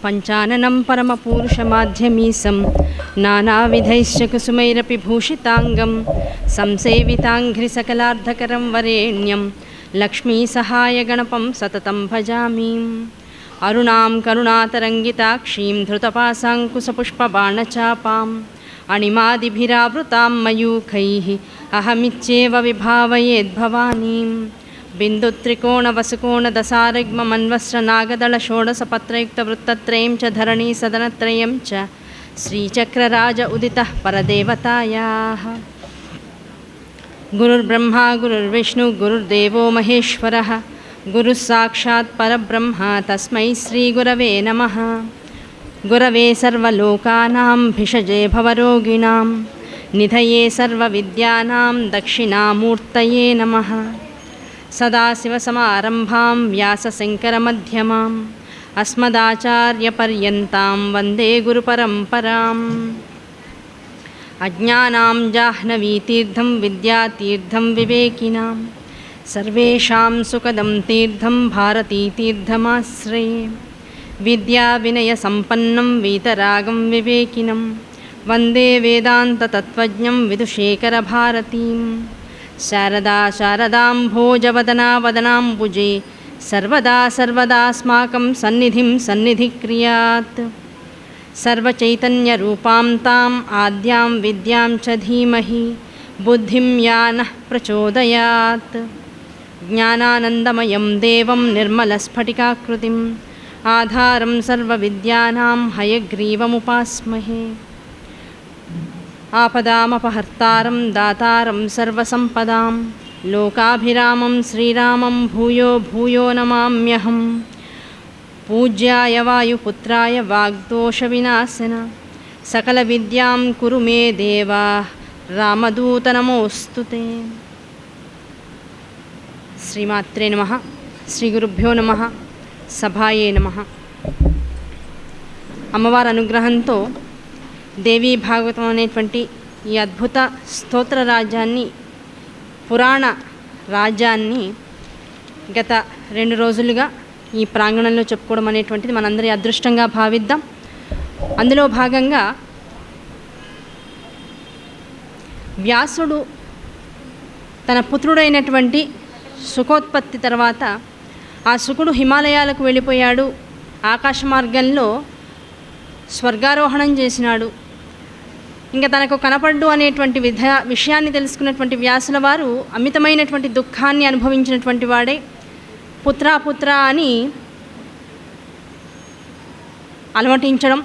పంచాననం పరమపూరుషమాధ్యమీశం నానావిధైశ్చ కుసుమైరపి భూషితాంగం సంసేవితాంఘ్రి సకలార్ధకరం వరేణ్యం లక్ష్మీసహాయగణపం సతతం భజామి. అరుణాం కరుణాతరంగితాక్షీం ధృతపాశాంకుశపుష్పబాణచాపాం అణిమాదిభిరావృతాం మయూఖైః అహమిచ్చేవ విభావయేద్భవానీం. బిందుత్రికోణవసుకోణదశారగ్మమన్వస్రనాగదళ షోడశపత్రయుక్తవృత్తత్రయం చ ధరణీ సదనత్రయం చ శ్రీచక్రరాజ ఉదితః పరదేవతాయాః. గురుర్బ్రహ్మా గురుర్విష్ణు గురుర్దేవో మహేశ్వరః గురుః సాక్షాత్ పరబ్రహ్మ తస్మై శ్రీగురవే నమః. గురవే సర్వలోకానాం భిషజే భవరోగిణాం నిధయే సర్వవిద్యానాం దక్షిణామూర్తయే నమః. సదాశివసమారంభాం వ్యాసశంకరమధ్యమాం అస్మదాచార్యపర్యంతాం వందే గురుపరంపరాం. అజ్ఞానాం జాహ్నవీతీర్థం విద్యాతీర్థం వివేకినాం సర్వేషాం సుఖదం తీర్థం భారతీతీర్థమాశ్రయే. విద్యావినయసంపన్నం వీతరాగం వివేకినం వందే వేదాంతతత్త్వజ్ఞం విదుషేఖరభారతీం. శారదా శారదాంభోజవదనా వదనాంబుజే సర్వదా సర్వదాస్మాకం సన్నిధిం సన్నిధిక్రియాత్. సర్వచైతన్యరూపాం తాం ఆద్యాం విద్యాం చ ధీమహి బుద్ధిం యా నః ప్రచోదయాత్. జ్ఞానానందమయం దేవం నిర్మలస్ఫటికాకృతిం ఆధారం సర్వవిద్యానాం హయగ్రీవముపాస్మహే. ఆపదామపహర్తారం దాతారం సర్వసంపదాం లోకాభిరామం శ్రీరామం భూయో భూయో నమామ్యహం. పూజ్యాయ వాయుపుత్రాయ వాగ్దోషవినాశన సకల విద్యాం కురు మే దేవా రామదూత నమోస్తుతే. శ్రీమాత్రే నమః. శ్రీ గురుభ్యో నమః. సభాయే నమః. అమ్మవారి అనుగ్రహంతో దేవీ భాగవతం అనేటువంటి ఈ అద్భుత స్తోత్ర రాజ్యాన్ని, పురాణ రాజ్యాన్ని గత 2 రోజులుగా ఈ ప్రాంగణంలో చెప్పుకోవడం అనేటువంటిది మనందరి అదృష్టంగా భావిద్దాం. అందులో భాగంగా వ్యాసుడు తన పుత్రుడైనటువంటి సుఖోత్పత్తి తర్వాత ఆ సుకుడు హిమాలయాలకు వెళ్ళిపోయాడు. ఆకాశ మార్గంలో స్వర్గారోహణం చేసినాడు. ఇంకా తనకు కనపడ్డు అనేటువంటి విషయాన్ని తెలుసుకున్నటువంటి వ్యాసుల వారు అమితమైనటువంటి దుఃఖాన్ని అనుభవించినటువంటి వాడే. పుత్రా పుత్రా అని అలమటించడం,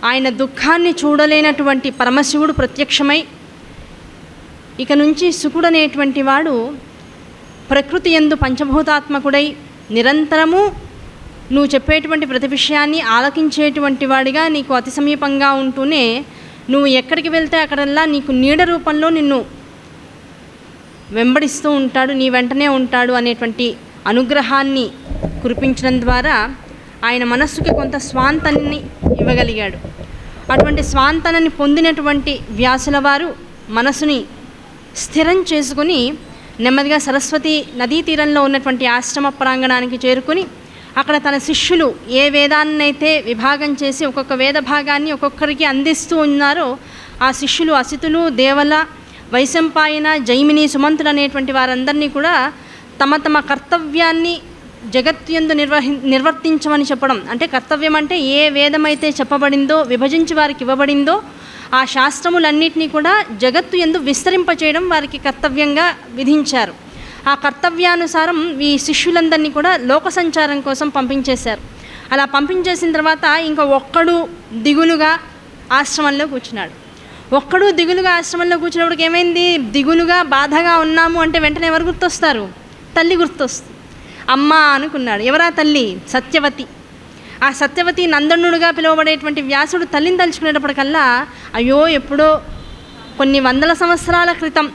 ఆయన దుఃఖాన్ని చూడలేనటువంటి పరమశివుడు ప్రత్యక్షమై ఇక నుంచి సుకుడు అనేటువంటి వాడు ప్రకృతి యందు పంచభూతాత్మకుడై నిరంతరము నువ్వు చెప్పేటువంటి ప్రతి విషయాన్ని ఆలకించేటువంటి వాడిగా నీకు అతి సమీపంగా ఉంటూనే నువ్వు ఎక్కడికి వెళ్తే అక్కడల్లా నీకు నీడ రూపంలో నిన్ను వెంబడిస్తూ ఉంటాడు, నీ వెంటనే ఉంటాడు అనేటువంటి అనుగ్రహాన్ని కురిపించడం ద్వారా ఆయన మనస్సుకి కొంత స్వాంతనని ఇవ్వగలిగాడు. అటువంటి స్వాంతనని పొందినటువంటి వ్యాసుల వారు మనసుని స్థిరం చేసుకుని నెమ్మదిగా సరస్వతి నదీ తీరంలో ఉన్నటువంటి ఆశ్రమ ప్రాంగణానికి చేరుకుని అక్కడ తన శిష్యులు ఏ వేదాన్నైతే విభాగం చేసి ఒక్కొక్క వేద భాగాన్ని ఒక్కొక్కరికి అందిస్తూ ఉన్నారో ఆ శిష్యులు అసితులు, దేవల, వైశంపాయన, జైమిని, సుమంతులు అనేటువంటి వారందరినీ కూడా తమ తమ కర్తవ్యాన్ని జగత్యందు నిర్వర్తించమని చెప్పడం. అంటే కర్తవ్యం అంటే ఏ వేదమైతే చెప్పబడిందో, విభజించి వారికి ఇవ్వబడిందో ఆ శాస్త్రములన్నింటినీ కూడా జగత్తు యందు విస్తరింపచేయడం వారికి కర్తవ్యంగా విధించారు. ఆ కర్తవ్యానుసారం ఈ శిష్యులందరినీ కూడా లోక సంచారం కోసం పంపించేశారు. అలా పంపించేసిన తర్వాత ఇంకా ఒక్కడు దిగులుగా ఆశ్రమంలో కూర్చున్నాడు. ఒక్కడు దిగులుగా ఆశ్రమంలో కూర్చున్నప్పటికి ఏమైంది? దిగులుగా బాధగా ఉన్నాము అంటే వెంటనే ఎవరు గుర్తొస్తారు? తల్లి గుర్తొస్తుంది. అమ్మ అనుకున్నాడు. ఎవరా తల్లి? సత్యవతి. ఆ సత్యవతి నందనుడుగా పిలువబడేటువంటి వ్యాసుడు తల్లిని తలుచుకునేటప్పటికల్లా అయ్యో ఎప్పుడో కొన్ని వందల సంవత్సరాల క్రితం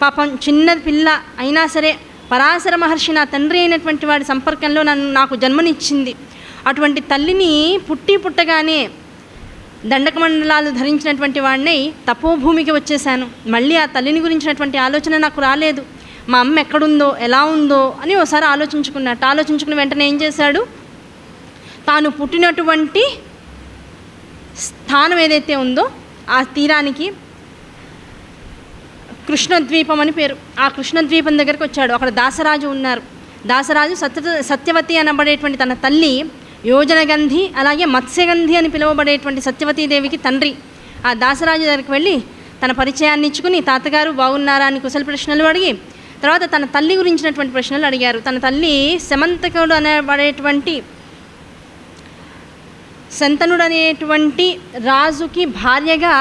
పాపం చిన్న పిల్ల అయినా సరే పరాశర మహర్షి నా తండ్రి అయినటువంటి వాడి సంపర్కంలో నాకు జన్మనిచ్చింది. అటువంటి తల్లిని పుట్టగానే దండకమండలాలు ధరించినటువంటి వాడిని తపోభూమికి వచ్చేసాను. మళ్ళీ ఆ తల్లిని గురించినటువంటి ఆలోచన నాకు రాలేదు. మా అమ్మ ఎక్కడుందో ఎలా ఉందో అని ఒకసారి ఆలోచించుకున్నట్టు. ఆలోచించుకుని వెంటనే ఏం చేశాడు? తాను పుట్టినటువంటి స్థానం ఏదైతే ఉందో ఆ తీరానికి కృష్ణద్వీపం అని పేరు. ఆ కృష్ణద్వీపం దగ్గరికి వచ్చాడు. అక్కడ దాసరాజు ఉన్నారు. దాసరాజు సత్యవతి అనబడేటువంటి తన తల్లి యోజనగంధి, అలాగే మత్స్యగంధి అని పిలువబడేటువంటి సత్యవతీదేవికి తండ్రి. ఆ దాసరాజు దగ్గరికి వెళ్ళి తన పరిచయాన్ని ఇచ్చుకుని తాతగారు బాగున్నారా అని కుశల ప్రశ్నలు అడిగి, తర్వాత తన తల్లి గురించినటువంటి ప్రశ్నలు అడిగారు. తన తల్లి శమంతకుడు అనబడేటువంటి శంతనుడు అనేటువంటి రాజుకి భార్యగా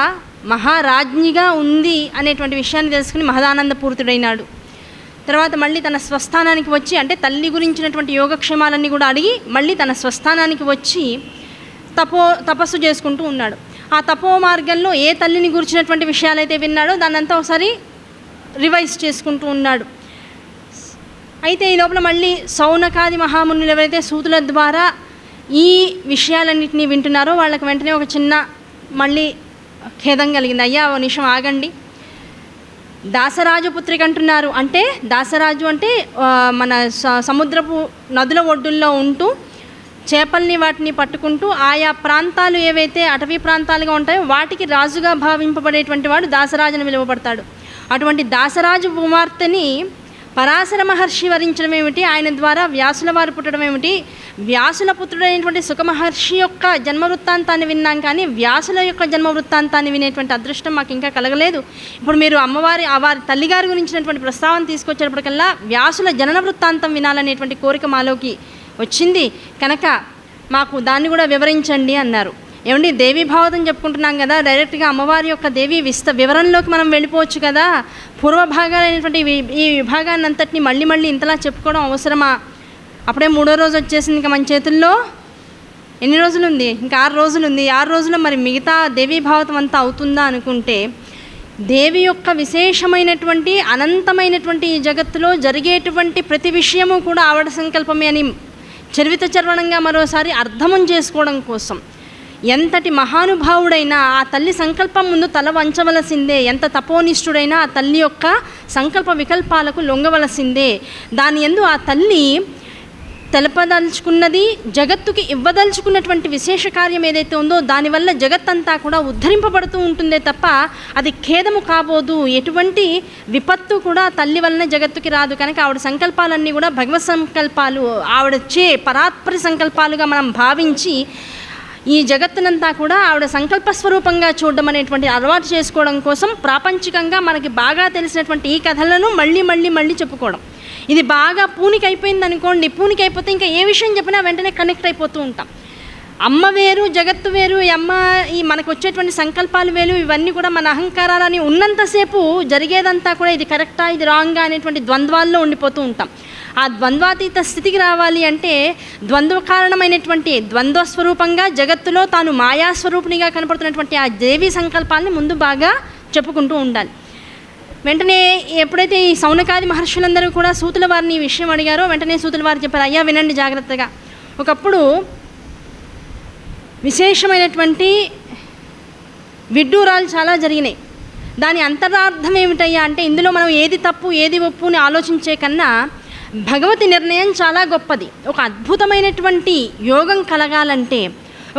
మహారాజ్ఞిగా ఉంది అనేటువంటి విషయాన్ని తెలుసుకుని మహదానందపూరితుడైనాడు. తర్వాత మళ్ళీ తన స్వస్థానానికి వచ్చి, అంటే తల్లి గురించినటువంటి యోగక్షేమాలన్నీ కూడా అడిగి మళ్ళీ తన స్వస్థానానికి వచ్చి తపస్సు చేసుకుంటూ ఉన్నాడు. ఆ తపో మార్గంలో ఏ తల్లిని గురించినటువంటి విషయాలైతే విన్నాడో దాన్నంతా ఒకసారి రివైజ్ చేసుకుంటూ ఉన్నాడు. అయితే ఈ లోపల మళ్ళీ సౌనకాది మహామునులు ఎవరైతే సూతుల ద్వారా ఈ విషయాలన్నింటినీ వింటున్నారో వాళ్ళకి వెంటనే ఒక చిన్న మళ్ళీ ఖేదం కలిగింది. అయ్యా ఓ నిమిషం ఆగండి, దాసరాజు పుత్రిక అంటున్నారు. అంటే దాసరాజు అంటే మన సముద్రపు నదుల ఒడ్డుల్లో ఉంటూ చేపల్ని వాటిని పట్టుకుంటూ ఆయా ప్రాంతాలు ఏవైతే అటవీ ప్రాంతాలుగా ఉంటాయో వాటికి రాజుగా భావింపబడేటువంటి వాడు దాసరాజుని పిలువబడతాడు. అటువంటి దాసరాజు కుమార్తెని పరాశర మహర్షి వరించడం ఏమిటి, ఆయన ద్వారా వ్యాసుల వారు పుట్టడం ఏమిటి, వ్యాసుల పుత్రుడైనటువంటి సుఖమహర్షి యొక్క జన్మవృత్తాంతాన్ని విన్నాం, కానీ వ్యాసుల యొక్క జన్మవృత్తాంతాన్ని వినేటువంటి అదృష్టం మాకు ఇంకా కలగలేదు. ఇప్పుడు మీరు వారి తల్లిగారి గురించినటువంటి ప్రస్తావన తీసుకొచ్చేటప్పటికల్లా వ్యాసుల జనన వృత్తాంతం వినాలనేటువంటి కోరిక మాలోకి వచ్చింది కనుక మాకు దాన్ని కూడా వివరించండి అన్నారు. ఏమండి, దేవీ భావతం చెప్పుకుంటున్నాం కదా, డైరెక్ట్గా అమ్మవారి యొక్క దేవి వివరంలోకి మనం వెళ్ళిపోవచ్చు కదా, పూర్వభాగాలైనటువంటి ఈ విభాగాన్ని అంతటిని మళ్ళీ మళ్ళీ ఇంతలా చెప్పుకోవడం అవసరమా? అప్పుడే 3వ రోజు వచ్చేసింది, ఇంకా మన చేతుల్లో ఎన్ని రోజులు ఉంది? ఇంకా 6 రోజులు ఉంది. 6 రోజుల్లో మరి మిగతా దేవీ భావతం అంతా అవుతుందా అనుకుంటే, దేవి యొక్క విశేషమైనటువంటి అనంతమైనటువంటి ఈ జగత్తులో జరిగేటువంటి ప్రతి విషయము కూడా ఆవిడ సంకల్పమే అని చరివిత చర్వణంగా మరోసారి అర్థం చేసుకోవడం కోసం ఎంతటి మహానుభావుడైనా ఆ తల్లి సంకల్పం ముందు తల వంచవలసిందే, ఎంత తపోనిష్ఠుడైనా ఆ తల్లి యొక్క సంకల్ప వికల్పాలకు లొంగవలసిందే. దాని యందు ఆ తల్లి తెలపదలుచుకున్నది, జగత్తుకి ఇవ్వదలుచుకున్నటువంటి విశేష కార్యం ఏదైతే ఉందో దానివల్ల జగత్తంతా కూడా ఉద్ధరింపబడుతూ ఉంటుందే తప్ప అది ఖేదము కాబోదు. ఎటువంటి విపత్తు కూడా తల్లి వలన జగత్తుకి రాదు. కనుక ఆవిడ సంకల్పాలన్నీ కూడా భగవత్ సంకల్పాలు, ఆవిడచ్చే పరాత్పరి సంకల్పాలుగా మనం భావించి ఈ జగత్తునంతా కూడా ఆవిడ సంకల్పస్వరూపంగా చూడడం అనేటువంటి అలవాటు చేసుకోవడం కోసం ప్రాపంచికంగా మనకి బాగా తెలిసినటువంటి ఈ కథలను మళ్ళీ మళ్ళీ మళ్ళీ చెప్పుకోవడం. ఇది బాగా పూనికైపోయింది అనుకోండి, పూనికైపోతే ఇంకా ఏ విషయం చెప్పినా వెంటనే కనెక్ట్ అయిపోతూ ఉంటాం. అమ్మ వేరు, జగత్తు వేరు, ఈ మనకు వచ్చేటువంటి సంకల్పాలు వేరు, ఇవన్నీ కూడా మన అహంకారాలని ఉన్నంతసేపు జరిగేదంతా కూడా ఇది కరెక్టా ఇది రాంగా అనేటువంటి ద్వంద్వాల్లో ఉండిపోతూ ఉంటాం. ఆ ద్వంద్వాతీత స్థితికి రావాలి అంటే ద్వంద్వ కారణమైనటువంటి ద్వంద్వస్వరూపంగా జగత్తులో తాను మాయాస్వరూపిణిగా కనపడుతున్నటువంటి ఆ దేవి సంకల్పాలని ముందు బాగా చెప్పుకుంటూ ఉండాలి. వెంటనే ఎప్పుడైతే ఈ సౌనకాది మహర్షులందరూ కూడా సూతుల వారిని ఈ విషయం అడిగారో వెంటనే సూతుల వారు చెప్పారు, అయ్యా వినండి జాగ్రత్తగా. ఒకప్పుడు విశేషమైనటువంటి విడ్డూరాలు చాలా జరిగినాయి. దాని అంతరార్థం ఏమిటయ్యా అంటే, ఇందులో మనం ఏది తప్పు ఏది ఒప్పు అని ఆలోచించే కన్నా భగవతి నిర్ణయం చాలా గొప్పది. ఒక అద్భుతమైనటువంటి యోగం కలగాలంటే,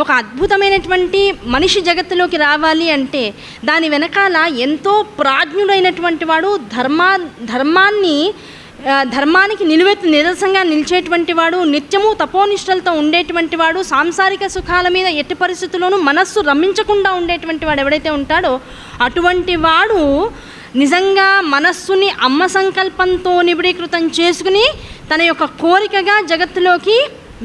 ఒక అద్భుతమైనటువంటి మనిషి జగత్తులోకి రావాలి అంటే దాని వెనకాల ఎంతో ప్రాజ్ఞుడైనటువంటి వాడు, ధర్మానికి నిదర్శనంగా నిలిచేటువంటి వాడు, నిత్యము తపోనిష్టలతో ఉండేటువంటి వాడు, సాంసారిక సుఖాల మీద ఎట్టి పరిస్థితుల్లోనూ మనస్సు రమ్మించకుండా ఉండేటువంటి వాడు ఎవడైతే ఉంటాడో అటువంటి వాడు నిజంగా మనస్సుని అమ్మ సంకల్పంతో నిబిడీకృతం చేసుకుని తన యొక్క కోరికగా జగత్తులోకి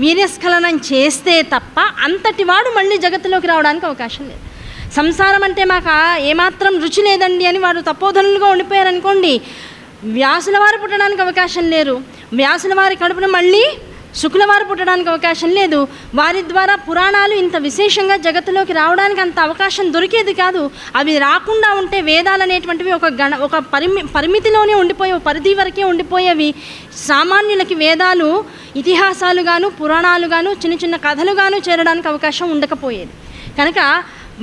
వీర్యస్ఖలనం చేస్తే తప్ప అంతటి వాడు మళ్ళీ జగత్తులోకి రావడానికి అవకాశం లేదు. సంసారం అంటే మాకు ఏమాత్రం రుచి లేదండి అని వాడు తపోధనులుగా ఉండిపోయారనుకోండి, వ్యాసుల వారు పుట్టడానికి అవకాశం లేరు. వ్యాసుల వారి కడుపున మళ్ళీ శుక్ల వారు పుట్టడానికి అవకాశం లేదు. వారి ద్వారా పురాణాలు ఇంత విశేషంగా జగత్తులోకి రావడానికి అంత అవకాశం దొరికేది కాదు. అవి రాకుండా ఉంటే వేదాలు అనేటువంటివి ఒక పరిమితిలోనే ఉండిపోయే, పరిధి వరకే ఉండిపోయేవి. సామాన్యులకి వేదాలు ఇతిహాసాలుగాను పురాణాలుగాను చిన్న చిన్న కథలుగాను చేరడానికి అవకాశం ఉండకపోయేది. కనుక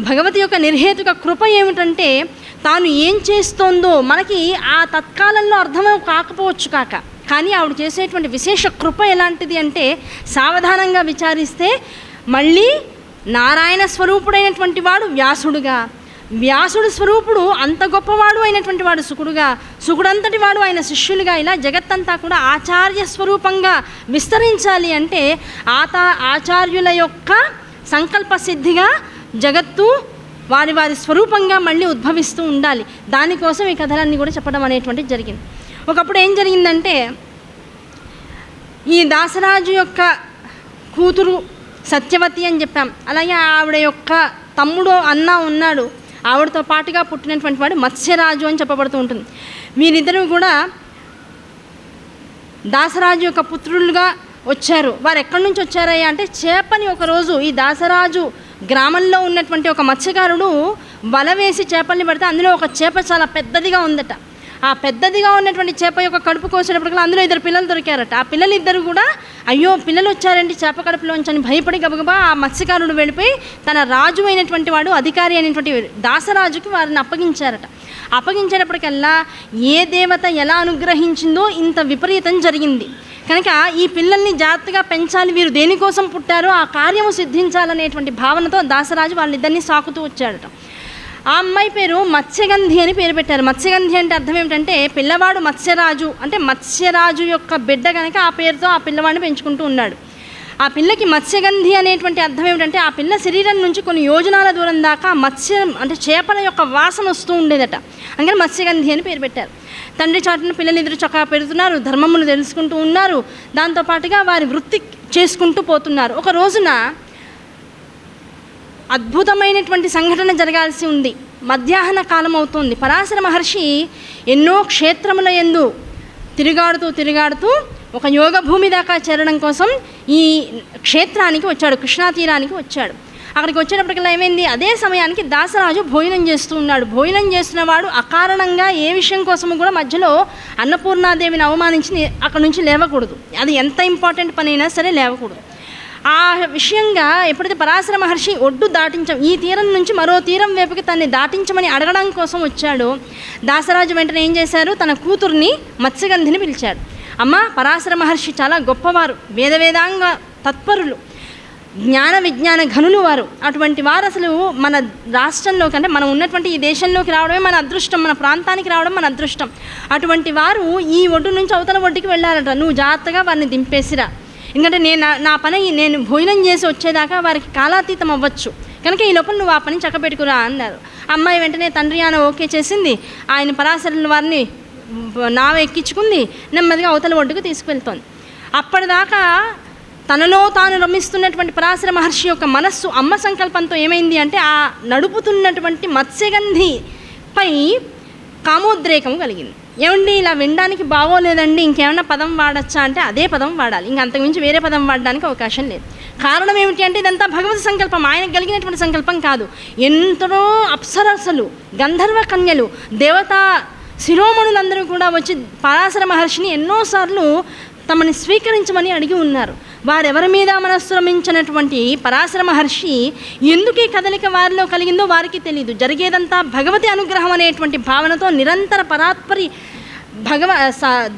భగవతి యొక్క నిర్హేతుక కృప ఏమిటంటే, తాను ఏం చేస్తోందో మనకి ఆ తత్కాలంలో అర్థం కాకపోవచ్చు కానీ ఆవిడ చేసేటువంటి విశేష కృప ఎలాంటిది అంటే, సావధానంగా విచారిస్తే మళ్ళీ నారాయణ స్వరూపుడైనటువంటి వాడు వ్యాసుడుగా, వ్యాసుడు స్వరూపుడు అంత గొప్పవాడు అయినటువంటి వాడు శుకుడుగా, శుకుడంతటి వాడు ఆయన శిష్యులుగా, ఇలా జగత్తంతా కూడా ఆచార్య స్వరూపంగా విస్తరించాలి అంటే ఆచార్యుల యొక్క సంకల్ప సిద్ధిగా జగత్తు వారి వారి స్వరూపంగా మళ్ళీ ఉద్భవిస్తూ ఉండాలి. దానికోసం ఈ కథలన్నీ కూడా చెప్పడం అనేటువంటిది జరిగింది. ఒకప్పుడు ఏం జరిగిందంటే, ఈ దాసరాజు యొక్క కూతురు సత్యవతి అని చెప్పాం, అలాగే ఆవిడ యొక్క తమ్ముడు అన్న ఉన్నాడు, ఆవిడతో పాటుగా పుట్టినటువంటి వాడు మత్స్యరాజు అని చెప్పబడుతూ ఉంటుంది. వీరిద్దరూ కూడా దాసరాజు యొక్క పుత్రులుగా వచ్చారు. వారు ఎక్కడి నుంచి వచ్చారయ్యా అంటే, చేపని ఒకరోజు ఈ దాసరాజు గ్రామంలో ఉన్నటువంటి ఒక మత్స్యకారుడు వల వేసి చేపల్ని పెడితే అందులో ఒక చేప చాలా పెద్దదిగా ఉందట. ఆ పెద్దదిగా ఉన్నటువంటి చేప యొక్క కడుపు కోసేటప్పటికీ అందులో 2 పిల్లలు దొరికారట. ఆ పిల్లలు ఇద్దరు కూడా అయ్యో పిల్లలు వచ్చారండి చేప కడుపులోంచి అని భయపడి గబగబా ఆ మత్స్యకారుడు వెళ్ళిపోయి తన రాజు అయినటువంటి వాడు అధికారి అయినటువంటి దాసరాజుకి వారిని అప్పగించారట. అప్పగించేటప్పటికల్లా ఏ దేవత ఎలా అనుగ్రహించిందో ఇంత విపరీతం జరిగింది. కనుక ఈ పిల్లల్ని జాగ్రత్తగా పెంచాలి, వీరు దేనికోసం పుట్టారో ఆ కార్యము సిద్ధించాలనేటువంటి భావనతో దాసరాజు వాళ్ళిద్దరినీ సాకుతూ వచ్చాడట. ఆ అమ్మాయి పేరు మత్స్యగంధి అని పేరు పెట్టారు. మత్స్యగంధి అంటే అర్థం ఏమిటంటే పిల్లవాడు మత్స్యరాజు, అంటే మత్స్యరాజు యొక్క బిడ్డ కనుక ఆ పేరుతో ఆ పిల్లవాడిని పెంచుకుంటూ ఉన్నాడు. ఆ పిల్లకి మత్స్యగంధి అనేటువంటి అర్థం ఏమిటంటే ఆ పిల్ల శరీరం నుంచి కొన్ని యోజనాల దూరం దాకా మత్స్యం అంటే చేపల యొక్క వాసన వస్తూ ఉండేదట, అందుకని మత్స్యగంధి అని పేరు పెట్టారు. తండ్రి చాటున పిల్లలు ఎదురు చక్కగా పెడుతున్నారు, ధర్మములు తెలుసుకుంటూ ఉన్నారు, దాంతోపాటుగా వారి వృత్తి చేసుకుంటూ పోతున్నారు. ఒక రోజున అద్భుతమైనటువంటి సంఘటన జరగాల్సి ఉంది. మధ్యాహ్న కాలం అవుతుంది. పరాశర మహర్షి ఎన్నో క్షేత్రముల యందు తిరుగాడుతూ ఒక యోగ భూమి దాకా చేరడం కోసం ఈ క్షేత్రానికి వచ్చాడు, కృష్ణా తీరానికి వచ్చాడు. అక్కడికి వచ్చేటప్పటికల్లా ఏమైంది, అదే సమయానికి దాసరాజు భోజనం చేస్తూ ఉన్నాడు. భోజనం చేస్తున్నవాడు అకారణంగా ఏ విషయం కోసము కూడా మధ్యలో అన్నపూర్ణాదేవిని అవమానించి అక్కడి నుంచి లేవకూడదు. అది ఎంత ఇంపార్టెంట్ పని అయినా సరే లేవకూడదు. ఆ విషయంగా ఎప్పుడైతే పరాశర మహర్షి ఒడ్డు ఈ తీరం నుంచి మరో తీరం వైపుకి తన్ని దాటించమని అడగడం కోసం వచ్చాడు, దాసరాజు వెంటనే ఏం చేశారు, తన కూతుర్ని మత్స్యగంధిని పిలిచాడు. అమ్మ, పరాశర మహర్షి చాలా గొప్పవారు, వేదాంగ తత్పరులు, జ్ఞాన విజ్ఞాన ఘనులు వారు. అటువంటి వారు అసలు మన రాష్ట్రంలోకి అంటే మనం ఉన్నటువంటి ఈ దేశంలోకి రావడమే మన అదృష్టం, మన ప్రాంతానికి రావడం మన అదృష్టం. అటువంటి వారు ఈ ఒడ్డు నుంచి అవతల ఒడ్డుకి వెళ్ళారట. నువ్వు జాగ్రత్తగా వారిని దింపేసిరా, ఎందుకంటే నా పని నేను భోజనం చేసి వచ్చేదాకా వారికి కాలాతీతం అవ్వచ్చు, కనుక ఈ లోపల నువ్వు ఆ పని చక్కబెట్టుకురా అన్నారు. అమ్మాయి వెంటనే తండ్రి ఆయన ఓకే చేసింది. ఆయన పరాశరుల వారిని నావ ఎక్కించుకుంది, నెమ్మదిగా అవతల ఒడ్డుకు తీసుకువెళ్తోంది. అప్పటిదాకా తనలో తాను రమిస్తున్నటువంటి పరాశర మహర్షి యొక్క మనస్సు అమ్మ సంకల్పంతో ఏమైంది అంటే ఆ నడుపుతున్నటువంటి మత్స్యగంధిపై కామోద్రేకం కలిగింది. ఏమండి ఇలా వినడానికి బాగోలేదండి, ఇంకేమన్నా పదం వాడచ్చా అంటే అదే పదం వాడాలి, ఇంక అంతకుమించి వేరే పదం వాడడానికి అవకాశం లేదు. కారణం ఏమిటి అంటే ఇదంతా భగవత్ సంకల్పం, ఆయనకు కలిగినటువంటి సంకల్పం కాదు. ఎంతో అప్సరసలు, గంధర్వ కన్యలు, దేవతా శిరోమణులందరూ కూడా వచ్చి పరాశర మహర్షిని ఎన్నోసార్లు తమని స్వీకరించమని అడిగి ఉన్నారు. వారెవరి మీద మనస్సురమించినటువంటి పరాశర మహర్షి ఎందుకు ఈ కదలిక వారిలో కలిగిందో వారికి తెలియదు. జరిగేదంతా భగవతి అనుగ్రహం అనేటువంటి భావనతో నిరంతర పరాత్పరి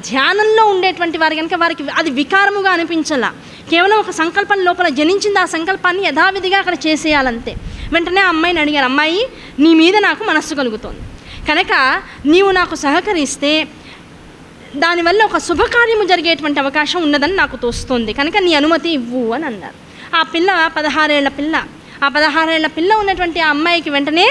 ధ్యానంలో ఉండేటువంటి వారి కనుక వారికి అది వికారముగా అనిపించాల. కేవలం ఒక సంకల్పం లోపల జనించింది, ఆ సంకల్పాన్ని యథావిధిగా అక్కడ చేసేయాలంతే. వెంటనే ఆ అమ్మాయిని అడిగారు, అమ్మాయి నీ మీద నాకు మనస్సు కలుగుతోంది కనుక నీవు నాకు సహకరిస్తే దానివల్ల ఒక శుభకార్యము జరిగేటువంటి అవకాశం ఉన్నదని నాకు తోస్తుంది, కనుక నీ అనుమతి ఇవ్వు అని అన్నారు. ఆ పిల్ల 16 ఏళ్ల పిల్ల. ఆ 16 ఏళ్ల పిల్ల ఉన్నటువంటి ఆ అమ్మాయికి వెంటనే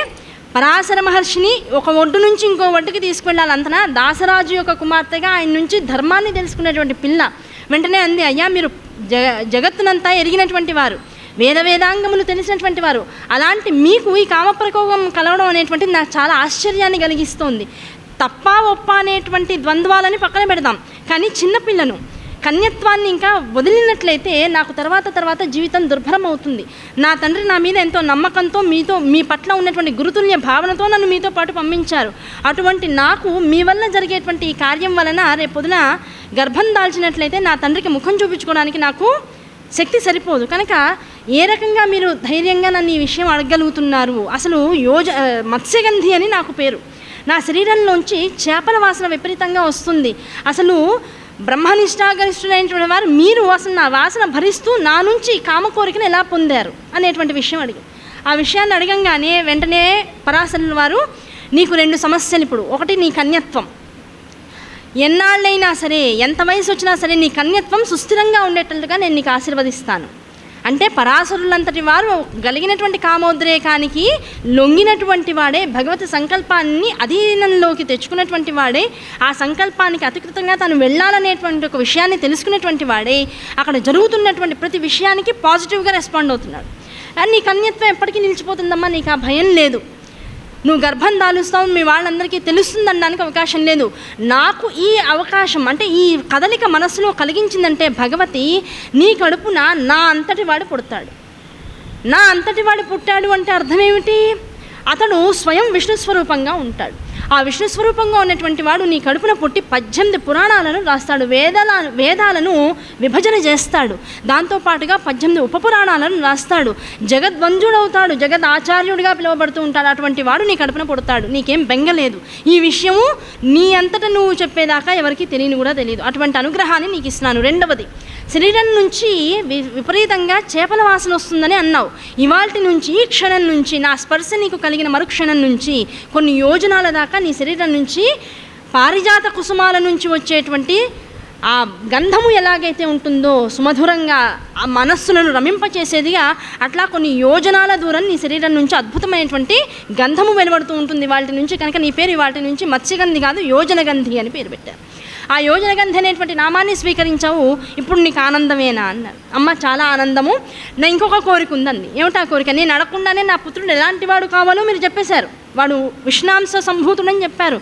పరాశర మహర్షిని ఒక ఒడ్డు నుంచి ఇంకో ఒడ్డుకి తీసుకువెళ్ళాలంతనా దాసరాజు యొక్క కుమార్తెగా ఆయన నుంచి ధర్మాన్ని తెలుసుకునేటువంటి పిల్ల వెంటనే అంది, అయ్యా మీరు జగత్తునంతా ఎరిగినటువంటి వారు, వేదాంగములు తెలిసినటువంటి వారు, అలాంటి మీకు ఈ కామప్రకోపం కలవడం అనేటువంటిది నాకు చాలా ఆశ్చర్యాన్ని కలిగిస్తోంది. తప్ప ఒప్ప అనేటువంటి ద్వంద్వాలని పక్కన పెడదాం, కానీ చిన్నపిల్లను కన్యత్వాన్ని ఇంకా వదిలినట్లయితే నాకు తర్వాత జీవితం దుర్భరం అవుతుంది. నా తండ్రి నా మీద ఎంతో నమ్మకంతో మీ పట్ల ఉన్నటువంటి గురుతుల్య భావనతో నన్ను మీతో పాటు పంపించారు. అటువంటి నాకు మీ వల్ల జరిగేటువంటి ఈ కార్యం వలన రేపొద్దున గర్భం దాల్చినట్లయితే నా తండ్రికి ముఖం చూపించుకోవడానికి నాకు శక్తి సరిపోదు, కనుక ఏ రకంగా మీరు ధైర్యంగా నన్ను ఈ విషయం అడగలుగుతున్నారు? అసలు మత్స్యగంధి అని నాకు పేరు, నా శరీరంలోంచి చేపల వాసన విపరీతంగా వస్తుంది, అసలు బ్రహ్మనిష్టాగరిష్ఠులైనటువంటి వారు మీరు అసలు నా వాసన భరిస్తూ నా నుంచి కామ కోరికను ఎలా పొందారు అనేటువంటి విషయం అడిగారు. ఆ విషయాన్ని అడగంగానే వెంటనే పరాశరుల వారు, నీకు 2 సమస్యలు ఇప్పుడు. ఒకటి నీ కన్యత్వం, ఎన్నాళ్ళైనా సరే ఎంత వయసు వచ్చినా సరే నీ కన్యత్వం సుస్థిరంగా ఉండేటట్టుగా నేను నీకు ఆశీర్వదిస్తాను. అంటే పరాశరులంతటి వారు కలిగినటువంటి కామోద్రేకానికి లొంగినటువంటి వాడే, భగవతి సంకల్పాన్ని అధీనంలోకి తెచ్చుకున్నటువంటి వాడే, ఆ సంకల్పానికి అతికృతంగా తాను వెళ్ళాలనేటువంటి ఒక విషయాన్ని తెలుసుకునేటువంటి వాడే అక్కడ జరుగుతున్నటువంటి ప్రతి విషయానికి పాజిటివ్గా రెస్పాండ్ అవుతున్నాడు. నీ కన్యత్వం ఎప్పటికీ నిలిచిపోతుందమ్మా, నీకు ఆ భయం లేదు, నువ్వు గర్భం దాలుస్తావు, మీ వాళ్ళందరికీ తెలుస్తుందనడానికి అవకాశం లేదు. నాకు ఈ అవకాశం అంటే ఈ కదలిక మనసులో కలిగించిందంటే భగవతి నీ కడుపున నా అంతటి వాడు పుడతాడు. నా అంతటి వాడు పుట్టాడు అంటే అర్థం ఏమిటి? అతడు స్వయం విష్ణు స్వరూపంగా ఉంటాడు. ఆ విష్ణు స్వరూపంగా ఉన్నటువంటి వాడు నీ కడుపున పుట్టి 18 పురాణాలను రాస్తాడు, వేదాలను విభజన చేస్తాడు, దాంతోపాటుగా 18 ఉపపురాణాలను రాస్తాడు, జగద్వంజుడవుతాడు, జగద్ ఆచార్యుడిగా పిలువబడుతూ ఉంటాడు. అటువంటి వాడు నీ కడుపున పుడతాడు, నీకేం బెంగలేదు. ఈ విషయము నీ అంతటా నువ్వు చెప్పేదాకా ఎవరికి తెలియని కూడా తెలియదు. అటువంటి అనుగ్రహాన్ని నీకు ఇస్తున్నాను. రెండవది, శరీరం నుంచి విపరీతంగా చేపల వాసన వస్తుందని అన్నావు. ఇవాల్టి నుంచి, ఈ క్షణం నుంచి, నా స్పర్శ నీకు కలిగిన మరుక్షణం నుంచి కొన్ని యోజనాల దాకా నీ శరీరం నుంచి పారిజాత కుసుమాల నుంచి వచ్చేటువంటి ఆ గంధము ఎలాగైతే ఉంటుందో సుమధురంగా ఆ మనస్సులను రమింపచేసేదిగా, అట్లా కొన్ని యోజనాల దూరం నీ శరీరం నుంచి అద్భుతమైనటువంటి గంధము వెలువడుతూ ఉంటుంది వాటి నుంచి. కనుక నీ పేరు వాటి నుంచి మత్స్యగంధి కాదు, యోజనగంధి అని పేరు పెట్టారు. ఆ యోజనగంధి అనేటువంటి నామాన్ని స్వీకరించావు, ఇప్పుడు నీకు ఆనందమేనా అన్నారు. అమ్మ చాలా ఆనందము, నా ఇంకొక కోరిక ఉందండి. ఏమిటా కోరిక? నేను అడగకుండానే నా పుత్రుడు ఎలాంటి వాడు కావాలో మీరు చెప్పేశారు. వాడు విష్ణాంశ సంభూతుడని చెప్పారు,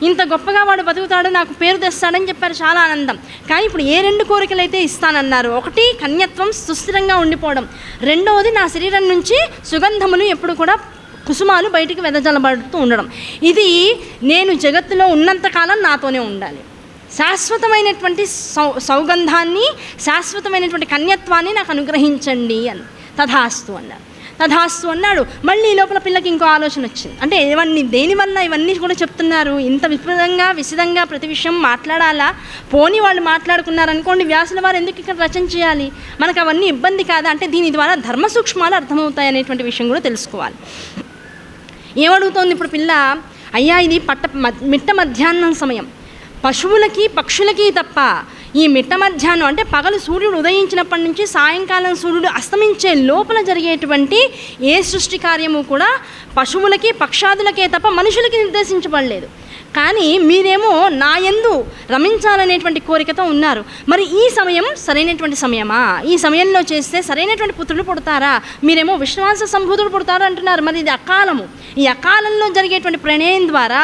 ఇంత గొప్పగా వాడు బతుకుతాడు, నాకు పేరు తెస్తాడని చెప్పారు. చాలా ఆనందం. కానీ ఇప్పుడు ఏ 2 కోరికలు అయితే ఇస్తానన్నారు? ఒకటి కన్యత్వం సుస్థిరంగా ఉండిపోవడం, రెండవది నా శరీరం నుంచి సుగంధములు ఎప్పుడు కూడా కుసుమాలు బయటికి వెదజల్లబడుతూ ఉండడం. ఇది నేను జగత్తులో ఉన్నంతకాలం నాతోనే ఉండాలి. శాశ్వతమైనటువంటి సౌగంధాన్ని, శాశ్వతమైనటువంటి కన్యత్వాన్ని నాకు అనుగ్రహించండి అని. తథాస్తు అన్నారు. తథాస్తు అన్నాడు. మళ్ళీ ఈ లోపల పిల్లకి ఇంకో ఆలోచన వచ్చింది. అంటే దేనివల్ల ఇవన్నీ కూడా చెప్తున్నారు? ఇంత విశదంగా ప్రతి విషయం మాట్లాడాలా? పోనీ వాళ్ళు మాట్లాడుకున్నారనుకోండి, వ్యాసుల వారు ఎందుకు ఇక్కడ రచన చేయాలి? మనకు అవన్నీ ఇబ్బంది కాదా? అంటే దీని ద్వారా ధర్మ సూక్ష్మాలు అర్థమవుతాయి అనేటువంటి విషయం కూడా తెలుసుకోవాలి. ఏమడుగుతోంది ఇప్పుడు పిల్ల? అయ్యా, ఇది మిట్ట మధ్యాహ్నం సమయం, పశువులకి పక్షులకి తప్ప ఈ మిట్ట మధ్యాహ్నం అంటే పగలు సూర్యుడు ఉదయించినప్పటి నుంచి సాయంకాలం సూర్యుడు అస్తమించే లోపల జరిగేటువంటి ఏ సృష్టి కార్యము కూడా పశువులకి పక్షాదులకే తప్ప మనుషులకి నిర్దేశించబడలేదు. కానీ మీరేమో నా యందు రమించాలనేటువంటి కోరికతో ఉన్నారు. మరి ఈ సమయం సరైనటువంటి సమయమా? ఈ సమయంలో చేస్తే సరైనటువంటి పుత్రుడు పుడతారా? మీరేమో విశ్వాస సంభూతుడు పుడతారు అంటున్నారు. మరి ఇది అకాలము. ఈ అకాలంలో జరిగేటువంటి ప్రణయం ద్వారా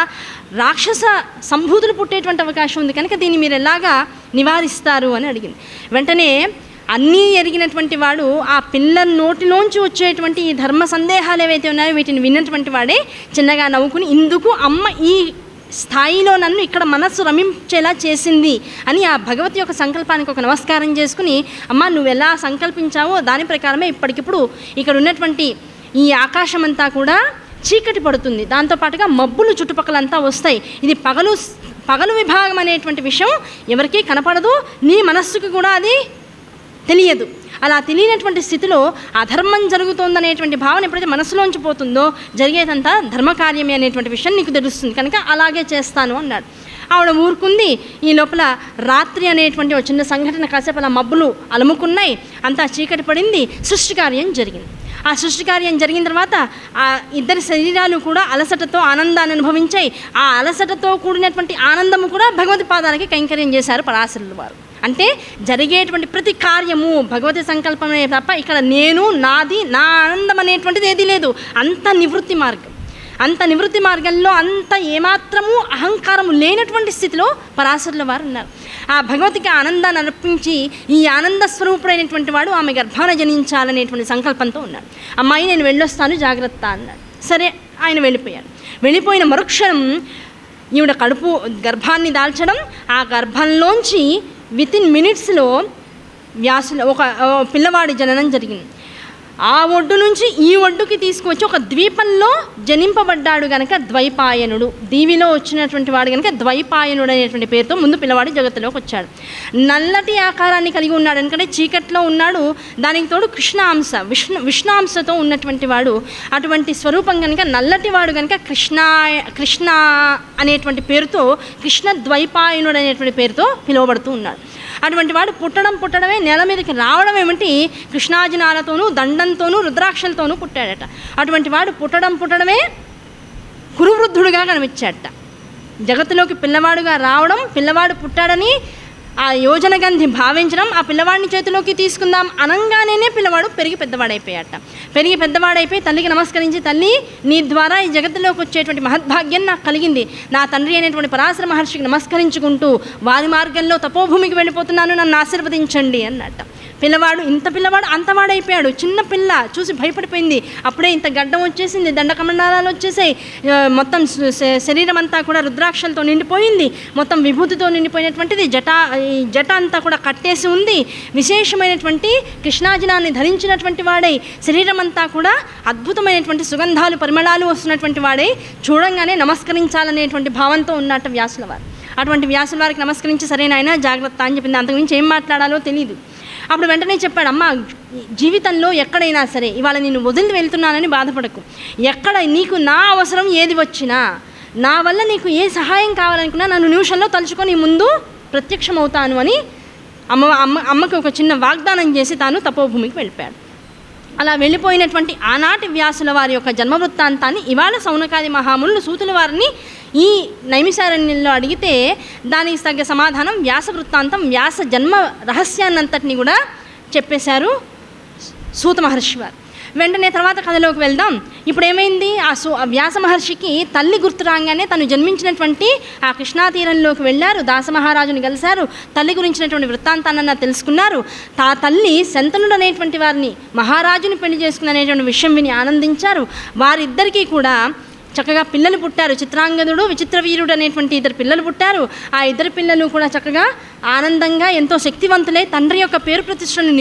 రాక్షస సంభూతులు పుట్టేటువంటి అవకాశం ఉంది. కనుక దీన్ని మీరు ఎలాగా నివారిస్తారు అని అడిగింది. వెంటనే అన్నీ ఎరిగినటువంటి వాడు ఆ పిల్లల నోటిలోంచి వచ్చేటువంటి ఈ ధర్మ సందేహాలు ఏవైతే ఉన్నాయో వీటిని విన్నటువంటి వాడే చిన్నగా నవ్వుకుని, ఇందుకు అమ్మ ఈ స్థాయిలో నన్ను ఇక్కడ మనస్సు రమించేలా చేసింది అని ఆ భగవతి యొక్క సంకల్పానికి ఒక నమస్కారం చేసుకుని, అమ్మ నువ్వు ఎలా సంకల్పించావో దాని ప్రకారమే ఇప్పటికిప్పుడు ఇక్కడ ఉన్నటువంటి ఈ ఆకాశం అంతా కూడా చీకటి పడుతుంది, దాంతోపాటుగా మబ్బులు చుట్టుపక్కలంతా వస్తాయి. ఇది పగలు విభాగం అనేటువంటి విషయం ఎవరికీ కనపడదు, నీ మనస్సుకు కూడా అది తెలియదు. అలా తెలియనటువంటి స్థితిలో అధర్మం జరుగుతోందనేటువంటి భావన ఎప్పుడైతే మనసులోంచి పోతుందో జరిగేదంతా ధర్మకార్యమే అనేటువంటి విషయం నీకు తెలుస్తుంది. కనుక అలాగే చేస్తాను అన్నాడు. ఆవిడ ఊరుకుంది. ఈ లోపల రాత్రి అనేటువంటి ఒక చిన్న సంఘటన కాసేపు అలా మబ్బులు అలుముకున్నాయి, అంతా చీకటి పడింది, సృష్టి కార్యం జరిగింది. ఆ సృష్టి కార్యం జరిగిన తర్వాత ఆ ఇద్దరి శరీరాలు కూడా అలసటతో ఆనందాన్ని అనుభవించాయి. ఆ అలసటతో కూడినటువంటి ఆనందము కూడా భగవతి పాదాలకి కైంకర్యం చేశారు పరాశరుల వారు. అంటే జరిగేటువంటి ప్రతి కార్యము భగవతి సంకల్పమే తప్ప ఇక్కడ నేను, నాది, నా ఆనందం అనేటువంటిది ఏదీ లేదు. అంత నివృత్తి మార్గం, అంత నివృత్తి మార్గంలో అంత ఏమాత్రము అహంకారము లేనటువంటి స్థితిలో పరాశరుల వారు ఉన్నారు. ఆ భగవతికి ఆనందాన్ని అర్పించి ఈ ఆనంద స్వరూపుడైనటువంటి వాడు ఆమె గర్భాన జనించాలనేటువంటి సంకల్పంతో ఉన్నాడు. అమ్మాయి నేను వెళ్ళొస్తాను జాగ్రత్త అన్నాడు. సరే, ఆయన వెళ్ళిపోయాడు. వెళ్ళిపోయిన మరుక్షణం ఈవిడ గర్భాన్ని దాల్చడం, ఆ గర్భంలోంచి వితిన్ మినిట్స్లో వ్యాసుల ఒక పిల్లవాడి జననం జరిగింది. ఆ ఒడ్డు నుంచి ఈ ఒడ్డుకి తీసుకువచ్చి ఒక ద్వీపంలో జనింపబడ్డాడు గనక ద్వైపాయనుడు, దీవిలో వచ్చినటువంటి వాడు కనుక ద్వైపాయనుడు అనేటువంటి పేరుతో ముందు పిల్లవాడు జగత్తులోకి వచ్చాడు. నల్లటి ఆకారాన్ని కలిగి ఉన్నాడు, ఎందుకంటే చీకట్లో ఉన్నాడు, దానికి తోడు కృష్ణాంశ విష్ణాంశతో ఉన్నటువంటి వాడు. అటువంటి స్వరూపం కనుక నల్లటి వాడు కనుక కృష్ణ అనేటువంటి పేరుతో కృష్ణ ద్వైపాయనుడు అనేటువంటి పేరుతో పిలువబడుతూ ఉన్నాడు. అటువంటి వాడు పుట్టడమే నేల మీదకి రావడం ఏమిటి కృష్ణాజినాలతోనూ దండంతోనూ రుద్రాక్షలతోనూ పుట్టాడట. అటువంటి వాడు పుట్టడమే కురువృద్ధుడుగా కనిపించాడట. జగత్తులోకి పిల్లవాడుగా రావడం, పిల్లవాడు పుట్టాడని ఆ యోజనగంధి భావించడం, ఆ పిల్లవాడిని చేతిలోకి తీసుకుందాం అనంగానే పిల్లవాడు పెరిగి పెద్దవాడైపోయి తల్లికి నమస్కరించి, తల్లి నీ ద్వారా ఈ జగత్తులోకి వచ్చేటువంటి మహద్భాగ్యం నాకు కలిగింది, నా తండ్రి అనేటువంటి పరాశర మహర్షికి నమస్కరించుకుంటూ వారి మార్గంలో తపోభూమికి వెళ్ళిపోతున్నాను, నన్ను ఆశీర్వదించండి అన్నట్ట. పిల్లవాడు అంతవాడైపోయాడు. చిన్న పిల్ల చూసి భయపడిపోయింది. అప్పుడే ఇంత గడ్డం వచ్చేసింది, దండకమండలాలు వచ్చేసాయి, మొత్తం శరీరం అంతా కూడా రుద్రాక్షలతో నిండిపోయింది, మొత్తం విభూతితో నిండిపోయినటువంటిది, జట అంతా కూడా కట్టేసి ఉంది. విశేషమైనటువంటి కృష్ణాజినాన్ని ధరించినటువంటి వాడై శరీరం అంతా కూడా అద్భుతమైనటువంటి సుగంధాలు పరిమళాలు వస్తున్నటువంటి వాడై చూడంగానే నమస్కరించాలనేటువంటి భావంతో ఉన్నట్ట వ్యాసుల వారు. అటువంటి వ్యాసుల వారికి నమస్కరించి సరైన ఆయన జాగ్రత్త అని చెప్పింది. అంతకుమించి ఏం మాట్లాడాలో తెలియదు. అప్పుడు వెంటనే చెప్పాడు, అమ్మ జీవితంలో ఎక్కడైనా సరే ఇవాళ నేను వదిలి వెళ్తున్నానని బాధపడకు, ఎక్కడ నీకు నా అవసరం ఏది వచ్చినా, నా వల్ల నీకు ఏ సహాయం కావాలనుకున్నా నన్ను నిమిషంలో తలుచుకొని ముందు ప్రత్యక్షమవుతాను అని అమ్మకి ఒక చిన్న వాగ్దానం చేసి తాను తపోభూమికి వెళ్ళిపోయాడు. అలా వెళ్ళిపోయినటువంటి ఆనాటి వ్యాసుల వారి యొక్క జన్మ వృత్తాంతాన్ని ఇవాళ సౌనకాది మహామునులు సూతుల వారిని ఈ నైమిషారణ్యంలో అడిగితే దానికి తగ్గ సమాధానం వ్యాస వృత్తాంతం, వ్యాస జన్మ రహస్యాన్నంతటిని కూడా చెప్పేశారు సూత మహర్షి వారు. వెంటనే తర్వాత కథలోకి వెళ్దాం. ఇప్పుడు ఏమైంది, ఆ వ్యాస మహర్షికి తల్లి గుర్తు రాగానే తను జన్మించినటువంటి ఆ కృష్ణా తీరంలోకి వెళ్ళారు, దాసమహారాజుని కలిశారు, తల్లి గురించినటువంటి వృత్తాంతాన్ని తెలుసుకున్నారు. తల్లి శంతనుడు అనేటువంటి వారిని మహారాజుని పెళ్లి చేసుకున్ననేటువంటి విషయం విని ఆనందించారు. వారిద్దరికీ కూడా చక్కగా పిల్లలు పుట్టారు. చిత్రాంగదుడు, విచిత్రవీరుడు అనేటువంటి ఇద్దరు పిల్లలు పుట్టారు. ఆ ఇద్దరు పిల్లలు కూడా చక్కగా ఆనందంగా ఎంతో శక్తివంతులై తండ్రి యొక్క పేరు ప్రతిష్టలను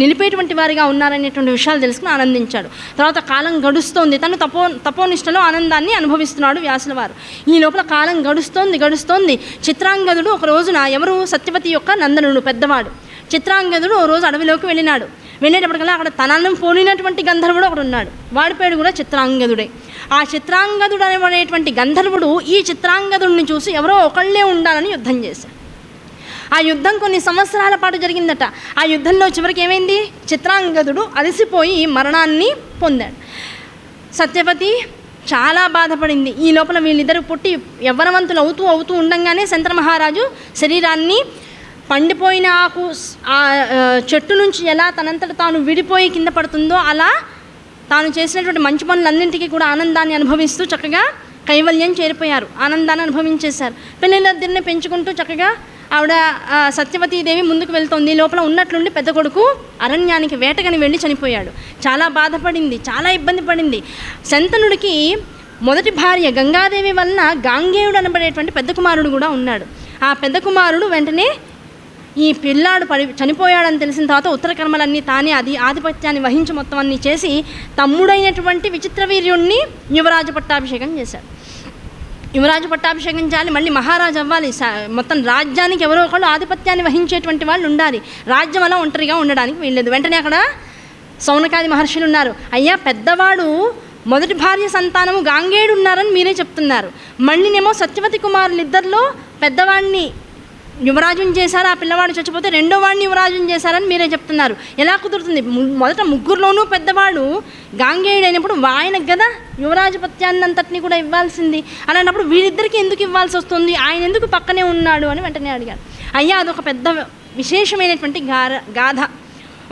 నిలిపేటువంటి వారిగా ఉన్నారనేటువంటి విషయాలు తెలుసుకుని ఆనందించాడు. తర్వాత కాలం గడుస్తోంది, తను తపోనిష్టలో ఆనందాన్ని అనుభవిస్తున్నాడు వ్యాసుల వారు. ఈ లోపల కాలం గడుస్తోంది. చిత్రాంగదుడు ఒక రోజున ఎవరు సత్యవతి యొక్క నందనుడు పెద్దవాడు. చిత్రాంగదుడు ఓ రోజు అడవిలోకి వెళ్ళేటప్పటికల్లా అక్కడ తనను పోలినటువంటి గంధర్వుడు ఒకడు ఉన్నాడు. వాడి పేరు కూడా చిత్రాంగదుడే. ఆ చిత్రాంగదుడు అనేటువంటి గంధర్వుడు ఈ చిత్రాంగదుడిని చూసి ఎవరో ఒకళ్ళే ఉండాలని యుద్ధం చేశాడు. ఆ యుద్ధం కొన్ని సంవత్సరాల పాటు జరిగిందట. ఆ యుద్ధంలో చివరికి ఏమైంది, చిత్రాంగదుడు అలసిపోయి మరణాన్ని పొందాడు. సత్యవతి చాలా బాధపడింది. ఈ లోపల వీళ్ళిద్దరూ పుట్టి యవ్వనవంతులు అవుతూ ఉండంగానే శంతన మహారాజు శరీరాన్ని పండిపోయిన ఆకు ఆ చెట్టు నుంచి ఎలా తనంతట తాను విడిపోయి కింద పడుతుందో అలా తాను చేసినటువంటి మంచి పనులన్నింటికీ కూడా ఆనందాన్ని అనుభవిస్తూ చక్కగా కైవల్యం చేరిపోయారు, ఆనందాన్ని అనుభవించేశారు. పిల్లలిద్దరిని పెంచుకుంటూ చక్కగా ఆవిడ సత్యవతీదేవి ముందుకు వెళ్తోంది. లోపల ఉన్నట్లుండి పెద్ద కొడుకు అరణ్యానికి వేటకని వెళ్ళి చనిపోయాడు. చాలా బాధపడింది, చాలా ఇబ్బంది పడింది. శంతనుడికి మొదటి భార్య గంగాదేవి వలన గాంగేయుడు అనబడేటువంటి పెద్ద కుమారుడు కూడా ఉన్నాడు. ఆ పెద్ద కుమారుడు వెంటనే ఈ పిల్లాడు చనిపోయాడని తెలిసిన తర్వాత ఉత్తర కర్మలన్నీ తానే ఆధిపత్యాన్ని వహించి మొత్తం అన్నీ చేసి తమ్ముడైనటువంటి విచిత్రవీర్యుణ్ణి యువరాజు పట్టాభిషేకం చేశాడు. యువరాజు పట్టాభిషేకం చేయాలి, మళ్ళీ మహారాజు అవ్వాలి. మొత్తం రాజ్యానికి ఎవరో ఒకళ్ళు ఆధిపత్యాన్ని వహించేటువంటి వాళ్ళు ఉండాలి. రాజ్యం అలా ఒంటరిగా ఉండడానికి వీల్లేదు. వెంటనే అక్కడ సౌనకాది మహర్షులు ఉన్నారు. అయ్యా, పెద్దవాడు మొదటి భార్య సంతానము గాంగేయుడు ఉన్నారని మీరే చెప్తున్నారు, మళ్ళీనేమో సత్యవతి కుమారులు ఇద్దరిలో పెద్దవాడిని యువరాజుని చేశారు, ఆ పిల్లవాడు చచ్చిపోతే రెండో వాడిని యువరాజుని చేశారని మీరే చెప్తున్నారు. ఎలా కుదురుతుంది? మొదట ముగ్గురులోనూ పెద్దవాడు గాంగేయుడు అయినప్పుడు ఆయనకు కదా యువరాజపత్యాన్నంతటిని కూడా ఇవ్వాల్సింది. అలాంటప్పుడు వీళ్ళిద్దరికీ ఎందుకు ఇవ్వాల్సి వస్తుంది? ఆయన ఎందుకు పక్కనే ఉన్నాడు అని వెంటనే అడిగారు. అయ్యా, అదొక పెద్ద విశేషమైనటువంటి గాథ.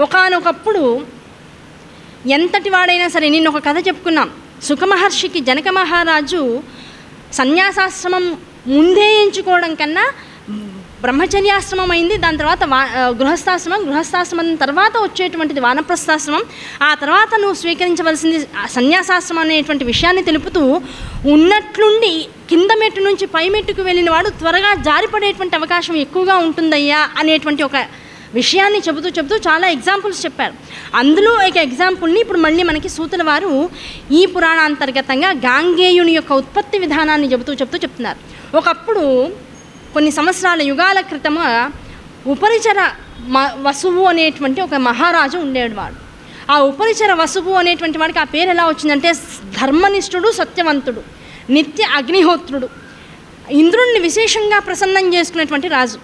ఒకానొకప్పుడు ఎంతటి వాడైనా సరే, నిన్న ఒక కథ చెప్పుకున్నాం. సుఖమహర్షికి జనక మహారాజు సన్యాసాశ్రమం ముందే ఎంచుకోవడం కన్నా బ్రహ్మచర్యాశ్రమం అయింది, దాని తర్వాత గృహస్థాశ్రమం తర్వాత వచ్చేటువంటిది వానప్రస్థాశ్రమం. ఆ తర్వాత నువ్వు స్వీకరించవలసింది సన్యాసాశ్రమం అనేటువంటి విషయాన్ని తెలుపుతూ ఉన్నట్లుండి కింద మెట్టు నుంచి పై మెట్టుకు వెళ్ళిన వాడు త్వరగా జారిపడేటువంటి అవకాశం ఎక్కువగా ఉంటుందయ్యా అనేటువంటి ఒక విషయాన్ని చెబుతూ చాలా ఎగ్జాంపుల్స్ చెప్పారు. అందులో ఒక ఎగ్జాంపుల్ని ఇప్పుడు మళ్ళీ మనకి సూతుల వారు ఈ పురాణాంతర్గతంగా గాంగేయుని యొక్క ఉత్పత్తి విధానాన్ని చెప్తున్నారు. ఒకప్పుడు కొన్ని సంవత్సరాల యుగాల క్రితం ఉపరిచర వసువు అనేటువంటి ఒక మహారాజు ఉండేవాడు. ఆ ఉపరిచర వసువు అనేటువంటి వాడికి ఆ పేరు ఎలా వచ్చిందంటే ధర్మనిష్ఠుడు, సత్యవంతుడు, నిత్య అగ్నిహోత్రుడు, ఇంద్రుడిని విశేషంగా ప్రసన్నం చేసుకునేటువంటి రాజు.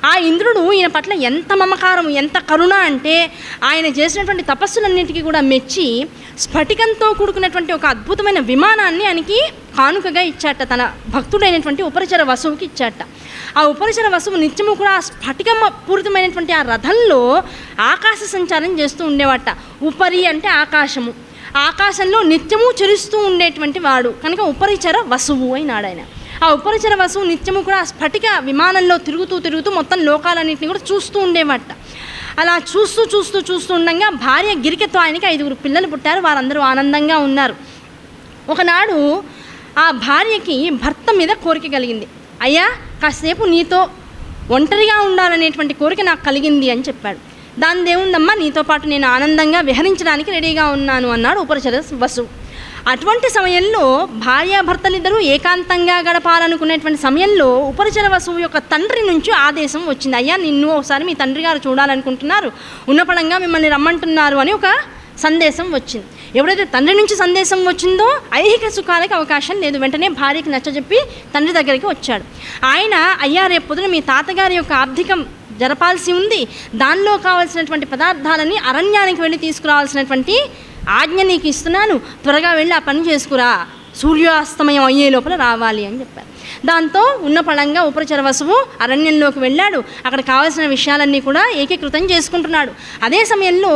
ఆ ఇంద్రుడు ఈయన పట్ల ఎంత మమకారం, ఎంత కరుణ అంటే ఆయన చేసినటువంటి తపస్సులన్నింటికీ కూడా మెచ్చి స్ఫటికంతో కూడుకున్నటువంటి ఒక అద్భుతమైన విమానాన్ని ఆయనకి కానుకగా ఇచ్చాట, తన భక్తుడైనటువంటి ఉపరిచర వసువుకి ఇచ్చాట. ఆ ఉపరిచర వసువు నిత్యము కూడా ఆ స్ఫటికమ పూరితమైనటువంటి ఆ రథంలో ఆకాశ సంచారం చేస్తూ ఉండేవాట. ఉపరి అంటే ఆకాశము, ఆకాశంలో నిత్యము చెరుస్తూ ఉండేటువంటి వాడు కనుక ఉపరిచర వసువు అయినాడు ఆయన. ఆ ఉపరిచర వసువు నిత్యము కూడా స్ఫటిక విమానంలో తిరుగుతూ మొత్తం లోకాలన్నింటినీ కూడా చూస్తూ ఉండేవాట. అలా చూస్తూ ఉండగా భార్య గిరికతో ఆయనకి 5 పిల్లలు పుట్టారు. వారందరూ ఆనందంగా ఉన్నారు. ఒకనాడు ఆ భార్యకి భర్త మీద కోరిక కలిగింది. అయ్యా, కాసేపు నీతో ఒంటరిగా ఉండాలనేటువంటి కోరిక నాకు కలిగింది అని చెప్పాడు. దాని దేవుందమ్మా, నీతో పాటు నేను ఆనందంగా విహరించడానికి రెడీగా ఉన్నాను అన్నాడు ఉపరిచర వసువు. అటువంటి సమయంలో భార్యాభర్తలిద్దరూ ఏకాంతంగా గడపాలనుకునేటువంటి సమయంలో ఉపరిచర వసువు యొక్క తండ్రి నుంచి ఆదేశం వచ్చింది. అయ్యా, నిన్ను ఒకసారి మీ తండ్రి గారు చూడాలనుకుంటున్నారు, ఉన్నపళంగా మిమ్మల్ని రమ్మంటున్నారు అని ఒక సందేశం వచ్చింది. ఎప్పుడైతే తండ్రి నుంచి సందేశం వచ్చిందో ఐహిక సుఖాలకు అవకాశం లేదు. వెంటనే భార్యకి నచ్చజెప్పి తండ్రి దగ్గరికి వచ్చాడు. ఆయన, అయ్యా, రేపు పొద్దున మీ తాతగారి యొక్క ఆర్థికం జరపాల్సి ఉంది, దానిలో కావాల్సినటువంటి పదార్థాలని అరణ్యానికి వెళ్ళి తీసుకురావాల్సినటువంటి ఆజ్ఞ నీకు ఇస్తున్నాను, త్వరగా వెళ్ళి ఆ పని చేసుకురా, సూర్యాస్తమయం అయ్యే లోపల రావాలి అని చెప్పారు. దాంతో ఉన్నపళంగా ఉపరిచర వసువు అరణ్యంలోకి వెళ్ళాడు. అక్కడ కావాల్సిన విషయాలన్నీ కూడా ఏకీకృతం చేసుకుంటున్నాడు. అదే సమయంలో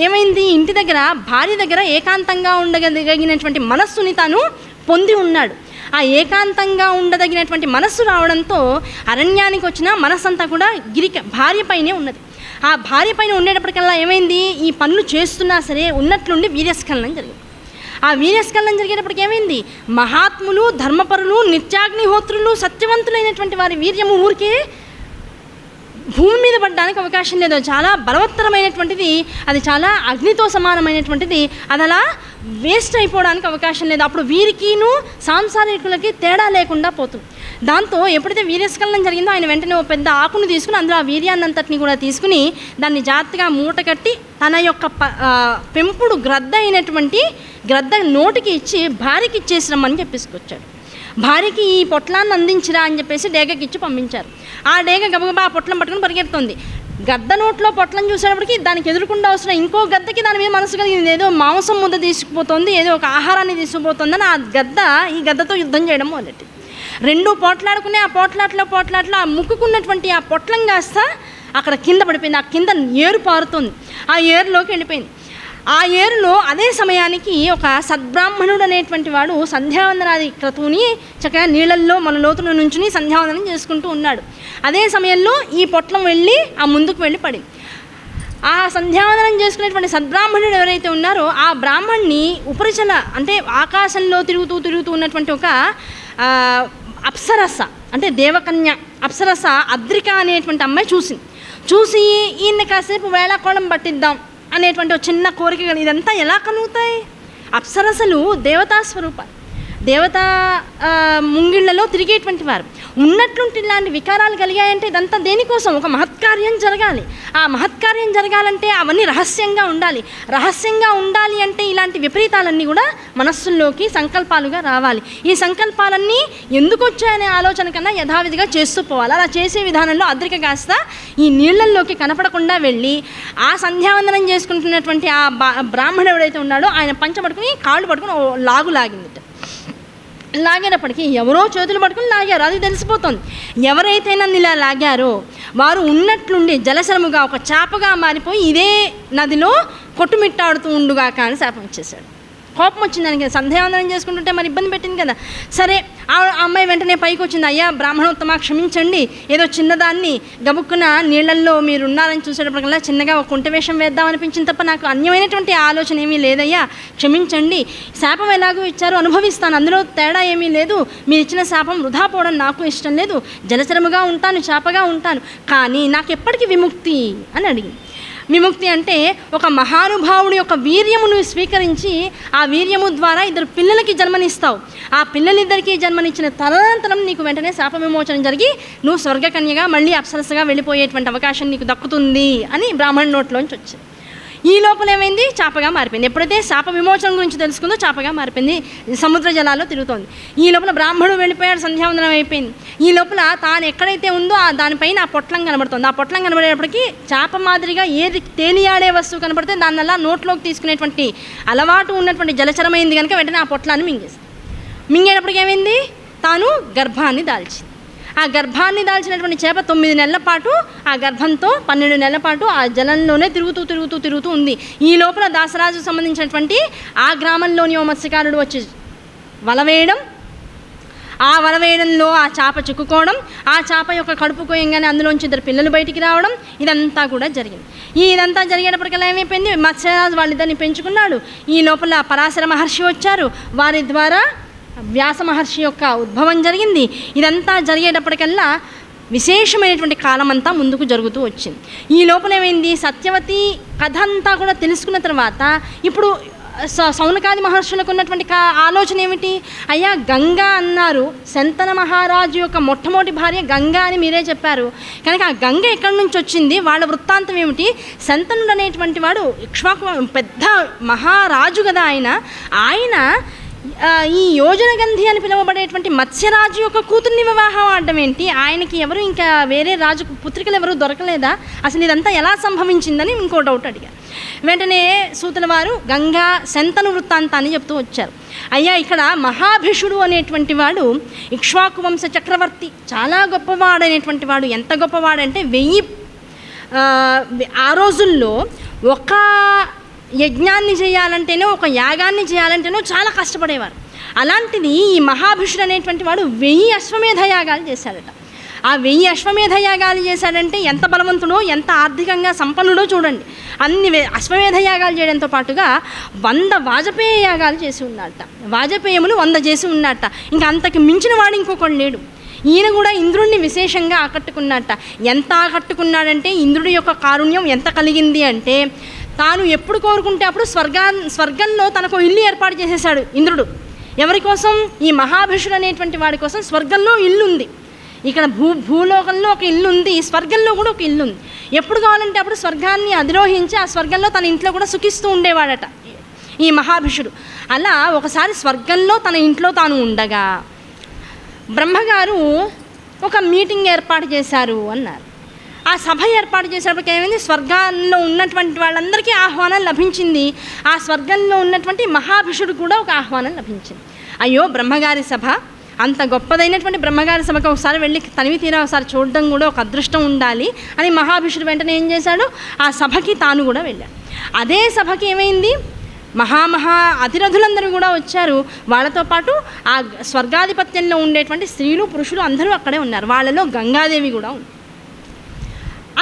ఏమైంది, ఇంటి దగ్గర భార్య దగ్గర ఏకాంతంగా ఉండగలిగినటువంటి మనస్సుని తాను పొంది ఉన్నాడు. ఆ ఏకాంతంగా ఉండదగినటువంటి మనస్సు రావడంతో అరణ్యానికి వచ్చిన మనస్సంతా కూడా భార్య పైనే ఉన్నది. ఆ భార్య పైన ఉండేటప్పటికల్లా ఏమైంది, ఈ పనులు చేస్తున్నా సరే ఉన్నట్లుండి వీర్యస్ఖలనం జరిగింది. ఆ వీర్యస్ఖలనం జరిగేటప్పటికి ఏమైంది, మహాత్ములు, ధర్మపరులు, నిత్యాగ్నిహోత్రులు, సత్యవంతులైనటువంటి వారి వీర్యము ఊరికే భూమి మీద పడడానికి అవకాశం లేదు. చాలా బలవత్తరమైనటువంటిది, అది చాలా అగ్నితో సమానమైనటువంటిది, అది అలా వేస్ట్ అయిపోవడానికి అవకాశం లేదు. అప్పుడు వీరికిను సాంసారికులకి తేడా లేకుండా పోతుంది. దాంతో ఎప్పుడైతే వీర్యస్ఖలనం జరిగిందో ఆయన వెంటనే ఓ పెద్ద ఆకును తీసుకుని అందులో ఆ వీర్యాన్నంతటిని కూడా తీసుకుని దాన్ని జాగ్రత్తగా మూట కట్టి తన యొక్క పెంపుడు గ్రద్ద అయినటువంటి గ్రద్ద నోటికి ఇచ్చి భార్యకి ఇచ్చేసిరమ్మని చెప్పేసుకొచ్చాడు. భార్యకి ఈ పొట్లాన్ని అందించిరా అని చెప్పేసి డేగకి ఇచ్చి పంపించారు. ఆ డేగ గబగబా ఆ పొట్లం పట్టుకుని పరిగెడుతుంది. గద్ద నోట్లో పొట్లం చూసేటప్పటికి దానికి ఎదురుకుండా వస్తున్న ఇంకో గద్దకి దాని మీద మనసు కలిగింది, ఏదో మాంసం ముద్ద తీసుకుపోతుంది, ఏదో ఒక ఆహారాన్ని తీసుకుపోతుందని ఆ గద్ద ఈ గద్దతో యుద్ధం చేయడం మొదలెట్టి రెండు పోట్లాడుకునే ఆ పోట్లాట్లో ఆ ముక్కుకున్నటువంటి ఆ పొట్లం కాస్త అక్కడ కింద పడిపోయింది. ఆ కింద ఏరు పారుతుంది, ఆ ఏరులోకి వెళ్ళిపోయింది. ఆ ఏరులో అదే సమయానికి ఒక సద్బ్రాహ్మణుడు అనేటువంటి వాడు సంధ్యావందనాది క్రతువుని చక్కగా నీళ్ళల్లో మన లోతుల నుంచుని సంధ్యావందనం చేసుకుంటూ ఉన్నాడు. అదే సమయంలో ఈ పొట్లం వెళ్ళి ఆ ముందుకు వెళ్ళి పడింది. ఆ సంధ్యావందనం చేసుకునేటువంటి సద్బ్రాహ్మణుడు ఎవరైతే ఉన్నారో ఆ బ్రాహ్మణ్ణి ఉపరిచల అంటే ఆకాశంలో తిరుగుతూ ఉన్నటువంటి ఒక అప్సరస అంటే దేవకన్య అప్సరస అద్రిక అనేటువంటి అమ్మాయి చూసి ఈయన కాసేపు వేళాకోళం పట్టిద్దాం అనేటువంటి ఒక చిన్న కోరిక. ఇదంతా ఎలా కలుగుతాయి? అప్సరసలు దేవతా స్వరూపాలు, దేవతా ముంగిళ్లలో తిరిగేటువంటి వారు. ఉన్నట్లుంటి ఇలాంటి వికారాలు కలిగాయంటే ఇదంతా దేనికోసం? ఒక మహత్కార్యం జరగాలి. ఆ మహత్కార్యం జరగాలంటే అవన్నీ రహస్యంగా ఉండాలి అంటే ఇలాంటి విపరీతాలన్నీ కూడా మనస్సుల్లోకి సంకల్పాలుగా రావాలి. ఈ సంకల్పాలన్నీ ఎందుకు వచ్చాయనే ఆలోచన కన్నా యథావిధిగా చేస్తూ పోవాలి. అలా చేసే విధానంలో అద్రిక కాస్త ఈ నీళ్లల్లోకి కనపడకుండా వెళ్ళి ఆ సంధ్యావందనం చేసుకుంటున్నటువంటి ఆ బ్రాహ్మణుడు ఎవడైతే ఉన్నాడో ఆయన పంచబడుకుని కాళ్ళు పట్టుకుని లాగిందిట. లాగేటప్పటికీ ఎవరో చేతులు పట్టుకుని లాగారు, అది తెలిసిపోతుంది. ఎవరైతే నన్ను ఇలా లాగారో వారు ఉన్నట్లుండి జలశరముగా ఒక చేపగా మారిపోయి ఇదే నదిలో కొట్టుమిట్టాడుతూ ఉండుగాక అని శాపం ఇచ్చేశాడు. కోపం వచ్చింది దానికి. సంధ్యావందనం చేసుకుంటుంటే మరి ఇబ్బంది పెట్టింది కదా. సరే ఆ అమ్మాయి వెంటనే పైకి వచ్చింది, అయ్యా బ్రాహ్మణోత్తమ క్షమించండి, ఏదో చిన్నదాన్ని గబుక్కున నీళ్ళల్లో మీరు ఉన్నారని చూసేటప్పటికల్లా చిన్నగా ఒక కుంట వేషం వేద్దాం అనిపించింది తప్ప నాకు అన్యమైనటువంటి ఆలోచన ఏమీ లేదయ్యా, క్షమించండి, శాపం ఎలాగో ఇచ్చారో అనుభవిస్తాను, అందులో తేడా ఏమీ లేదు, మీరు ఇచ్చిన శాపం వృధా పోవడం నాకు ఇష్టం లేదు, జలచరముగా ఉంటాను, చేపగా ఉంటాను, కానీ నాకు ఎప్పటికీ విముక్తి అని అడిగింది. విముక్తి అంటే ఒక మహానుభావుడి యొక్క వీర్యమును స్వీకరించి ఆ వీర్యము ద్వారా 2 పిల్లలకి జన్మనిస్తావు, ఆ పిల్లలిద్దరికీ జన్మనిచ్చిన తదనంతరం నీకు వెంటనే శాప విమోచన జరిగి నువ్వు స్వర్గకన్యగా మళ్ళీ అప్సరసగా వెళ్ళిపోయేటువంటి అవకాశం నీకు దక్కుతుంది అని బ్రాహ్మణ్ నోట్లోంచి వచ్చింది. ఈ లోపల ఏమైంది, చేపగా మారిపోయింది. ఎప్పుడైతే శాప విమోచన గురించి తెలుసుకుందో చేపగా మారిపోయింది, సముద్ర జలాల్లో తిరుగుతోంది. ఈ లోపల బ్రాహ్మణుడు వెళ్ళిపోయాడు, సంధ్యావందనం అయిపోయింది. ఈ లోపల తాను ఎక్కడైతే ఉందో దానిపైన ఆ పొట్లం కనబడుతుంది. ఆ పొట్లం కనబడేటప్పటికి చేప మాదిరిగా ఏది తేలియాడే వస్తువు కనబడితే దానివల్ల నోట్లోకి తీసుకునేటువంటి అలవాటు ఉన్నటువంటి జలచరమైంది కనుక వెంటనే ఆ పొట్లాన్ని మింగేస్తుంది. మింగేటప్పటికి ఏమైంది, తాను గర్భాన్ని దాల్చింది. ఆ గర్భాన్ని దాల్చినటువంటి చేప 9 నెలల పాటు ఆ గర్భంతో 12 నెలల పాటు ఆ జలంలోనే తిరుగుతూ ఉంది. ఈ లోపల దాసరాజుకు సంబంధించినటువంటి ఆ గ్రామంలోని ఓ మత్స్యకారుడు వచ్చి వల వేయడం, ఆ వల వేయడంలో ఆ చేప చిక్కుకోవడం, ఆ చేప యొక్క కడుపు కోయంగానే అందులోంచి 2 పిల్లలు బయటికి రావడం, ఇదంతా కూడా జరిగింది. ఇదంతా జరిగేటప్పటికల్లా ఏమైపోయింది, మత్స్యరాజు వాళ్ళిద్దరిని పెంచుకున్నాడు. ఈ లోపల పరాశర మహర్షి వచ్చారు, వారి ద్వారా వ్యాస మహర్షి యొక్క ఉద్భవం జరిగింది. ఇదంతా జరిగేటప్పటికల్లా విశేషమైనటువంటి కాలం అంతా ముందుకు జరుగుతూ వచ్చింది. ఈ లోపల ఏమైంది, సత్యవతి కథ అంతా కూడా తెలుసుకున్న తర్వాత ఇప్పుడు సౌనకాది మహర్షులకు ఉన్నటువంటి ఆలోచన ఏమిటి, అయ్యా గంగా అన్నారు, శంతన మహారాజు యొక్క మొట్టమొదటి భార్య గంగా అని మీరే చెప్పారు కనుక ఆ గంగ ఎక్కడి నుంచి వచ్చింది, వాళ్ళ వృత్తాంతం ఏమిటి, శంతనుడు అనేటువంటి వాడు ఇక్ష్వాకు పెద్ద మహారాజు కదా, ఆయన ఈ యోజనగంధి అని పిలువబడేటువంటి మత్స్యరాజు యొక్క కూతుర్ని వివాహం ఆడడం ఏంటి, ఆయనకి ఎవరు ఇంకా వేరే రాజు పుత్రికలు ఎవరు దొరకలేదా, అసలు ఇదంతా ఎలా సంభవించిందని ఇంకో డౌట్ అడిగారు. వెంటనే సూతుల వారు గంగా శంతను వృత్తాంతాన్ని చెప్తూ వచ్చారు. అయ్యా ఇక్కడ మహాభిషుడు అనేటువంటి వాడు ఇక్ష్వాకు వంశ చక్రవర్తి, చాలా గొప్పవాడనేటువంటి వాడు. ఎంత గొప్పవాడంటే 1000 ఆ రోజుల్లో ఒక యజ్ఞాన్ని చేయాలంటేనో ఒక యాగాన్ని చేయాలంటేనో చాలా కష్టపడేవారు. అలాంటిది ఈ మహాభిషుడు అనేటువంటి వాడు 1000 అశ్వమేధ యాగాలు చేశాడట. ఆ 1000 అశ్వమేధ యాగాలు చేశాడంటే ఎంత బలవంతుడో, ఎంత ఆర్థికంగా సంపన్నుడో చూడండి. అన్ని అశ్వమేధ యాగాలు చేయడంతో పాటుగా 100 వాజపేయ యాగాలు చేసి ఉన్నట్ట, వాజపేయములు 100 చేసి ఉన్నట్ట. ఇంకా అంతకు మించిన వాడు ఇంకొకడు లేడు. ఈయన కూడా ఇంద్రుడిని విశేషంగా ఆకట్టుకున్నట్ట. ఎంత ఆకట్టుకున్నాడంటే ఇంద్రుడి యొక్క కారుణ్యం ఎంత కలిగింది అంటే, తాను ఎప్పుడు కోరుకుంటే అప్పుడు స్వర్గంలో తనకు ఇల్లు ఏర్పాటు చేసేసాడు ఇంద్రుడు. ఎవరి కోసం, ఈ మహాభిషుడు అనేటువంటి వాడి కోసం స్వర్గంలో ఇల్లు ఉంది. ఇక్కడ భూలోకంలో ఒక ఇల్లు ఉంది, స్వర్గంలో కూడా ఒక ఇల్లు ఉంది. ఎప్పుడు కావాలంటే అప్పుడు స్వర్గాన్ని అధిరోహించి ఆ స్వర్గంలో తన ఇంట్లో కూడా సుఖిస్తూ ఉండేవాడట ఈ మహాభిషుడు. అలా ఒకసారి స్వర్గంలో తన ఇంట్లో తాను ఉండగా బ్రహ్మగారు ఒక మీటింగ్ ఏర్పాటు చేశారు అన్నారు. ఆ సభ ఏర్పాటు చేసేటప్పటికి ఏమైంది, స్వర్గాల్లో ఉన్నటువంటి వాళ్ళందరికీ ఆహ్వానం లభించింది. ఆ స్వర్గంలో ఉన్నటువంటి మహాభిషుడు కూడా ఒక ఆహ్వానం లభించింది. అయ్యో బ్రహ్మగారి సభ, అంత గొప్పదైనటువంటి బ్రహ్మగారి సభకు ఒకసారి వెళ్ళి తనివి తీరా ఒకసారి చూడడం కూడా ఒక అదృష్టం ఉండాలి అని మహాభిషుడు వెంటనే ఏం చేశాడు, ఆ సభకి తాను కూడా వెళ్ళాడు. అదే సభకి ఏమైంది, అతిరథులందరూ కూడా వచ్చారు. వాళ్ళతో పాటు ఆ స్వర్గాధిపత్యంలో ఉండేటువంటి స్త్రీలు పురుషులు అందరూ అక్కడే ఉన్నారు. వాళ్ళలో గంగాదేవి కూడా ఉంది.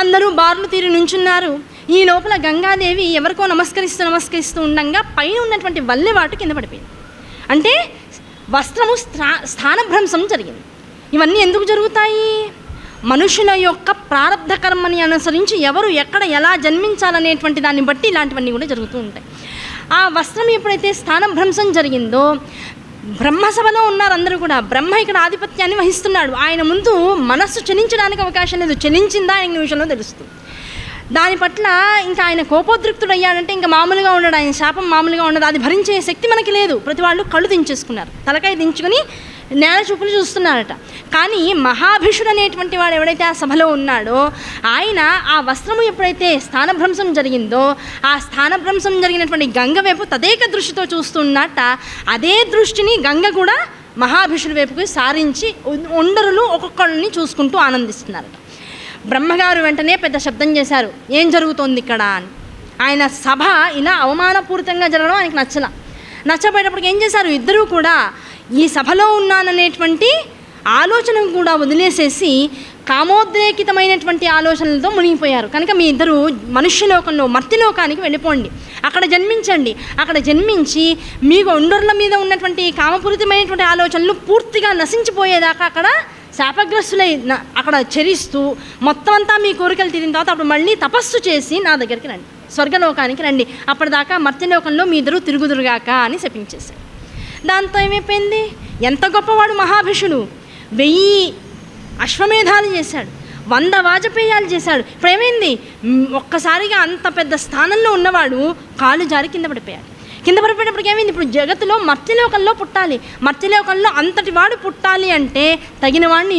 అందరూ బార్లు తీరి నుంచున్నారు. ఈ లోపల గంగాదేవి ఎవరికో నమస్కరిస్తూ ఉండగా పైన ఉన్నటువంటి వల్లెవాటు కింద పడిపోయింది. అంటే వస్త్రము స్థానభ్రంశం జరిగింది. ఇవన్నీ ఎందుకు జరుగుతాయి, మనుషుల యొక్క ప్రారబ్ధ కర్మని అనుసరించి ఎవరు ఎక్కడ ఎలా జన్మించాలనేటువంటి దాన్ని బట్టి ఇలాంటివన్నీ కూడా జరుగుతూ ఉంటాయి. ఆ వస్త్రం ఎప్పుడైతే స్థానభ్రంశం జరిగిందో, బ్రహ్మసభలో ఉన్నారు అందరూ కూడా. బ్రహ్మ ఇక్కడ ఆధిపత్యాన్ని వహిస్తున్నాడు. ఆయన ముందు మనస్సు చలించడానికి అవకాశం లేదు. చలించిందా ఆయన నిమిషంలో తెలుస్తుంది. దాని పట్ల ఇంకా ఆయన కోపోద్రిక్తుడు అయ్యాడంటే ఇంకా మామూలుగా ఉండడు, ఆయన శాపం మామూలుగా ఉండదు. అది భరించే శక్తి మనకి లేదు. ప్రతి వాళ్ళు కళ్ళు దించేసుకున్నారు, తలకాయ దించుకొని నేల చూపులు చూస్తున్నారట. కానీ మహాభిషుడు అనేటువంటి వాడు ఎవడైతే ఆ సభలో ఉన్నాడో, ఆయన ఆ వస్త్రము ఎప్పుడైతే స్థానభ్రంశం జరిగిందో, ఆ స్థానభ్రంశం జరిగినటువంటి గంగ వైపు తదేక దృష్టితో చూస్తున్నట్ట. అదే దృష్టిని గంగ కూడా మహాభిషుడి వైపుకి సారించి ఒండరులు ఒక్కొక్కరిని చూసుకుంటూ ఆనందిస్తున్నారట. బ్రహ్మగారు వెంటనే పెద్ద శబ్దం చేశారు, ఏం జరుగుతోంది ఇక్కడ అని. ఆయన సభ ఇలా అవమానపూరితంగా జరగడం ఆయనకు నచ్చల. నచ్చపోయేటప్పటికి ఏం చేశారు, ఇద్దరూ కూడా ఈ సభలో ఉన్నాననేటువంటి ఆలోచన కూడా వదిలేసేసి కామోద్రేకితమైనటువంటి ఆలోచనలతో మునిగిపోయారు. కనుక మీ ఇద్దరు మనుష్యలోకంలో మర్త్యలోకానికి వెళ్ళిపోండి, అక్కడ జన్మించండి. అక్కడ జన్మించి మీకు ఒండర్ల మీద ఉన్నటువంటి కామపూరితమైనటువంటి ఆలోచనలు పూర్తిగా నశించిపోయేదాకా అక్కడ శాపగ్రస్తులై అక్కడ చరిస్తూ మొత్తం అంతా మీ కోరికలు తీరిన తర్వాత అప్పుడు మళ్ళీ తపస్సు చేసి నా దగ్గరికి రండి, స్వర్గలోకానికి రండి, అప్పటిదాకా మర్త్యలోకంలో మీ ఇద్దరు తిరుగుదురుగాక అని శపించేశారు. దాంతో ఏమైపోయింది, ఎంత గొప్పవాడు మహాభిషుడు, 1000 అశ్వమేధాలు చేశాడు, 100 వాజపేయాలు చేశాడు. ఇప్పుడు ఏమైంది, ఒక్కసారిగా అంత పెద్ద స్థానంలో ఉన్నవాడు కాలు జారి కింద పడిపోయాడు. కింద పడిపోయేటప్పటికి ఏమైంది, ఇప్పుడు జగత్తులో మర్త్యలోకంలో పుట్టాలి, మర్త్యలోకంలో అంతటి వాడు పుట్టాలి అంటే తగిన వాడిని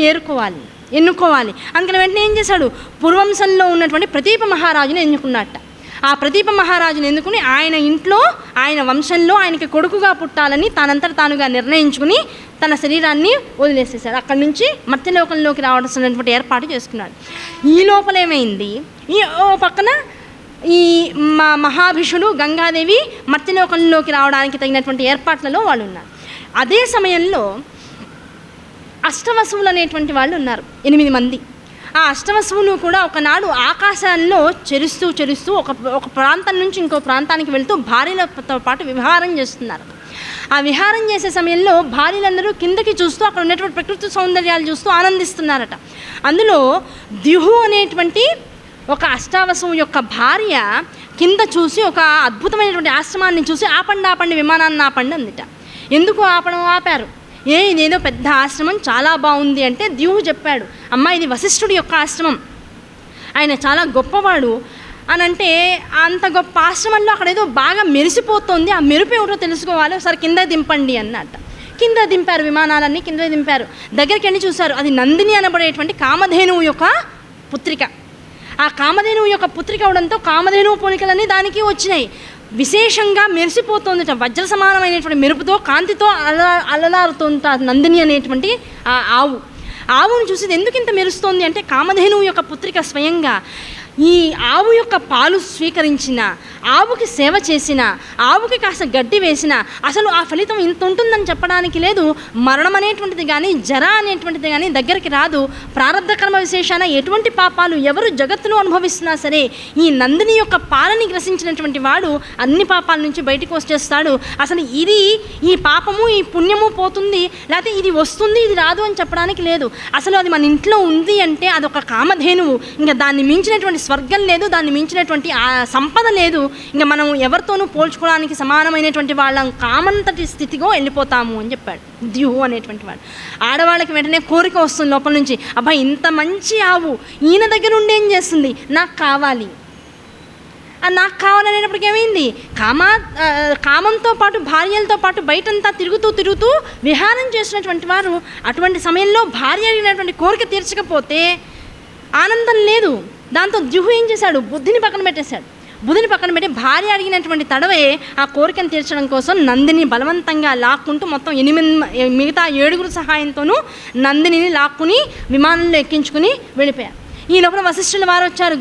ఎన్నుకోవాలి. అందుకని వెంటనే ఏం చేశాడు, పూర్వంశంలో ఉన్నటువంటి ప్రదీప మహారాజుని ఎన్నుకున్నట్ట. ఆ ప్రదీప మహారాజుని ఎందుకుని ఆయన ఇంట్లో ఆయన వంశంలో ఆయనకి కొడుకుగా పుట్టాలని తానంతట తానుగా నిర్ణయించుకుని తన శరీరాన్ని వదిలేసేశాడు. అక్కడి నుంచి మర్త్యలోకంలోకి రావాల్సినటువంటి ఏర్పాటు చేసుకున్నాడు. ఈ లోపలేమైంది, ఈ ఓ పక్కన ఈ మహాభిషుడు గంగాదేవి మర్త్యలోకంలోకి రావడానికి తగినటువంటి ఏర్పాట్లలో వాళ్ళు ఉన్నారు. అదే సమయంలో అష్టవసువులు అనేటువంటి వాళ్ళు ఉన్నారు, 8 మంది. ఆ అష్టవసువులు కూడా ఒకనాడు ఆకాశాల్లో చెరుస్తూ ఒక ప్రాంతం నుంచి ఇంకో ప్రాంతానికి వెళ్తూ భార్యలతో పాటు విహారం చేస్తున్నారు. ఆ విహారం చేసే సమయంలో భార్యలందరూ కిందకి చూస్తూ అక్కడ ఉన్నటువంటి ప్రకృతి సౌందర్యాలు చూస్తూ ఆనందిస్తున్నారట. అందులో ద్యుహు అనేటువంటి ఒక అష్టావసువు యొక్క భార్య కింద చూసి ఒక అద్భుతమైనటువంటి ఆశ్రమాన్ని చూసి ఆపండి విమానాన్ని ఆపండి అందిట. ఎందుకు ఆపారు, ఇదేదో పెద్ద ఆశ్రమం చాలా బాగుంది అంటే ద్యుహు చెప్పాడు, అమ్మ ఇది వశిష్ఠుడి యొక్క ఆశ్రమం, ఆయన చాలా గొప్పవాడు అని అంటే అంత గొప్ప ఆశ్రమంలో అక్కడ ఏదో బాగా మెరిసిపోతుంది, ఆ మెరుపు ఏమిటో తెలుసుకోవాలి, ఒకసారి కింద దింపండి అన్నట్ట. కింద దింపారు, విమానాలన్నీ కింద దింపారు. దగ్గరికి వెళ్ళి చూశారు, అది నందిని అనబడేటువంటి కామధేనువు యొక్క పుత్రిక. ఆ కామధేనువు యొక్క పుత్రిక అవడంతో కామధేనువు పోలికలన్నీ దానికి వచ్చినాయి. విశేషంగా మెరిసిపోతుందట, వజ్ర సమానమైనటువంటి మెరుపుతో కాంతితో అలలారుతోంది నందిని అనేటువంటి ఆ ఆవును చూసి ఎందుకు ఇంత మెరుస్తోంది అంటే కామధేనువు యొక్క పుత్రిక స్వయంగా ఈ ఆవు యొక్క పాలు స్వీకరించిన, ఆవుకి సేవ చేసిన, ఆవుకి కాస్త గడ్డి వేసిన అసలు ఆ ఫలితం ఇంత ఉంటుందని చెప్పడానికి లేదు. మరణం అనేటువంటిది కానీ జర అనేటువంటిది కానీ దగ్గరికి రాదు. ప్రారబ్ధ కర్మ విశేషాన ఎటువంటి పాపాలు ఎవరు జగత్తులో అనుభవిస్తున్నా సరే ఈ నందిని యొక్క పాలని గ్రసించినటువంటి వాడు అన్ని పాపాల నుంచి బయటకు వచ్చేస్తాడు. అసలు ఇది ఈ పాపము ఈ పుణ్యము పోతుంది, లేకపోతే ఇది వస్తుంది ఇది రాదు అని చెప్పడానికి లేదు. అసలు అది మన ఇంట్లో ఉంది అంటే అదొక కామధేనువు, ఇంకా దాన్ని మించినటువంటి స్వర్గం లేదు, దాన్ని మించినటువంటి ఆ సంపద లేదు, ఇంకా మనం ఎవరితోనూ పోల్చుకోవడానికి సమానమైనటువంటి వాళ్ళం కామంతటి స్థితిగా వెళ్ళిపోతాము అని చెప్పాడు ద్యుహు అనేటువంటి వాడు. ఆడవాళ్ళకి వెంటనే కోరిక వస్తుంది లోపల నుంచి, అబ్బాయి ఇంత మంచి ఆవు ఈయన దగ్గర ఉండి ఏం చేస్తుంది, నాకు కావాలి. నాకు కావాలనేటప్పటికి ఏమైంది, కామంతో పాటు భార్యలతో పాటు బయటంతా తిరుగుతూ విహారం చేసినటువంటి వారు అటువంటి సమయంలో భార్య అడిగినటువంటి కోరిక తీర్చకపోతే ఆనందం లేదు. దాంతో ద్యుహు ఏం చేశాడు, బుద్ధిని పక్కన పెట్టి భార్య అడిగినటువంటి తడవే ఆ కోరికను తీర్చడం కోసం నందిని బలవంతంగా లాక్కుంటూ మొత్తం 8 మిగతా 7 సహాయంతోనూ నందినిని లాక్కుని విమానంలో ఎక్కించుకుని వెళ్ళిపోయారు. ఈ లోపల వశిష్ఠుల వారు వచ్చారు,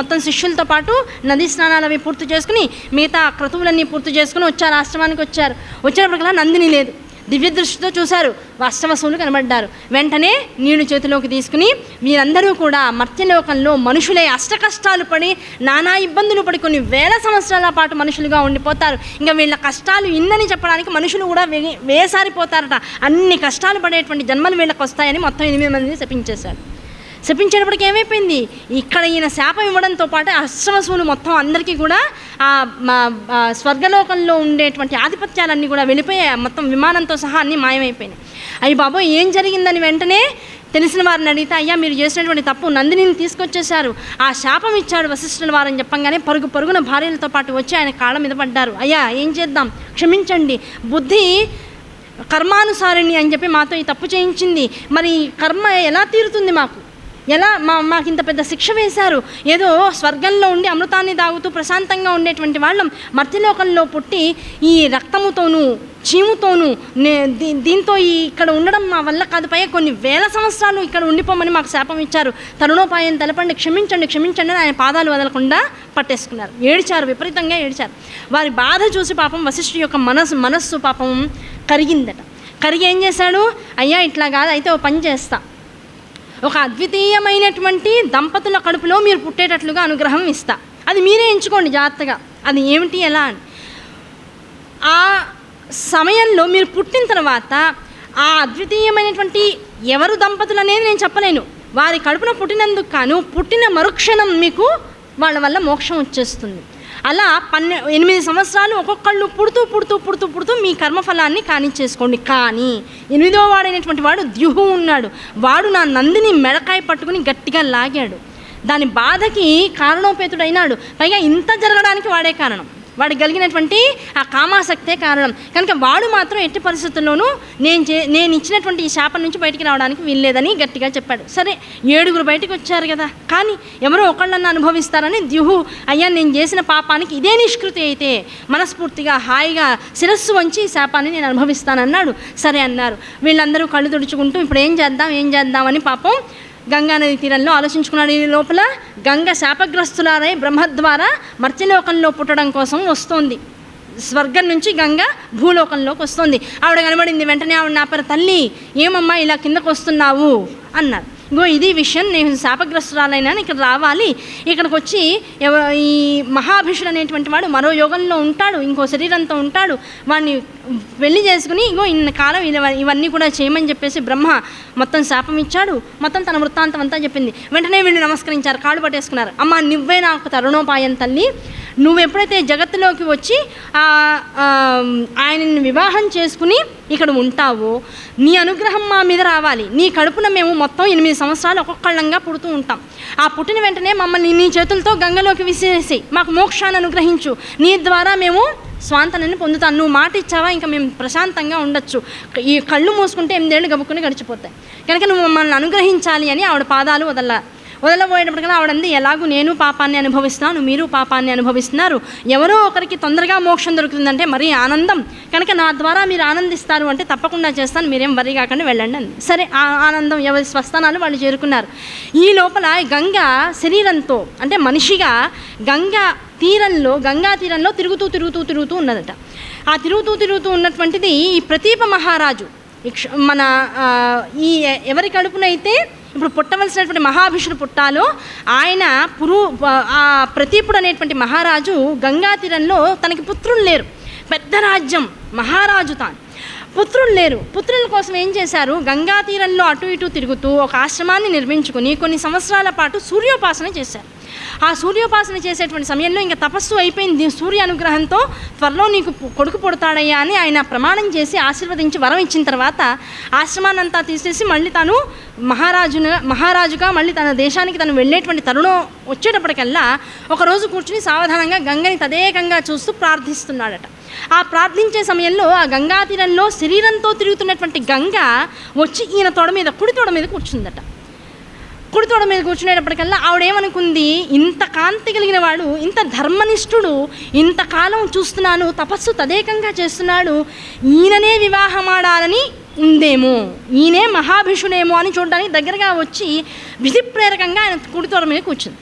మొత్తం శిష్యులతో పాటు నదీ స్నానాలు అవి పూర్తి చేసుకుని మిగతా క్రతువులన్నీ పూర్తి చేసుకుని వచ్చారు, ఆశ్రమానికి వచ్చేటప్పటికల్లా నందిని లేదు. దివ్య దృష్టితో చూశారు, అష్టవసువులు కనబడ్డారు. వెంటనే నీళ్లు చేతిలోకి తీసుకుని వీరందరూ కూడా మర్త్యలోకంలో మనుషులే అష్టకష్టాలు పడి నానా ఇబ్బందులు పడి కొన్ని వేల సంవత్సరాల పాటు మనుషులుగా ఉండిపోతారు. ఇంకా వీళ్ళ కష్టాలు ఇన్నని చెప్పడానికి మనుషులు కూడా వేసారిపోతారట. అన్ని కష్టాలు పడేటువంటి జన్మలు వీళ్ళకి వస్తాయని మొత్తం 8 మందిని శపించేశారు. శపించేటప్పటికి ఏమైపోయింది, ఇక్కడ ఈయన శాపం ఇవ్వడంతో పాటు అష్టవసువులు మొత్తం అందరికీ కూడా స్వర్గలోకంలో ఉండేటువంటి ఆధిపత్యాలన్నీ కూడా వెళ్ళిపోయాయి. మొత్తం విమానంతో సహా అన్నీ మాయమైపోయినాయి. అయ్యి బాబోయ్ ఏం జరిగిందని వెంటనే తెలిసిన వారిని అడిగితే, అయ్యా మీరు చేసినటువంటి తప్పు నందినిని తీసుకొచ్చేశారు, ఆ శాపం ఇచ్చాడు వశిష్ఠుల వారని చెప్పంగానే పరుగున భార్యలతో పాటు వచ్చి ఆయన కాళ్ళ మీద పడ్డారు. అయ్యా ఏం చేద్దాం, క్షమించండి, బుద్ధి కర్మానుసారిణి అని చెప్పి మాతో ఈ తప్పు చేయించింది, మరి కర్మ ఎలా తీరుతుంది మాకు, ఎలా మాకు ఇంత పెద్ద శిక్ష వేశారు, ఏదో స్వర్గంలో ఉండి అమృతాన్ని తాగుతూ ప్రశాంతంగా ఉండేటువంటి వాళ్ళం మర్త్యలోకంలో పుట్టి ఈ రక్తముతోనూ చీముతోనూ దీంతో ఇక్కడ ఉండడం మా వల్ల కాదు, పైగా కొన్ని వేల సంవత్సరాలు ఇక్కడ ఉండిపోమని మాకు శాపం ఇచ్చారు, తరుణోపాయం తెలపండి, క్షమించండి క్షమించండి అని ఆయన పాదాలు వదలకుండా పట్టేసుకున్నారు. ఏడ్చారు, విపరీతంగా ఏడ్చారు. వారి బాధ చూసి పాపం వశిష్ఠుడి యొక్క మనస్సు పాపం కరిగిందట. కరిగి ఏం చేశాడు, అయ్యా ఇట్లా కాదు, అయితే ఓ పని చేస్తా, ఒక అద్వితీయమైనటువంటి దంపతుల కడుపులో మీరు పుట్టేటట్లుగా అనుగ్రహం ఇస్తా, అది మీరే ఎంచుకోండి జాగ్రత్తగా, అది ఏమిటి ఎలా అని. ఆ సమయంలో మీరు పుట్టిన తర్వాత ఆ అద్వితీయమైనటువంటి ఎవరు దంపతులు అనేది నేను చెప్పలేను, వారి కడుపున పుట్టినందుకు కాను పుట్టిన మరుక్షణం మీకు వాళ్ళ వల్ల మోక్షం వచ్చేస్తుంది. అలా 8 సంవత్సరాలు ఒక్కొక్కళ్ళు పుడుతూ మీ కర్మఫలాన్ని కానిచ్చేసుకోండి. కానీ 8వ వాడైనటువంటి వాడు ద్యుహు ఉన్నాడు, వాడు నా నందిని మెడకాయ పట్టుకుని గట్టిగా లాగాడు, దాని బాధకి కారణోపేతుడైనాడు. పైగా ఇంత జరగడానికి వాడే కారణం, వాడికి కలిగినటువంటి ఆ కామాసక్తే కారణం. కనుక వాడు మాత్రం ఎట్టి పరిస్థితుల్లోనూ నేను ఇచ్చినటువంటి ఈ శాపం నుంచి బయటికి రావడానికి వీల్లేదని గట్టిగా చెప్పాడు. సరే 7 బయటకు వచ్చారు కదా, కానీ ఎవరో ఒకళ్ళన్నా అనుభవిస్తారని ద్యుహు, అయ్యా నేను చేసిన పాపానికి ఇదే నిష్కృతి అయితే మనస్ఫూర్తిగా హాయిగా శిరస్సు వంచి ఈ శాపాన్ని నేను అనుభవిస్తానన్నాడు. సరే అన్నారు. వీళ్ళందరూ కళ్ళు తుడుచుకుంటూ ఇప్పుడు ఏం చేద్దామని పాపం గంగానది తీరంలో ఆలోచించుకున్నాడు. ఈ లోపల గంగ శాపగ్రస్తులారై బ్రహ్మ ద్వారా మర్త్యలోకంలో పుట్టడం కోసం వస్తోంది. స్వర్గం నుంచి గంగ భూలోకంలోకి వస్తుంది. ఆవిడ కనబడింది. వెంటనే ఆవిడ నాపర, తల్లి ఏమమ్మా ఇలా కిందకు వస్తున్నావు అన్నారు. ఇగో ఇది విషయం, నేను శాపగ్రస్తురాలైనా ఇక్కడ రావాలి, ఇక్కడికి వచ్చి ఈ మహాభిషుడు అనేటువంటి వాడు మరో యోగంలో ఉంటాడు, ఇంకో శరీరంతో ఉంటాడు, వాడిని పెళ్లి చేసుకుని ఇగో ఇన్ని కాలం ఇవన్నీ కూడా చేయమని చెప్పేసి బ్రహ్మ మొత్తం శాపం ఇచ్చాడు. మొత్తం తన వృత్తాంతం అంతా చెప్పింది. వెంటనే వీళ్ళు నమస్కరించారు, కాళ్ళు పట్టేసుకున్నారు. అమ్మ నువ్వే నాకు తరుణోపాయం తల్లి, నువ్వు ఎప్పుడైతే జగత్తులోకి వచ్చి ఆయనని వివాహం చేసుకుని ఇక్కడ ఉంటావో నీ అనుగ్రహం మా మీద రావాలి. నీ కడుపున మేము మొత్తం 8 సంవత్సరాలు ఒక్కొక్కళ్ళంగా పుడుతూ ఉంటాం. ఆ పుట్టిన వెంటనే మమ్మల్ని నీ చేతులతో గంగలోకి విసిరేసి మాకు మోక్షాన్ని అనుగ్రహించు, నీ ద్వారా మేము స్వాంతనాన్ని పొందుతాను. నువ్వు మాట ఇచ్చావా, ఇంకా మేము ప్రశాంతంగా ఉండొచ్చు. ఈ కళ్ళు మూసుకుంటే 8 ఏళ్ళు గబుక్కుని గడిచిపోతాయి. కనుక నువ్వు మమ్మల్ని అనుగ్రహించాలి అని ఆవిడ పాదాలు వదలబోయేటప్పటికల్లా ఆవిడంది, ఎలాగూ నేను పాపాన్ని అనుభవిస్తున్నాను, మీరు పాపాన్ని అనుభవిస్తున్నారు, ఎవరో ఒకరికి తొందరగా మోక్షం దొరుకుతుందంటే మరీ ఆనందం, కనుక నా ద్వారా మీరు ఆనందిస్తారు అంటే తప్పకుండా చేస్తాను, మీరేం వరి కాకుండా వెళ్ళండి అంది. సరే ఆనందం, ఎవరి స్వస్థానాలు వాళ్ళు చేరుకున్నారు. ఈ లోపల గంగా శరీరంతో అంటే మనిషిగా గంగా తీరంలో తిరుగుతూ ఉన్నదట. ఆ తిరుగుతూ ఉన్నటువంటిది ఈ ప్రతీప మహారాజు, మన ఈ ఎవరి కడుపునైతే ఇప్పుడు పుట్టవలసినటువంటి మహాభిషుడు పుట్టాలో ఆయన ఆ ప్రతీపుడు అనేటువంటి మహారాజు గంగా తీరంలో తనకి పుత్రులు లేరు, పెద్ద రాజ్యం, మహారాజు తాను, పుత్రులు లేరు. పుత్రుల కోసం ఏం చేశారు, గంగా తీరంలో అటు ఇటు తిరుగుతూ ఒక ఆశ్రమాన్ని నిర్మించుకుని కొన్ని సంవత్సరాల పాటు సూర్యోపాసన చేశారు. ఆ సూర్యోపాసన చేసేటువంటి సమయంలో ఇంకా తపస్సు అయిపోయింది, సూర్య అనుగ్రహంతో త్వరలో నీకు కొడుకు పుడతాడయ్యా అని ఆయన ప్రమాణం చేసి ఆశీర్వదించి వరం ఇచ్చిన తర్వాత ఆశ్రమాన్ని అంతా తీసేసి మళ్ళీ తాను మహారాజుగా మళ్ళీ తన దేశానికి తను వెళ్ళేటువంటి తరుణం వచ్చేటప్పటికల్లా ఒకరోజు కూర్చుని సావధానంగా గంగని తదేకంగా చూస్తూ ప్రార్థిస్తున్నాడట. ఆ ప్రార్థించే సమయంలో ఆ గంగా తీరంలో శరీరంతో తిరుగుతున్నటువంటి గంగ వచ్చి ఈయన కుడి తోడ మీద కూర్చుందట. కుడి తోడ మీద కూర్చునేటప్పటికల్లా ఆవిడేమనుకుంది, ఇంత కాంతి కలిగిన వాడు, ఇంత ధర్మనిష్ఠుడు, ఇంతకాలం చూస్తున్నాను, తపస్సు తదేకంగా చేస్తున్నాడు, ఈయననే వివాహమాడాలని ఉందేమో, ఈయనే మహాభిషుడేమో అని చూడడానికి దగ్గరగా వచ్చి విధి ప్రేరకంగా ఆయన కుడి తోడ మీద కూర్చుంది.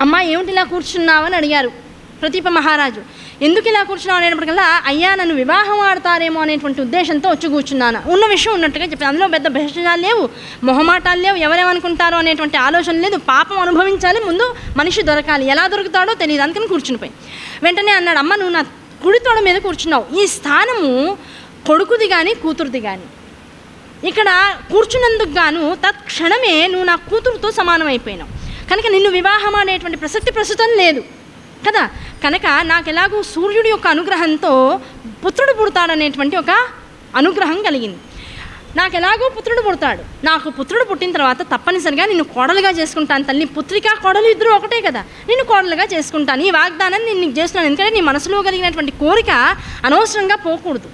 అమ్మా ఏమిటి ఇలా కూర్చున్నావు అని అడిగారు ప్రతీప మహారాజు. ఎందుకు ఇలా కూర్చున్నావు అనేటప్పటికల్లా, అయ్యా నన్ను వివాహం ఆడతారేమో అనేటువంటి ఉద్దేశంతో వచ్చి కూర్చున్నాను, ఉన్న విషయం ఉన్నట్టుగా చెప్పి, అందులో పెద్ద భేషజాలు లేవు, మొహమాటాలు లేవు, ఎవరేమనుకుంటారో అనేటువంటి ఆలోచన లేదు, పాపం అనుభవించాలి, ముందు మనిషి దొరకాలి, ఎలా దొరుకుతాడో తెలియదు, అందుకని కూర్చునిపోయి వెంటనే అన్నాడు, అమ్మ నువ్వు నా కుడి తోడ మీద కూర్చున్నావు, ఈ స్థానము కొడుకుది కానీ కూతురుది కానీ, ఇక్కడ కూర్చున్నందుకు గాను తత్క్షణమే నువ్వు నా కూతురుతో సమానం అయిపోయినావు, కనుక నిన్ను వివాహం అనేటువంటి ప్రస్తుతం లేదు కదా, కనుక నాకు ఎలాగో సూర్యుడి యొక్క అనుగ్రహంతో పుత్రుడు పుడతాడనేటువంటి ఒక అనుగ్రహం కలిగింది, నాకు ఎలాగో పుత్రుడు పుడతాడు, నాకు పుత్రుడు పుట్టిన తర్వాత తప్పనిసరిగా నిన్ను కోడలుగా చేసుకుంటాను తల్లి, పుత్రిక కోడలు ఇద్దరు ఒకటే కదా, నిన్ను కోడలుగా చేసుకుంటాను, ఈ వాగ్దానాన్ని నేను నీకు చేస్తున్నాను, ఎందుకంటే నీ మనసులో కలిగినటువంటి కోరిక అనవసరంగా పోకూడదు,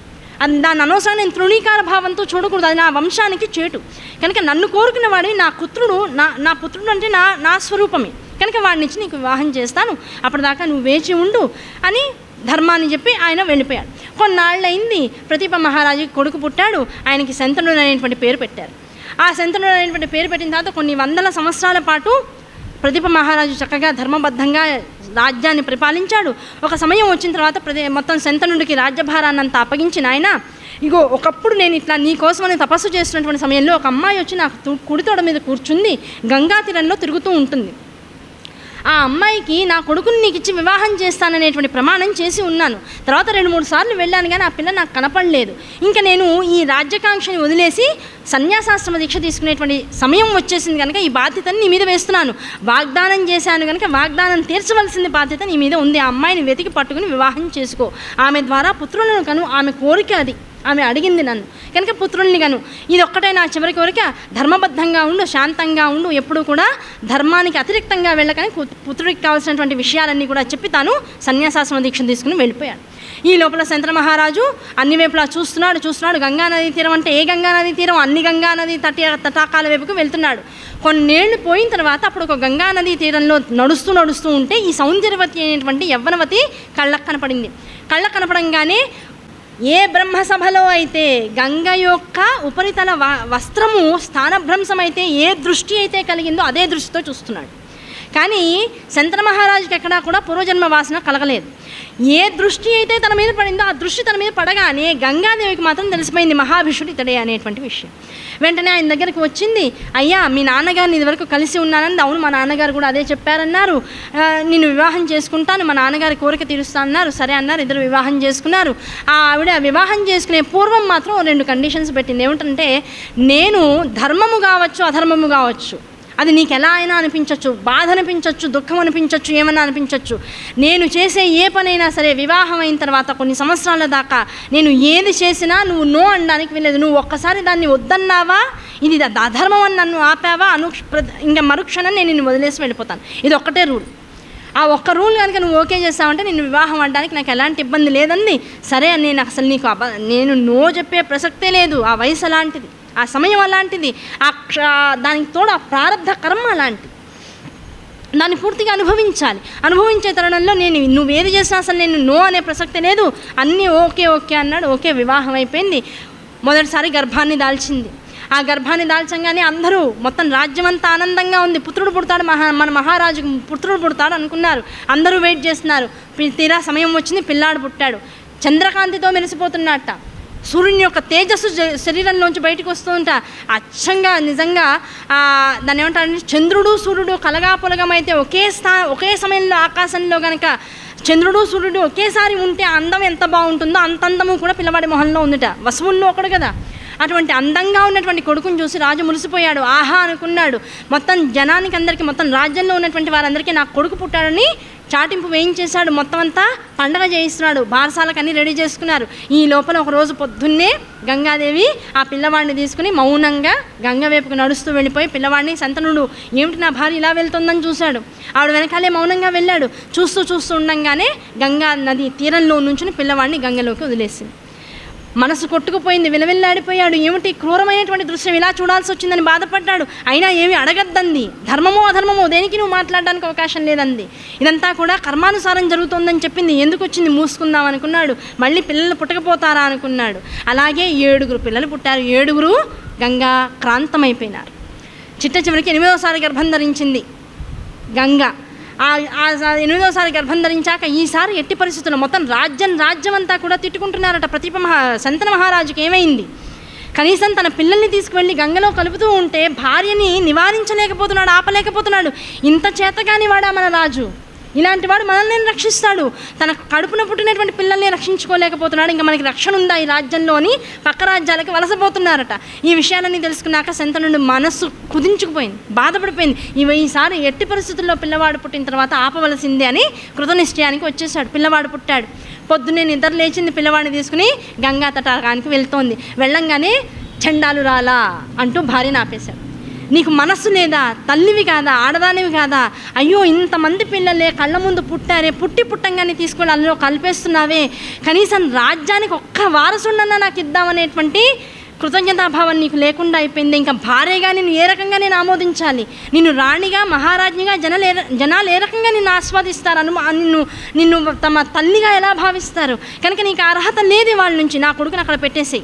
దాని అనవసరంగా నేను తృణీకార భావంతో చూడకూడదు, అది నా వంశానికి చేటు. కనుక నన్ను కోరుకున్న వాడి నా పుత్రుడు అంటే నా స్వరూపమే, కనుక వాడిని ఇచ్చి నీకు వివాహం చేస్తాను, అప్పటిదాకా నువ్వు వేచి ఉండు అని ధర్మాన్ని చెప్పి ఆయన వెళ్ళిపోయాడు. కొన్నాళ్ళయింది, ప్రతిప మహారాజుకి కొడుకు పుట్టాడు. ఆయనకి శంతనుడు అనేటువంటి పేరు పెట్టారు. ఆ శంతనుడు అనేటువంటి పేరు పెట్టిన తర్వాత కొన్ని వందల సంవత్సరాల పాటు ప్రతిప మహారాజు చక్కగా ధర్మబద్ధంగా రాజ్యాన్ని పరిపాలించాడు. ఒక సమయం వచ్చిన తర్వాత మొత్తం శంతనుడికి రాజ్యభారాన్ని అంతా అప్పగించిన ఆయన, ఇగో ఒకప్పుడు నేను ఇట్లా నీ కోసమని తపస్సు చేస్తున్నటువంటి సమయంలో ఒక అమ్మాయి వచ్చి నాకు కుడితోడ మీద కూర్చుంది, గంగా తీరంలో తిరుగుతూ ఉంటుంది. ఆ అమ్మాయికి నా కొడుకుని నీకు ఇచ్చి వివాహం చేస్తాననేటువంటి ప్రమాణం చేసి ఉన్నాను. తర్వాత 2-3 సార్లు వెళ్ళాను, కానీ ఆ పిల్ల నాకు కనపడలేదు. ఇంకా నేను ఈ రాజ్యకాంక్షని వదిలేసి సన్యాసాశ్రమ దీక్ష తీసుకునేటువంటి సమయం వచ్చేసింది కనుక ఈ బాధ్యతని నీ మీద వేస్తున్నాను. వాగ్దానం చేశాను కనుక వాగ్దానం తీర్చవలసిన బాధ్యత నీ మీద ఉంది. ఆ అమ్మాయిని వెతికి పట్టుకుని వివాహం చేసుకో, ఆమె ద్వారా పుత్రులను కను, ఆమె కోరిక అది, ఆమె అడిగింది నన్ను కనుక పుత్రుల్ని కను. ఇది ఒక్కటే నా చివరి కోరిక, ధర్మబద్ధంగా ఉండు, శాంతంగా ఉండు, ఎప్పుడూ కూడా ధర్మానికి అతిరిక్తంగా వెళ్ళకని పుత్రుడికి కావాల్సినటువంటి విషయాలన్నీ కూడా చెప్పి తాను సన్యాసాశ్రమ దీక్ష తీసుకుని వెళ్ళిపోయాడు. ఈ లోపల శంతన మహారాజు అన్ని వైపులా చూస్తున్నాడు. గంగానదీ తీరం అంటే ఏ గంగానదీ తీరం, అన్ని గంగానదీ తటాకాల వైపుకు వెళ్తున్నాడు. కొన్నేళ్లు పోయిన తర్వాత అప్పుడు ఒక గంగానదీ తీరంలో నడుస్తూ ఉంటే ఈ సౌందర్యవతి అనేటువంటి యవ్వనవతి కళ్ళకు కనపడింది. కళ్ళకు కనపడంగానే ఏ బ్రహ్మసభలో అయితే గంగ యొక్క ఉపరితల వస్త్రము స్థానభ్రంశమైతే ఏ దృష్టి అయితే కలిగిందో అదే దృష్టితో చూస్తున్నాడు. కానీ శంతన మహారాజుకి ఎక్కడా కూడా పూర్వజన్మ వాసన కలగలేదు. ఏ దృష్టి అయితే తన మీద పడిందో ఆ దృష్టి తన మీద పడగానే గంగాదేవికి మాత్రం తెలిసిపోయింది మహాభిషుడు ఇతడే అనేటువంటి విషయం. వెంటనే ఆయన దగ్గరికి వచ్చింది, అయ్యా మీ నాన్నగారిని ఇదివరకు కలిసి ఉన్నానని. అవును, మా నాన్నగారు కూడా అదే చెప్పారన్నారు, నేను వివాహం చేసుకుంటాను, మా నాన్నగారి కోరిక తీరుస్తా అన్నారు. సరే అన్నారు, ఇద్దరు వివాహం చేసుకున్నారు. ఆవిడ వివాహం చేసుకునే పూర్వం మాత్రం 2 కండిషన్స్ పెట్టింది. ఏమిటంటే, నేను ధర్మము కావచ్చు అధర్మము కావచ్చు, అది నీకు ఎలా అయినా అనిపించవచ్చు, బాధ అనిపించవచ్చు, దుఃఖం అనిపించవచ్చు, ఏమైనా అనిపించవచ్చు, నేను చేసే ఏ పనైనా సరే వివాహం అయిన తర్వాత కొన్ని సంవత్సరాల దాకా నేను ఏది చేసినా నువ్వు నో అనడానికి వీలేదు. నువ్వు ఒక్కసారి దాన్ని వద్దన్నావా, ఇది అధర్మం అని నన్ను ఆపావా, ఇంకా మరుక్షణం నేను నిన్ను వదిలేసి వెళ్ళిపోతాను. ఇది ఒక్కటే రూల్. ఆ ఒక్క రూల్ కనుక నువ్వు ఓకే చేస్తావంటే నిన్ను వివాహం అనడానికి నాకు ఎలాంటి ఇబ్బంది లేదండి. సరే, నేను అసలు నీకు నేను నో చెప్పే ప్రసక్తే లేదు. ఆ వయసు అలాంటిది, ఆ సమయం అలాంటిది, దానికి తోడు ఆ ప్రారంధ కర్మ అలాంటిది, దాన్ని పూర్తిగా అనుభవించే తరుణంలో నువ్వేది చేసినా అసలు నేను నో అనే ప్రసక్తే లేదు. అన్నీ ఓకే అన్నాడు. ఓకే, వివాహం అయిపోయింది. మొదటిసారి గర్భాన్ని దాల్చింది. ఆ గర్భాన్ని దాల్చంగానే అందరూ మొత్తం రాజ్యమంతా ఆనందంగా ఉంది. పుత్రుడు పుడతాడు, మన మహారాజుకు పుత్రుడు పుడతాడు అనుకున్నారు. అందరూ వెయిట్ చేస్తున్నారు. తీరా సమయం వచ్చింది, పిల్లాడు పుట్టాడు. చంద్రకాంతితో మెరిసిపోతున్నట్ట, సూర్యుని యొక్క తేజస్సు శరీరంలోంచి బయటకు వస్తూ ఉంటా. అచ్చంగా నిజంగా దాన్ని ఏమంటారంటే, చంద్రుడు సూర్యుడు కలగాపులగమైతే ఒకే సమయంలో ఆకాశంలో కనుక చంద్రుడు సూర్యుడు ఒకేసారి ఉంటే అందం ఎంత బాగుంటుందో అంత అందము కూడా పిల్లవాడి మొహంలో ఉందిట. వసువుల్లో ఒకడు కదా. అటువంటి అందంగా ఉన్నటువంటి కొడుకుని చూసి రాజు మురిసిపోయాడు. ఆహా అనుకున్నాడు. మొత్తం జనానికి అందరికీ, మొత్తం రాజ్యంలో ఉన్నటువంటి వారందరికీ నాకు కొడుకు పుట్టాడని చాటింపు వేయించేశాడు. మొత్తం అంతా పండగ చేయిస్తున్నాడు. బారసాలకన్నీ రెడీ చేసుకున్నారు. ఈ లోపల ఒకరోజు పొద్దున్నే గంగాదేవి ఆ పిల్లవాడిని తీసుకుని మౌనంగా గంగ వైపుకు నడుస్తూ వెళ్ళిపోయి పిల్లవాడిని, శంతనుడు ఏమిటి నా భార్య ఇలా వెళ్తుందని చూశాడు. ఆవిడ వెనకాలే మౌనంగా వెళ్ళాడు. చూస్తూ ఉండంగానే గంగా నది తీరంలో నుంచుని పిల్లవాడిని గంగలోకి వదిలేసింది. మనసు కొట్టుకుపోయింది, విలవిల్లాడిపోయాడు. ఏమిటి క్రూరమైనటువంటి దృశ్యం, ఇలా చూడాల్సి వచ్చిందని బాధపడ్డాడు. అయినా ఏమి అడగద్దంది, ధర్మమో అధర్మమో దేనికి నువ్వు మాట్లాడడానికి అవకాశం లేదంది. ఇదంతా కూడా కర్మానుసారం జరుగుతోందని చెప్పింది. ఎందుకు వచ్చింది, మూసుకుందాం అనుకున్నాడు. మళ్ళీ పిల్లలు పుట్టకపోతారా అనుకున్నాడు. అలాగే 7 పిల్లలు పుట్టారు. 7 గంగా క్రాంతమైపోయినారు. చిట్ట చివరికి 8వసారి గర్భం ధరించింది గంగ. ఆ 8వసారి గర్భం ధరించాక ఈసారి ఎట్టి పరిస్థితుల్లో మొత్తం రాజ్యం అంతా కూడా తిట్టుకుంటున్నారట. శంతన మహారాజుకి ఏమైంది, కనీసం తన పిల్లల్ని తీసుకువెళ్ళి గంగలో కలుపుతూ ఉంటే భార్యని నివారించలేకపోతున్నాడు, ఆపలేకపోతున్నాడు. ఇంత చేతగాని వాడా మన రాజు, ఇలాంటి వాడు మనల్ని రక్షిస్తాడు, తన కడుపున పుట్టినటువంటి పిల్లల్ని రక్షించుకోలేకపోతున్నాడు, ఇంకా మనకి రక్షణ ఉందా ఈ రాజ్యంలో అని పక్క రాజ్యాలకి వలసపోతున్నారట. ఈ విషయాలన్నీ తెలుసుకున్నాక శంతనుడు మనస్సు కుదించుకుపోయింది, బాధపడిపోయింది. ఈసారి ఎట్టి పరిస్థితుల్లో పిల్లవాడు పుట్టిన తర్వాత ఆపవలసిందే అని కృతనిశ్చయానికి వచ్చేసాడు. పిల్లవాడు పుట్టాడు. పొద్దున్నే నిద్ర లేచింది, పిల్లవాడిని తీసుకుని గంగా తటాకానికి వెళ్తోంది. వెళ్ళంగానే చండాలు రాలా అంటూ భార్యను ఆపేశాడు. నీకు మనస్సు లేదా? తల్లివి కాదా? ఆడదానివి కాదా? అయ్యో ఇంతమంది పిల్లలే కళ్ళ ముందు పుట్టారే, పుట్టంగానే తీసుకొని అందులో కలిపేస్తున్నావే, కనీసం రాజ్యానికి ఒక్క వారసుడన్నా నాకు ఇద్దామనేటువంటి కృతజ్ఞతాభావం నీకు లేకుండా అయిపోయింది. ఇంకా భార్యగా నిన్ను ఏ రకంగా నేను ఆమోదించాలి? నిన్ను రాణిగా, మహారాజ్ఞిగా జనాలు ఏ రకంగా నిన్ను ఆస్వాదిస్తారు? నిన్ను తమ తల్లిగా ఎలా భావిస్తారు? కనుక నీకు అర్హత లేదు వాళ్ళ నుంచి. నా కొడుకుని అక్కడ పెట్టేసి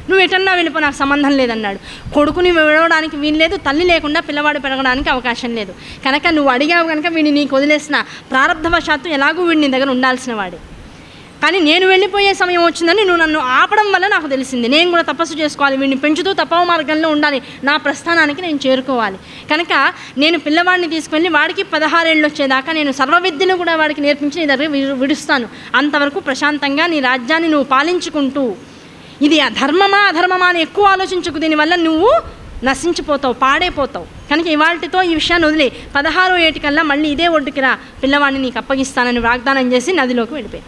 నువ్వు ఎటన్నా వెళ్ళిపో, నాకు సంబంధం లేదన్నాడు. కొడుకుని విడవడానికి వీలు లేదు, తల్లి లేకుండా పిల్లవాడు పెరగడానికి అవకాశం లేదు. కనుక నువ్వు అడిగావు కనుక వీడిని నీకు వదిలేసిన, ప్రారంధవశాత్తు ఎలాగూ వీడిని దగ్గర ఉండాల్సిన వాడే. కానీ నేను వెళ్ళిపోయే సమయం వచ్చిందని నువ్వు నన్ను ఆపడం వల్ల నాకు తెలిసింది. నేను కూడా తపస్సు చేసుకోవాలి, వీడిని పెంచుతూ తపో మార్గంలో ఉండాలి, నా ప్రస్థానానికి నేను చేరుకోవాలి. కనుక నేను పిల్లవాడిని తీసుకెళ్ళి వాడికి 16 ఏళ్ళు వచ్చేదాకా నేను సర్వ విద్యను కూడా వాడికి నేర్పించి నీ దగ్గర విడుస్తాను. అంతవరకు ప్రశాంతంగా నీ రాజ్యాన్ని నువ్వు పాలించుకుంటూ, ఇది అధర్మమా అని ఎక్కువ ఆలోచించుకు, దీనివల్ల నువ్వు నశించిపోతావు, పాడైపోతావు. కనుక ఇవాళతో ఈ విషయాన్ని వదిలే, 16వ ఏటికల్లా మళ్ళీ ఇదే ఒడ్డుకి రా, పిల్లవాడిని నీకు అప్పగిస్తానని వాగ్దానం చేసి నదిలోకి వెళ్ళిపోయి.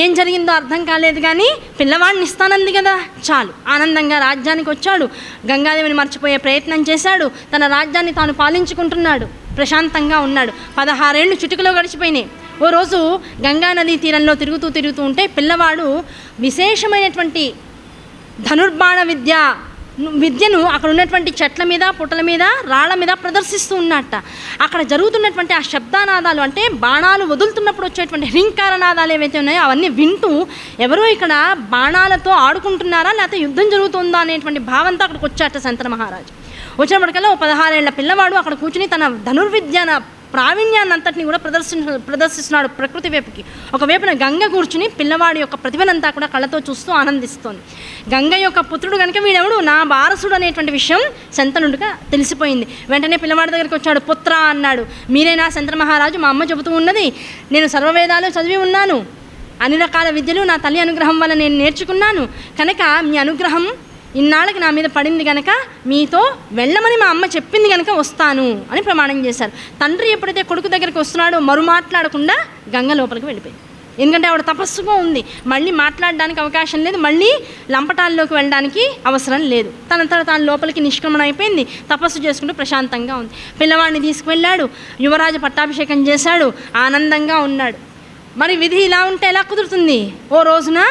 ఏం జరిగిందో అర్థం కాలేదు, కానీ పిల్లవాడిని ఇస్తానంది కదా, చాలు ఆనందంగా రాజ్యానికి వచ్చాడు. గంగాదేవిని మర్చిపోయే ప్రయత్నం చేశాడు, తన రాజ్యాన్ని తాను పాలించుకుంటున్నాడు, ప్రశాంతంగా ఉన్నాడు. 16 ఏళ్ళు చిటికలో గడిచిపోయినాయి. ఓ రోజు గంగా నదీ తీరంలో తిరుగుతూ ఉంటే పిల్లవాడు విశేషమైనటువంటి ధనుర్బాణ విద్యను అక్కడ ఉన్నటువంటి చెట్ల మీద, పుట్టల మీద, రాళ్ల మీద ప్రదర్శిస్తూ ఉన్నట్ట. అక్కడ జరుగుతున్నటువంటి ఆ శబ్దానాదాలు, అంటే బాణాలు వదులుతున్నప్పుడు వచ్చేటువంటి హ్రీంకారనాదాలు ఏవైతే ఉన్నాయో అవన్నీ వింటూ ఎవరో ఇక్కడ బాణాలతో ఆడుకుంటున్నారా లేకపోతే యుద్ధం జరుగుతుందా అనేటువంటి భావంతో అక్కడికి వచ్చాట శంతన మహారాజు. వచ్చినప్పటికల్లా 16 ఏళ్ల పిల్లవాడు అక్కడ కూర్చుని తన ధనుర్విద్య ప్రావీణ్యాన్ని అంతటిని కూడా ప్రదర్శిస్తున్నాడు ప్రకృతి వైపుకి. ఒకవైపున గంగ కూర్చుని పిల్లవాడి యొక్క ప్రతిభనంతా కూడా కళ్ళతో చూస్తూ ఆనందిస్తోంది. గంగ యొక్క పుత్రుడు కనుక వీడెవడు, నా వారసుడు అనేటువంటి విషయం శంతనుడిగా తెలిసిపోయింది. వెంటనే పిల్లవాడి దగ్గరికి వచ్చాడు. పుత్ర అన్నాడు. మీరేనా శంతన మహారాజు? మా అమ్మ చెబుతూ ఉన్నది, నేను సర్వవేదాలు చదివి ఉన్నాను, అన్ని రకాల విద్యలు నా తల్లి అనుగ్రహం వల్ల నేను నేర్చుకున్నాను. కనుక మీ అనుగ్రహం ఇన్నాళ్ళకి నా మీద పడింది కనుక మీతో వెళ్ళమని మా అమ్మ చెప్పింది కనుక వస్తాను అని ప్రమాణం చేశారు. తండ్రి ఎప్పుడైతే కొడుకు దగ్గరికి వస్తున్నాడో మరు మాట్లాడకుండా గంగ లోపలికి వెళ్ళిపోయింది. ఎందుకంటే ఆవిడ తపస్సుగా ఉంది, మళ్ళీ మాట్లాడడానికి అవకాశం లేదు, మళ్ళీ లంపటాల్లోకి వెళ్ళడానికి అవసరం లేదు. తనంతట తాను లోపలికి నిష్క్రమణ అయిపోయింది, తపస్సు చేసుకుంటూ ప్రశాంతంగా ఉంది. పిల్లవాడిని తీసుకువెళ్ళాడు, యువరాజు పట్టాభిషేకం చేశాడు, ఆనందంగా ఉన్నాడు. మరి విధి ఇలా ఉంటే ఎలా కుదురుతుంది? ఓ రోజున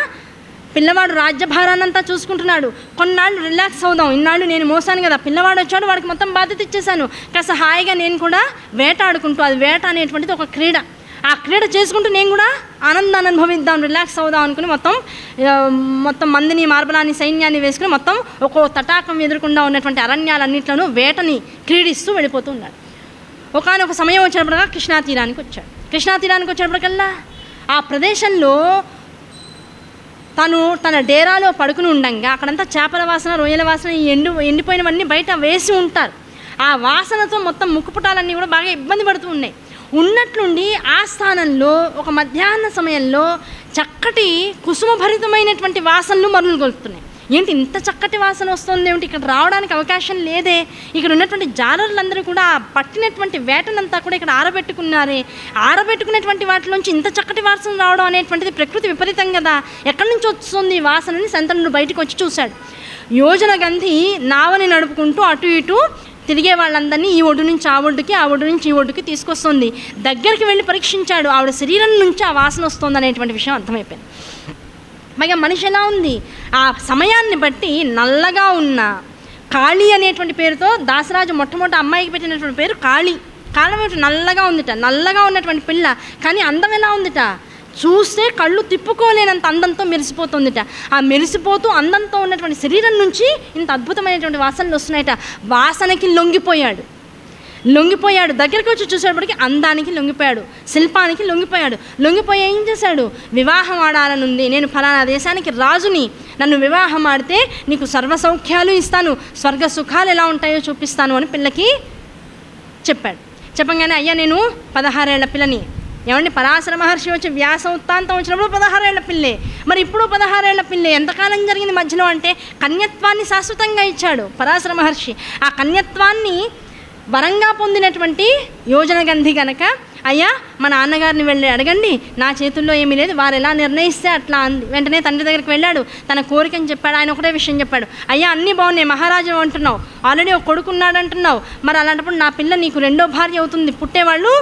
పిల్లవాడు రాజ్యభారాన్నంతా చూసుకుంటున్నాడు. కొన్నాళ్ళు రిలాక్స్ అవుదాం, ఇన్నాళ్ళు నేను మోసాను కదా, పిల్లవాడు వచ్చాడు, వాడికి మొత్తం బాధ్యత ఇచ్చేసాను, కాస్త హాయిగా నేను కూడా వేట ఆడుకుంటూ, అది వేట అనేటువంటిది ఒక క్రీడ, ఆ క్రీడ చేసుకుంటూ నేను కూడా ఆనందాన్ని అనుభవిద్దాం, రిలాక్స్ అవుదాం అనుకుని మొత్తం మందిని, మార్బలాన్ని, సైన్యాన్ని వేసుకుని మొత్తం ఒక్కో తటాకం ఎదురకుండా ఉన్నటువంటి అరణ్యాలన్నింటిలోనూ వేటని క్రీడిస్తూ వెళ్ళిపోతూ ఉన్నాడు. ఒకానొక సమయం వచ్చినప్పటికల్లా కృష్ణా తీరానికి వచ్చాడు. కృష్ణా తీరానికి వచ్చినప్పటికల్లా ఆ ప్రదేశంలో తను తన డేరాలో పడుకుని ఉండంగా అక్కడంతా చేపల వాసన, రొయ్యల వాసన, ఈ ఎండిపోయినవన్నీ బయట వేసి ఉంటారు. ఆ వాసనతో మొత్తం ముక్కుపుటాలన్నీ కూడా బాగా ఇబ్బంది పడుతూ ఉన్నాయి. ఉన్నట్లుండి ఆ స్థానంలో ఒక మధ్యాహ్న సమయంలో చక్కటి కుసుమభరితమైనటువంటి వాసనలు మరులు గొలుపుతున్నాయి. ఏంటి ఇంత చక్కటి వాసన వస్తుంది ఏమిటి, ఇక్కడ రావడానికి అవకాశం లేదే, ఇక్కడ ఉన్నటువంటి జాలర్లందరూ కూడా పట్టినటువంటి వేటనంతా కూడా ఇక్కడ ఆరబెట్టుకున్నారే, ఆరబెట్టుకునేటువంటి వాటిలోంచి ఇంత చక్కటి వాసన రావడం అనేటువంటిది ప్రకృతి విపరీతం కదా, ఎక్కడి నుంచి వస్తుంది ఈ వాసనని శంతనుడు బయటకు వచ్చి చూశాడు. యోజన గంధి నావని నడుపుకుంటూ అటు ఇటు తిరిగే వాళ్ళందరినీ ఈ ఒడ్డు నుంచి ఆ ఒడ్డుకి, ఆ ఒడ్డు నుంచి ఈ ఒడ్డుకి తీసుకొస్తుంది. దగ్గరికి వెళ్ళి పరీక్షించాడు, ఆవిడ శరీరం నుంచి ఆ వాసన వస్తుంది అనేటువంటి విషయం అర్థమైపోయింది. పైగా మనిషి ఎలా ఉంది, ఆ సమయాన్ని బట్టి నల్లగా ఉన్న కాళీ అనేటువంటి పేరుతో దాసరాజు మొట్టమొదటి అమ్మాయికి పెట్టినటువంటి పేరు కాళీ. కారణం ఏమిటి, నల్లగా ఉందిట. నల్లగా ఉన్నటువంటి పిల్ల, కానీ అందం ఎలా ఉందిట, చూస్తే కళ్ళు తిప్పుకోలేనంత అందంతో మెరిసిపోతుందిట. ఆ మెరిసిపోతూ అందంతో ఉన్నటువంటి శరీరం నుంచి ఇంత అద్భుతమైనటువంటి వాసనలు వస్తున్నాయట. వాసనకి లొంగిపోయాడు. దగ్గరికి వచ్చి చూసేటప్పటికి అందానికి లొంగిపోయాడు, శిల్పానికి లొంగిపోయి ఏం చేశాడు, వివాహం ఆడాలనుంది, నేను ఫలానా దేశానికి రాజుని, నన్ను వివాహం ఆడితే నీకు సర్వ సౌఖ్యాలు ఇస్తాను, స్వర్గ సుఖాలు ఎలా ఉంటాయో చూపిస్తాను అని పిల్లకి చెప్పాడు. చెప్పగానే అయ్యా నేను 16 ఏళ్ల పిల్లని, ఏమండి పరాశర మహర్షి వచ్చి వ్యాస ఉత్తాంతం వచ్చినప్పుడు 16 ఏళ్ల పిల్లే, మరి ఇప్పుడు 16 ఏళ్ల పిల్లే, ఎంతకాలం జరిగింది మధ్యలో అంటే కన్యత్వాన్ని శాశ్వతంగా ఇచ్చాడు పరాశర మహర్షి. ఆ కన్యత్వాన్ని వరంగా పొందినటువంటి యోజన గంధి గనక అయ్యా మా నాన్నగారిని వెళ్ళి అడగండి, నా చేతుల్లో ఏమీ లేదు, వారు ఎలా నిర్ణయిస్తే అట్లా అంది. వెంటనే తండ్రి దగ్గరికి వెళ్ళాడు, తన కోరికని చెప్పాడు. ఆయన ఒకటే విషయం చెప్పాడు, అయ్యా అన్నీ బాగున్నాయి, మహారాజు అంటున్నావు, ఆల్రెడీ ఒక కొడుకున్నాడు అంటున్నావు, మరి అలాంటప్పుడు నా పిల్ల నీకు రెండో భార్య అవుతుంది, పుట్టేవాళ్ళు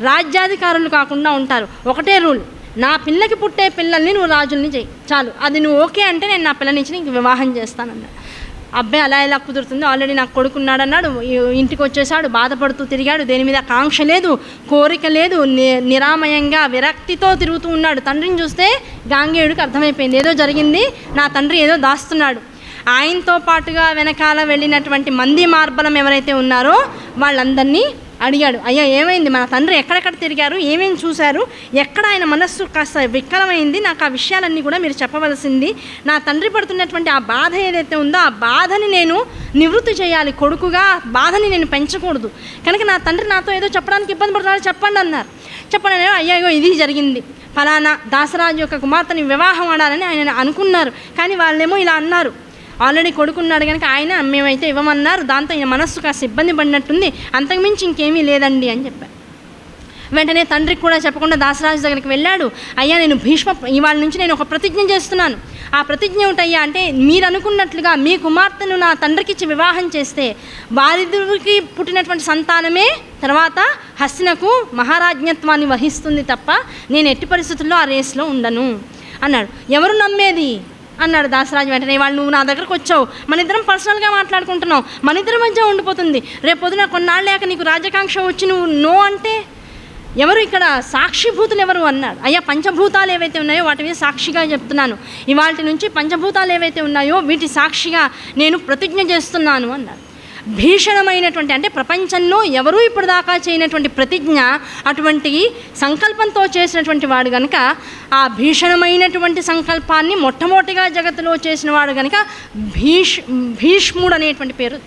రాజ్యాధికారులు కాకుండా ఉంటారు, ఒకటే రూల్, నా పిల్లకి పుట్టే పిల్లల్ని నువ్వు రాజుల్ని చేయి చాలు, అది నువ్వు ఓకే అంటే నేను నా పిల్లనిచ్చి నీకు వివాహం చేస్తానన్నాడు. అబ్బాయి అలా ఎలా కుదురుతుంది, ఆల్రెడీ నాకు కొడుకున్నాడు అన్నాడు. ఇంటికి వచ్చేసాడు, బాధపడుతూ తిరిగాడు, దేని మీద కాంక్ష లేదు, కోరిక లేదు, నిరామయంగా విరక్తితో తిరుగుతూ ఉన్నాడు. తండ్రిని చూస్తే గాంగేయుడికి అర్థమైపోయింది, ఏదో జరిగింది, నా తండ్రి ఏదో దాస్తున్నాడు. ఆయనతో పాటుగా వెనకాల వెళ్ళినటువంటి మంది మార్బలం ఎవరైతే ఉన్నారో వాళ్ళందరినీ అడిగాడు, అయ్యా ఏమైంది, మన తండ్రి ఎక్కడెక్కడ తిరిగారు, ఏమేమి చూశారు, ఎక్కడ ఆయన మనస్సు కాస్త వికలమైంది, నాకు ఆ విషయాలన్నీ కూడా మీరు చెప్పవలసింది. నా తండ్రి పడుతున్నటువంటి ఆ బాధ ఏదైతే ఉందో ఆ బాధని నేను నివృత్తి చేయాలి, కొడుకుగా బాధని నేను పెంచకూడదు, కనుక నా తండ్రి నాతో ఏదో చెప్పడానికి ఇబ్బంది పడుతున్నాడు, చెప్పండి అన్నారు. చెప్పండి, అయ్యో ఇది జరిగింది, ఫలానా దాసరాజు యొక్క కుమార్తెని వివాహం ఆడాలని ఆయన అనుకున్నారు, కానీ వాళ్ళేమో ఇలా అన్నారు, ఆల్రెడీ కొడుకున్నాడు కనుక ఆయన మేమైతే ఇవ్వమన్నారు, దాంతో ఈయన మనస్సు కాస్త ఇబ్బంది పడినట్టుంది, అంతకుమించి ఇంకేమీ లేదండి అని చెప్పారు. వెంటనే తండ్రికి కూడా చెప్పకుండా దాసరాజు దగ్గరికి వెళ్ళాడు. అయ్యా నేను ఇవాళ నుంచి నేను ఒక ప్రతిజ్ఞ చేస్తున్నాను, ఆ ప్రతిజ్ఞ ఏమిటయ్యా అంటే, మీరు అనుకున్నట్లుగా మీ కుమార్తెను నా తండ్రికి ఇచ్చి వివాహం చేస్తే వారిద్దరికి పుట్టినటువంటి సంతానమే తర్వాత హస్తినకు మహారాజ్ఞత్వాన్ని వహిస్తుంది తప్ప నేను ఎట్టి పరిస్థితుల్లో ఆ రేస్లో ఉండను అన్నాడు. ఎవరు నమ్మేది అన్నాడు దాసరాజు. వెంటనే వాళ్ళు నువ్వు నా దగ్గరకు వచ్చావు, మన ఇద్దరం పర్సనల్గా మాట్లాడుకుంటున్నావు, మన ఇద్దరి మధ్య ఉండిపోతుంది, రేపు పొద్దున కొన్నాళ్ళు లేక నీకు రాజకాంక్ష వచ్చి నువ్వు నో అంటే ఎవరు ఇక్కడ సాక్షిభూతులు ఎవరు అన్నాడు. అయ్యా పంచభూతాలు ఏవైతే ఉన్నాయో వాటి మీద సాక్షిగా చెప్తున్నాను, ఇవాళ నుంచి పంచభూతాలు ఏవైతే ఉన్నాయో వీటి సాక్షిగా నేను ప్రతిజ్ఞ చేస్తున్నాను అన్నాడు. భీషణమైనటువంటి అంటే ప్రపంచంలో ఎవరూ ఇప్పుడు దాకా చేయనటువంటి ప్రతిజ్ఞ, అటువంటి సంకల్పంతో చేసినటువంటి వాడు కనుక, ఆ భీషణమైనటువంటి సంకల్పాన్ని మొట్టమొదటిగా జగత్తులో చేసిన వాడు కనుక భీష్ముడు అనేటువంటి పేరు,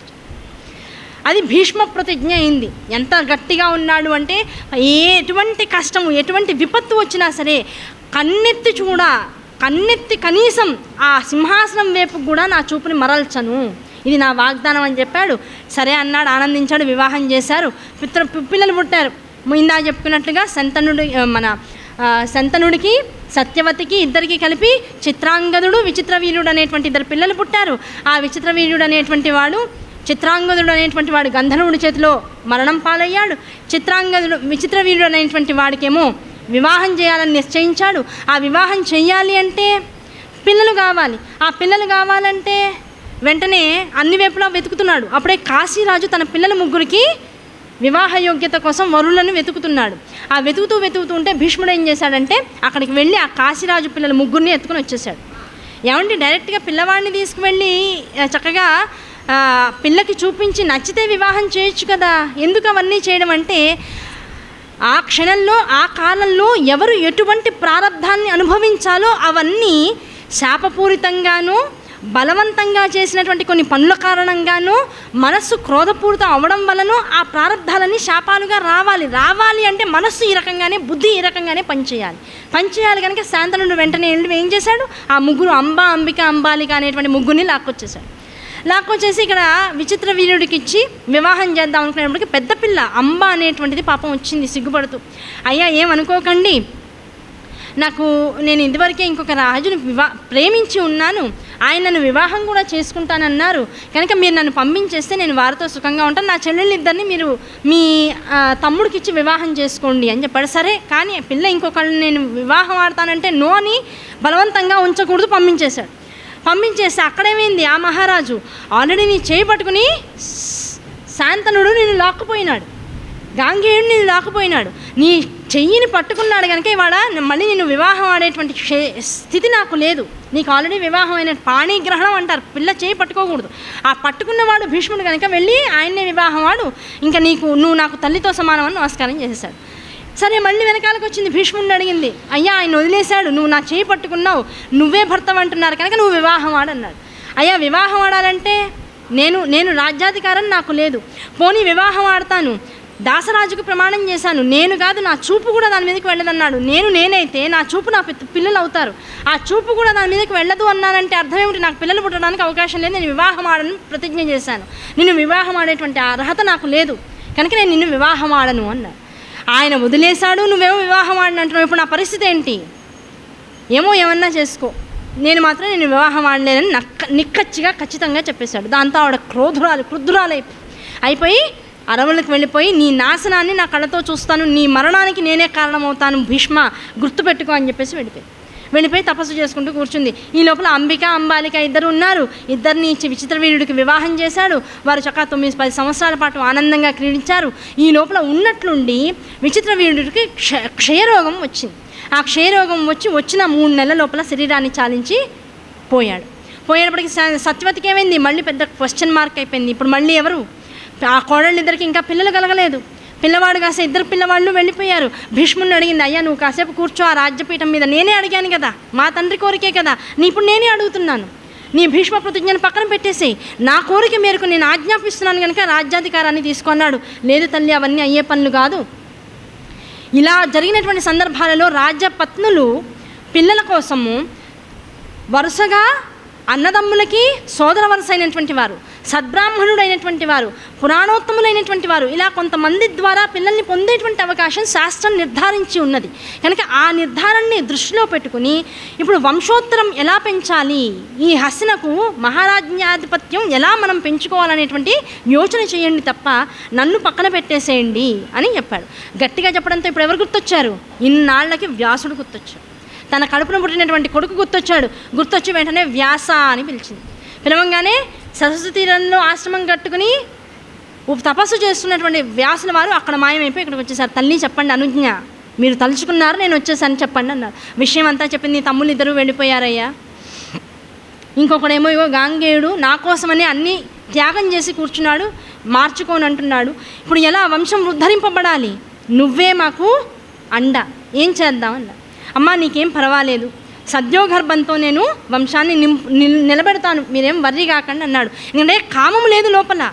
అది భీష్మ ప్రతిజ్ఞ అయింది. ఎంత గట్టిగా ఉన్నాడు అంటే ఎటువంటి కష్టము ఎటువంటి విపత్తు వచ్చినా సరే కన్నెత్తి కనీసం ఆ సింహాసనం వైపు కూడా నా చూపుని మరల్చను, ఇది నా వాగ్దానం అని చెప్పాడు. సరే అన్నాడు, ఆనందించాడు, వివాహం చేశారు, పిల్లలు పుట్టారు. ఇందా చెప్పుకున్నట్లుగా శంతనుడికి సత్యవతికి ఇద్దరికి కలిపి చిత్రాంగదుడు విచిత్రవీర్యుడు అనేటువంటి ఇద్దరు పిల్లలు పుట్టారు. ఆ విచిత్రవీర్యుడు అనేటువంటి వాడు చిత్రాంగదుడు అనేటువంటి వాడు గంధర్వుడి చేతిలో మరణం పాలయ్యాడు. విచిత్రవీర్యుడు అనేటువంటి వాడికేమో వివాహం చేయాలని నిశ్చయించాడు. ఆ వివాహం చెయ్యాలి అంటే పిల్లలు కావాలి, ఆ పిల్లలు కావాలంటే వెంటనే అన్ని వైపులా వెతుకుతున్నాడు. అప్పుడే కాశీరాజు తన పిల్లల ముగ్గురికి వివాహ యోగ్యత కోసం వరులను వెతుకుతున్నాడు. ఆ వెతుకుతూ ఉంటే భీష్ముడు ఏం చేశాడంటే అక్కడికి వెళ్ళి ఆ కాశీరాజు పిల్లల ముగ్గురిని ఎత్తుకుని వచ్చేసాడు. ఏమంటే డైరెక్ట్గా పిల్లవాడిని తీసుకువెళ్ళి చక్కగా పిల్లకి చూపించి నచ్చితే వివాహం చేయొచ్చు కదా, ఎందుకు అవన్నీ చేయడం అంటే ఆ క్షణంలో ఆ కాలంలో ఎవరు ఎటువంటి ప్రారంధాన్ని అనుభవించాలో అవన్నీ శాపపూరితంగానూ బలవంతంగా చేసినటువంటి కొన్ని పనుల కారణంగానూ మనస్సు క్రోధపూరితం అవ్వడం వలన ఆ ప్రారంధాలన్నీ శాపాలుగా రావాలి అంటే మనస్సు ఈ రకంగానే బుద్ధి ఈ రకంగానే పనిచేయాలి కనుక శాంతనుడు వెంటనే వెళ్ళి ఏం చేశాడు, ఆ ముగ్గురు అంబిక అంబాలిక అనేటువంటి ముగ్గురిని లాక్కొచ్చేసి ఇక్కడ విచిత్ర వీరుడికి ఇచ్చి వివాహం చేద్దాం అనుకునేప్పటికీ పెద్ద పిల్ల అంబ అనేటువంటిది పాపం వచ్చింది సిగ్గుపడుతూ. అయ్యా ఏమనుకోకండి, నేను ఇదివరకే ఇంకొక రాజుని ప్రేమించి ఉన్నాను, ఆయన నన్ను వివాహం కూడా చేసుకుంటానన్నారు కనుక మీరు నన్ను పంపించేస్తే నేను వారితో సుఖంగా ఉంటాను, నా చెల్లెళ్ళిద్దరిని మీరు మీ తమ్ముడికి ఇచ్చి వివాహం చేసుకోండి అని చెప్పాడు. సరే కానీ పిల్ల ఇంకొకళ్ళని నేను వివాహం ఆడతానంటే నో అని బలవంతంగా ఉంచకూడదు, పంపించేస్తే అక్కడేమైంది, ఆ మహారాజు ఆల్రెడీ నీ చేయి పట్టుకుని శాంతనుడు నేను లాక్కుపోయినాడు, గాంగేయుడు నేను లాక్కుపోయినాడు, నీ చెయ్యిని పట్టుకున్నాడు కనుక ఇవాళ మళ్ళీ నేను వివాహం ఆడేటువంటి స్థితి నాకు లేదు, నీకు ఆల్రెడీ వివాహం అయిన పాణిగ్రహణం అంటారు, పిల్ల చేయి పట్టుకోకూడదు, ఆ పట్టుకున్నవాడు భీష్ముడు కనుక వెళ్ళి ఆయన్నే వివాహం ఆడు, ఇంకా నువ్వు నాకు తల్లితో సమానం అని నమస్కారం చేసేసాడు. సరే మళ్ళీ వెనకాలకు వచ్చింది, భీష్ముడిని అడిగింది, అయ్యా ఆయన వదిలేశాడు, నువ్వు నా చేయి పట్టుకున్నావు, నువ్వే భర్తవు అంటున్నారు కనుక నువ్వు వివాహం ఆడన్నాడు. అయ్యా వివాహం ఆడాలంటే నేను రాజ్యాధికారం నాకు లేదు, పోనీ వివాహం ఆడతాను, దాసరాజుకు ప్రమాణం చేశాను, నేను కాదు నా చూపు కూడా దాని మీదకి వెళ్ళదన్నాడు, నేనైతే నా చూపు నా పిల్లలు అవుతారు, ఆ చూపు కూడా దాని మీదకి వెళ్ళదు అన్నానంటే అర్థం ఏమిటి, నాకు పిల్లలు పుట్టడానికి అవకాశం లేదు, నేను వివాహం ఆడను ప్రతిజ్ఞ చేశాను, నిన్ను వివాహం ఆడేటువంటి అర్హత నాకు లేదు కనుక నేను నిన్ను వివాహం ఆడను అన్నాడు. ఆయన వదిలేశాడు, నువ్వేమో వివాహం ఆడిన అంటున్నావు. ఇప్పుడు నా పరిస్థితి ఏంటి? ఏమన్నా చేసుకో, నేను మాత్రం నేను వివాహం ఆడలేనని నిక్కచ్చిగా ఖచ్చితంగా చెప్పేశాడు. దాంతో ఆవిడ క్రుద్ధురాలు అయిపోయి అడవులకు వెళ్ళిపోయి, నీ నాశనాన్ని నా కళ్ళతో చూస్తాను, నీ మరణానికి నేనే కారణమవుతాను భీష్మ, గుర్తుపెట్టుకో అని చెప్పేసి వెళ్ళిపోయి తపస్సు చేసుకుంటూ కూర్చుంది. ఈ లోపల అంబాలిక ఇద్దరు ఉన్నారు. ఇద్దరిని ఇచ్చి విచిత్రవీర్యుడికి వివాహం చేశాడు. వారు చక్కగా 9-10 సంవత్సరాల పాటు ఆనందంగా క్రీడించారు. ఈ లోపల ఉన్నట్లుండి విచిత్రవీర్యుడికి క్షయరోగం వచ్చింది. ఆ క్షయరోగం వచ్చిన 3 నెలల లోపల శరీరాన్ని చాలించి పోయేటప్పటికి సత్యవతికి ఏమైంది? మళ్ళీ పెద్ద క్వశ్చన్ మార్క్ అయిపోయింది. ఇప్పుడు మళ్ళీ ఎవరు? ఆ కోడళ్ళిద్దరికి ఇంకా పిల్లలు కలగలేదు. పిల్లవాడు కాసే 2 పిల్లవాళ్ళు వెళ్ళిపోయారు. భీష్ముడిని అడిగింది, అయ్యా నువ్వు కాసేపు కూర్చో ఆ రాజ్యపీఠం మీద, నేనే అడిగాను కదా, మా తండ్రి కోరికే కదా, ఇప్పుడు నేనే అడుగుతున్నాను, నీ భీష్మ ప్రతిజ్ఞను పక్కన పెట్టేసేయి, నా కోరిక మేరకు నేను ఆజ్ఞాపిస్తున్నాను కనుక రాజ్యాధికారాన్ని తీసుకున్నాడు. లేదు తల్లి, అవన్నీ అయ్యే పనులు కాదు. ఇలా జరిగినటువంటి సందర్భాలలో రాజ్యపత్నులు పిల్లల కోసము వరుసగా అన్నదమ్ములకి సోదర వరుస అయినటువంటి వారు, సద్బ్రాహ్మణుడైనటువంటి వారు, పురాణోత్తములైనటువంటి వారు, ఇలా కొంతమంది ద్వారా పిల్లల్ని పొందేటువంటి అవకాశం శాస్త్రం నిర్ధారించి ఉన్నది కనుక ఆ నిర్ధారణని దృష్టిలో పెట్టుకుని ఇప్పుడు వంశోత్తరం ఎలా పెంచాలి, ఈ హస్తినకు మహారాజ్యాధిపత్యం ఎలా మనం పెంచుకోవాలనేటువంటి యోచన చేయండి తప్ప నన్ను పక్కన పెట్టేసేయండి అని చెప్పాడు. గట్టిగా చెప్పడంతో ఇప్పుడు ఎవరు గుర్తొచ్చారు? ఇన్నాళ్ళకి వ్యాసుడు గుర్తొచ్చాడు. తన కడుపున పుట్టినటువంటి కొడుకు గుర్తొచ్చి వెంటనే వ్యాస అని పిలిచింది. పిలవంగానే సరస్వతి తీరంలో ఆశ్రమం కట్టుకుని తపస్సు చేస్తున్నటువంటి వ్యాసుల వారు అక్కడ మాయమైపోయి ఇక్కడికి వచ్చేసారు. తల్లి చెప్పండి, అనుజ్ఞ, మీరు తలుచుకున్నారు, నేను వచ్చేసాను చెప్పండి అన్నారు. విషయం అంతా చెప్పింది. తమ్ముళ్ళు ఇద్దరు వెళ్ళిపోయారయ్యా. ఇంకొకడేమో గాంగేయుడు నా కోసమని అన్నీ త్యాగం చేసి కూర్చున్నాడు, మార్చుకోని అంటున్నాడు. ఇప్పుడు ఎలా వంశం ఉద్ధరింపబడాలి? నువ్వే మాకు అండ, ఏం చేద్దామన్నా. అమ్మ నీకేం పర్వాలేదు, సద్యోగర్భంతో నేను వంశాన్ని నిలబెడతాను, మీరేం వర్రీ కాకండి అన్నాడు. ఎందుకంటే కామం లేదు లోపల,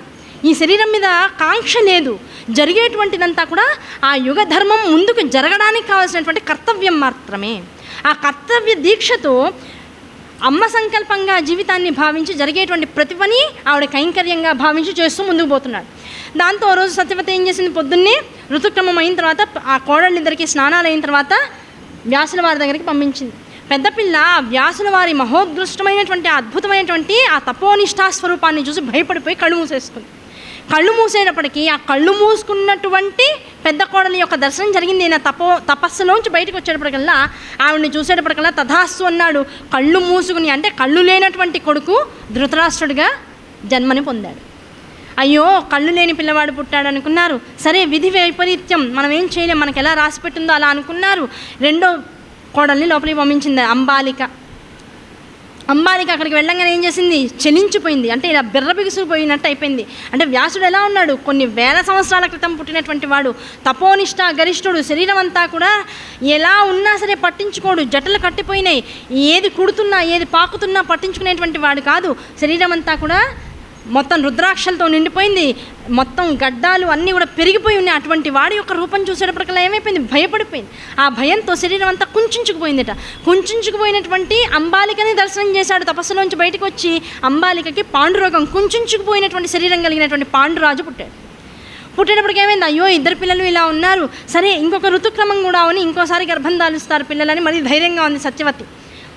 ఈ శరీరం మీద కాంక్ష లేదు. జరిగేటువంటిదంతా కూడా ఆ యుగ ధర్మం ముందుకు జరగడానికి కావాల్సినటువంటి కర్తవ్యం మాత్రమే. ఆ కర్తవ్య దీక్షతో అమ్మ సంకల్పంగా జీవితాన్ని భావించి జరిగేటువంటి ప్రతి పని ఆవిడ కైంకర్యంగా భావించి చేస్తూ ముందుకు పోతున్నాడు. దాంతో ఓ రోజు సత్యవతి ఏం చేసింది? పొద్దున్నే ఋతుక్రమం అయిన తర్వాత ఆ కోడళ్ళిద్దరికి స్నానాలు అయిన తర్వాత వ్యాసుల వారి దగ్గరికి పంపించింది. పెద్ద పిల్ల వ్యాసుల వారి మహోత్కృష్టమైనటువంటి అద్భుతమైనటువంటి ఆ తపోనిష్టా స్వరూపాన్ని చూసి భయపడిపోయి కళ్ళు మూసేసుకుంది. కళ్ళు మూసేటప్పటికీ ఆ కళ్ళు మూసుకున్నటువంటి పెద్ద కోడలి యొక్క దర్శనం జరిగింది. ఈయన తపస్సులోంచి బయటకు వచ్చేటప్పటికల్లా ఆవిడని చూసేటప్పటికల్లా తథాస్తు అన్నాడు. కళ్ళు మూసుకుని, అంటే కళ్ళు లేనటువంటి కొడుకు ధృతరాష్ట్రుడిగా జన్మని పొందాడు. అయ్యో కళ్ళు లేని పిల్లవాడు పుట్టాడు అనుకున్నారు. సరే, విధి వైపరీత్యం, మనం ఏం చేయలేం, మనకు ఎలా రాసి పెట్టిందో అలా అనుకున్నారు. రెండో కోడల్ని లోపలికి పంపించింది అంబాలిక. అక్కడికి వెళ్ళంగానే ఏం చేసింది? చలించిపోయింది. అంటే ఇలా బిర్రబిగుసుకుపోయినట్టు అయిపోయింది. అంటే వ్యాసుడు ఎలా ఉన్నాడు? కొన్ని వేల సంవత్సరాల క్రితం పుట్టినటువంటి వాడు, తపోనిష్ట గరిష్ఠుడు, శరీరం అంతా కూడా ఎలా ఉన్నా సరే పట్టించుకోడు, జటలు కట్టిపోయినాయి, ఏది కుడుతున్నా ఏది పాకుతున్నా పట్టించుకునేటువంటి వాడు కాదు. శరీరం అంతా కూడా మొత్తం రుద్రాక్షలతో నిండిపోయింది, మొత్తం గడ్డాలు అన్నీ కూడా పెరిగిపోయి ఉన్నాయి. అటువంటి వాడి యొక్క రూపం చూసేటప్పటికల్లా ఏమైపోయింది? భయపడిపోయింది. ఆ భయంతో శరీరం అంతా కుంచుకుపోయిందట. కుంచుకుపోయినటువంటి అంబాలికని దర్శనం చేశాడు. తపస్సులోంచి బయటకు వచ్చి అంబాలికకి పాండురోగం, కుంచుకుపోయినటువంటి శరీరం కలిగినటువంటి పాండురాజు పుట్టేటప్పటికి ఏమైంది? అయ్యో 2 పిల్లలు ఇలా ఉన్నారు, సరే ఇంకొక ఋతుక్రమం కూడా అని ఇంకోసారి గర్భం దాలుస్తారు పిల్లలని మరి ధైర్యంగా ఉంది సత్యవతి.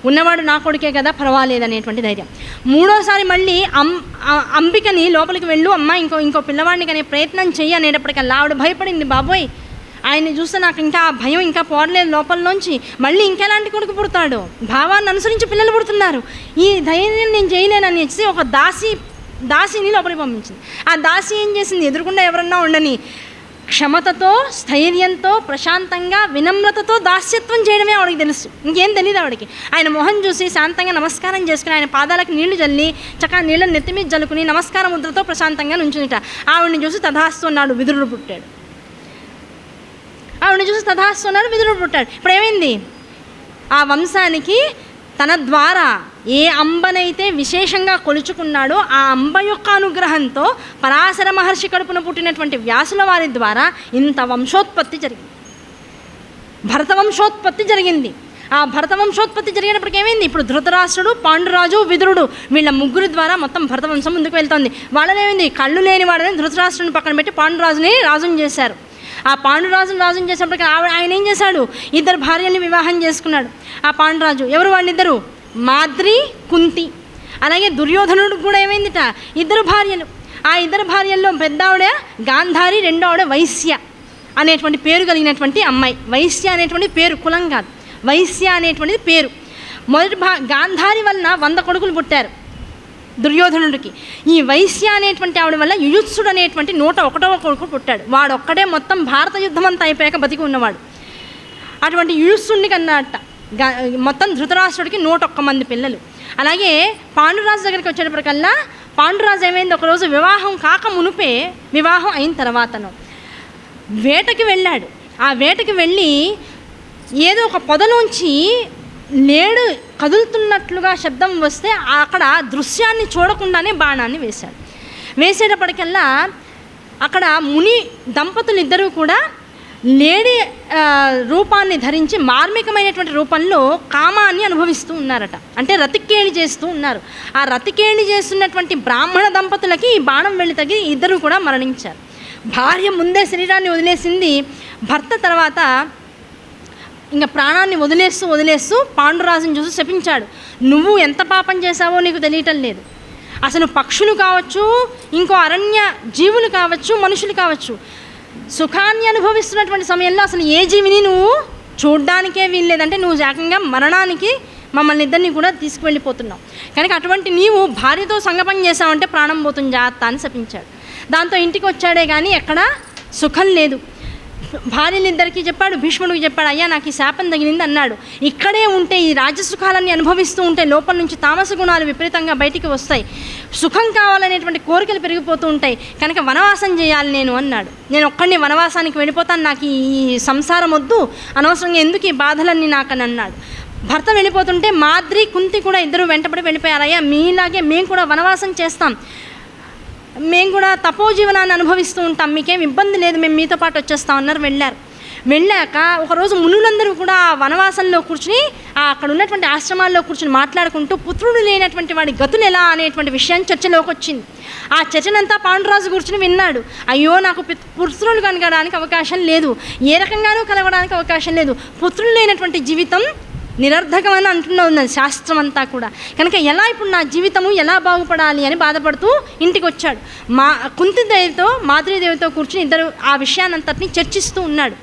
ఉన్నవాడు నా కొడుకే కదా, పర్వాలేదనేటువంటి ధైర్యం. మూడోసారి మళ్ళీ అంబికని లోపలికి వెళ్ళు అమ్మ, ఇంకో పిల్లవాడిని కానీ ప్రయత్నం చెయ్యి అనేటప్పటికల్లా ఆవిడ భయపడింది. బాబోయ్, ఆయన్ని చూస్తే నాకు ఇంకా ఆ భయం ఇంకా పోరలేదు లోపలలోంచి, మళ్ళీ ఇంకెలాంటి కొడుకు పుడతాడు, భావాన్ని అనుసరించి పిల్లలు పుడుతున్నారు, ఈ ధైర్యం నేను చేయలేనని వచ్చి ఒక దాసిని లోపలికి పంపించింది. ఆ దాసి ఏం చేసింది? ఎదురుకుండా ఎవరన్నా ఉండని క్షమతతో, స్థైర్యంతో, ప్రశాంతంగా, వినమ్రతతో దాస్యత్వం చేయడమే ఆవిడకి తెలుసు, ఇంకేం తెలియదు ఆవిడకి. ఆయన మొహం చూసి శాంతంగా నమస్కారం చేసుకుని ఆయన పాదాలకు నీళ్లు జల్లి చక్కగా నీళ్ళని నెత్తి మీద జల్లుకుని నమస్కార ముద్రతో ప్రశాంతంగా నుంచునిట. ఆవిడని చూసి తథాస్తు అన్నాడు, విదురుడు పుట్టాడు. ఇప్పుడు ఏమైంది? ఆ వంశానికి తన ద్వారా ఏ అంబనైతే విశేషంగా కొలుచుకున్నాడో ఆ అంబ యొక్క అనుగ్రహంతో పరాశర మహర్షి కడుపున పుట్టినటువంటి వ్యాసుల వారి ద్వారా ఇంత వంశోత్పత్తి జరిగింది, భరత వంశోత్పత్తి జరిగింది. ఆ భరత వంశోత్పత్తి జరిగినప్పటికీ ఏమైంది? ఇప్పుడు ధృతరాష్ట్రుడు, పాండురాజు, విదురుడు, వీళ్ళ ముగ్గురు ద్వారా మొత్తం భరత వంశం ముందుకు వెళ్తుంది. వాళ్ళనేమైంది? కళ్ళు లేని వాడని ధృతరాష్ట్రుని పక్కన పెట్టి పాండురాజుని రాజుని చేశారు. ఆ పాండురాజును రాజుని చేసేప్పటికీ ఆయన ఏం చేశాడు, 2 భార్యల్ని వివాహం చేసుకున్నాడు. ఆ పాండురాజు ఎవరు వాళ్ళిద్దరు, మాద్రి, కుంతి. అలాగే దుర్యోధనుడికి కూడా ఏమైందిట, 2 భార్యలు. ఆ 2 భార్యల్లో పెద్ద ఆవిడ గాంధారి, రెండో ఆవిడ వైశ్య అనేటువంటి పేరు కలిగినటువంటి అమ్మాయి. వైశ్య అనేటువంటి పేరు, కులం కాదు, వైశ్య అనేటువంటిది పేరు. మొదటి గాంధారి వలన 100 కొడుకులు పుట్టారు దుర్యోధనుడికి. ఈ వైశ్య అనేటువంటి ఆవిడ వల్ల యుయుత్సుడు అనేటువంటి 101వ కొడుకు పుట్టాడు. వాడొక్కడే మొత్తం భారత యుద్ధం అంతా అయిపోయాక బతికి ఉన్నవాడు. అటువంటి యుయుత్సుడిని కన్నట్ట మొత్తం ధృతరాష్ట్రుడికి 101 మంది పిల్లలు. అలాగే పాండురాజు దగ్గరికి వచ్చేటప్పటికల్లా పాండురాజు ఏమైంది, ఒకరోజు వివాహం కాక మునుపే, వివాహం అయిన తర్వాతను వేటకి వెళ్ళాడు. ఆ వేటకి వెళ్ళి ఏదో ఒక పొదలోంచి లేడు కదులుతున్నట్లుగా శబ్దం వస్తే అక్కడ దృశ్యాన్ని చూడకుండానే బాణాన్ని వేశాడు. వేసేటప్పటికల్లా అక్కడ ముని దంపతులు ఇద్దరూ కూడా లేడీ రూపాన్ని ధరించి మార్మికమైనటువంటి రూపంలో కామాన్ని అనుభవిస్తూ ఉన్నారట. అంటే రతికేళి చేస్తూ ఉన్నారు. ఆ రతికేళి చేస్తున్నటువంటి బ్రాహ్మణ దంపతులకి ఈ బాణం వెళ్ళి తగిలి 2 కూడా మరణించారు. భార్య ముందే శరీరాన్ని వదిలేసింది. భర్త తర్వాత ఇంకా ప్రాణాన్ని వదిలేస్తూ పాండురాజుని చూసి శపించాడు. నువ్వు ఎంత పాపం చేశావో నీకు తెలియటం లేదు. అసలు పక్షులు కావచ్చు, ఇంకో అరణ్య జీవులు కావచ్చు, మనుషులు కావచ్చు, సుఖాన్ని అనుభవిస్తున్నటువంటి సమయంలో అసలు ఏ జీవిని నువ్వు చూడ్డానికే వీల్లేదంటే నువ్వు ఏకంగా మరణానికి మమ్మల్ని ఇద్దరిని కూడా తీసుకువెళ్ళిపోతున్నావు. కనుక అటువంటి నీవు భార్యతో సంగపం చేశావంటే ప్రాణం పోతుంది జాగ్రత్త అని శపించాడు. దాంతో ఇంటికి వచ్చాడే కానీ ఎక్కడా సుఖం లేదు. భార్యలిద్దరికీ చెప్పాడు, భీష్ముడికి చెప్పాడు, అయ్యా నాకు ఈ శాపం తగిలింది అన్నాడు. ఇక్కడే ఉంటే ఈ రాజసుఖాలన్నీ అనుభవిస్తూ ఉంటే లోపల నుంచి తామస గుణాలు విపరీతంగా బయటికి వస్తాయి, సుఖం కావాలనేటువంటి కోరికలు పెరిగిపోతూ ఉంటాయి, కనుక వనవాసం చేయాలి నేను అన్నాడు. నేను ఒక్కడిని వనవాసానికి వెళ్ళిపోతాను, నాకు ఈ సంసారం వద్దు, అనవసరంగా ఎందుకు ఈ బాధలన్నీ నాకని అన్నాడు. భర్త వెళ్ళిపోతుంటే మాద్రి, కుంతి కూడా 2 వెంటబడి వెళ్ళిపోయారు. అయ్యా మీలాగే మేము కూడా వనవాసం చేస్తాం, మేము కూడా తపోజీవనాన్ని అనుభవిస్తూ ఉంటాం, మీకేం ఇబ్బంది లేదు, మేము మీతో పాటు వచ్చేస్తాం అన్నారు. వెళ్ళాక ఒకరోజు మునులందరూ కూడా ఆ వనవాసంలో కూర్చుని అక్కడ ఉన్నటువంటి ఆశ్రమాల్లో కూర్చుని మాట్లాడుకుంటూ పుత్రుడు లేనటువంటి వాడి గతులు ఎలా అనేటువంటి విషయాన్ని చర్చలోకి వచ్చింది. ఆ చర్చనంతా పాండురాజు కూర్చుని విన్నాడు. అయ్యో నాకు పుత్రులు కలగడానికి అవకాశం లేదు, ఏ రకంగానూ కలగడానికి అవకాశం లేదు, పుత్రులు లేనటువంటి జీవితం నిరర్ధకమని అంటున్నది శాస్త్రం అంతా కూడా. కనుక ఎలా ఇప్పుడు నా జీవితము ఎలా బాగుపడాలి అని బాధపడుతూ ఇంటికి వచ్చాడు. కుంతిదేవితో మాద్రీదేవితో కూర్చుని 2 ఆ విషయాన్నంతటిని చర్చిస్తూ ఉన్నాడు.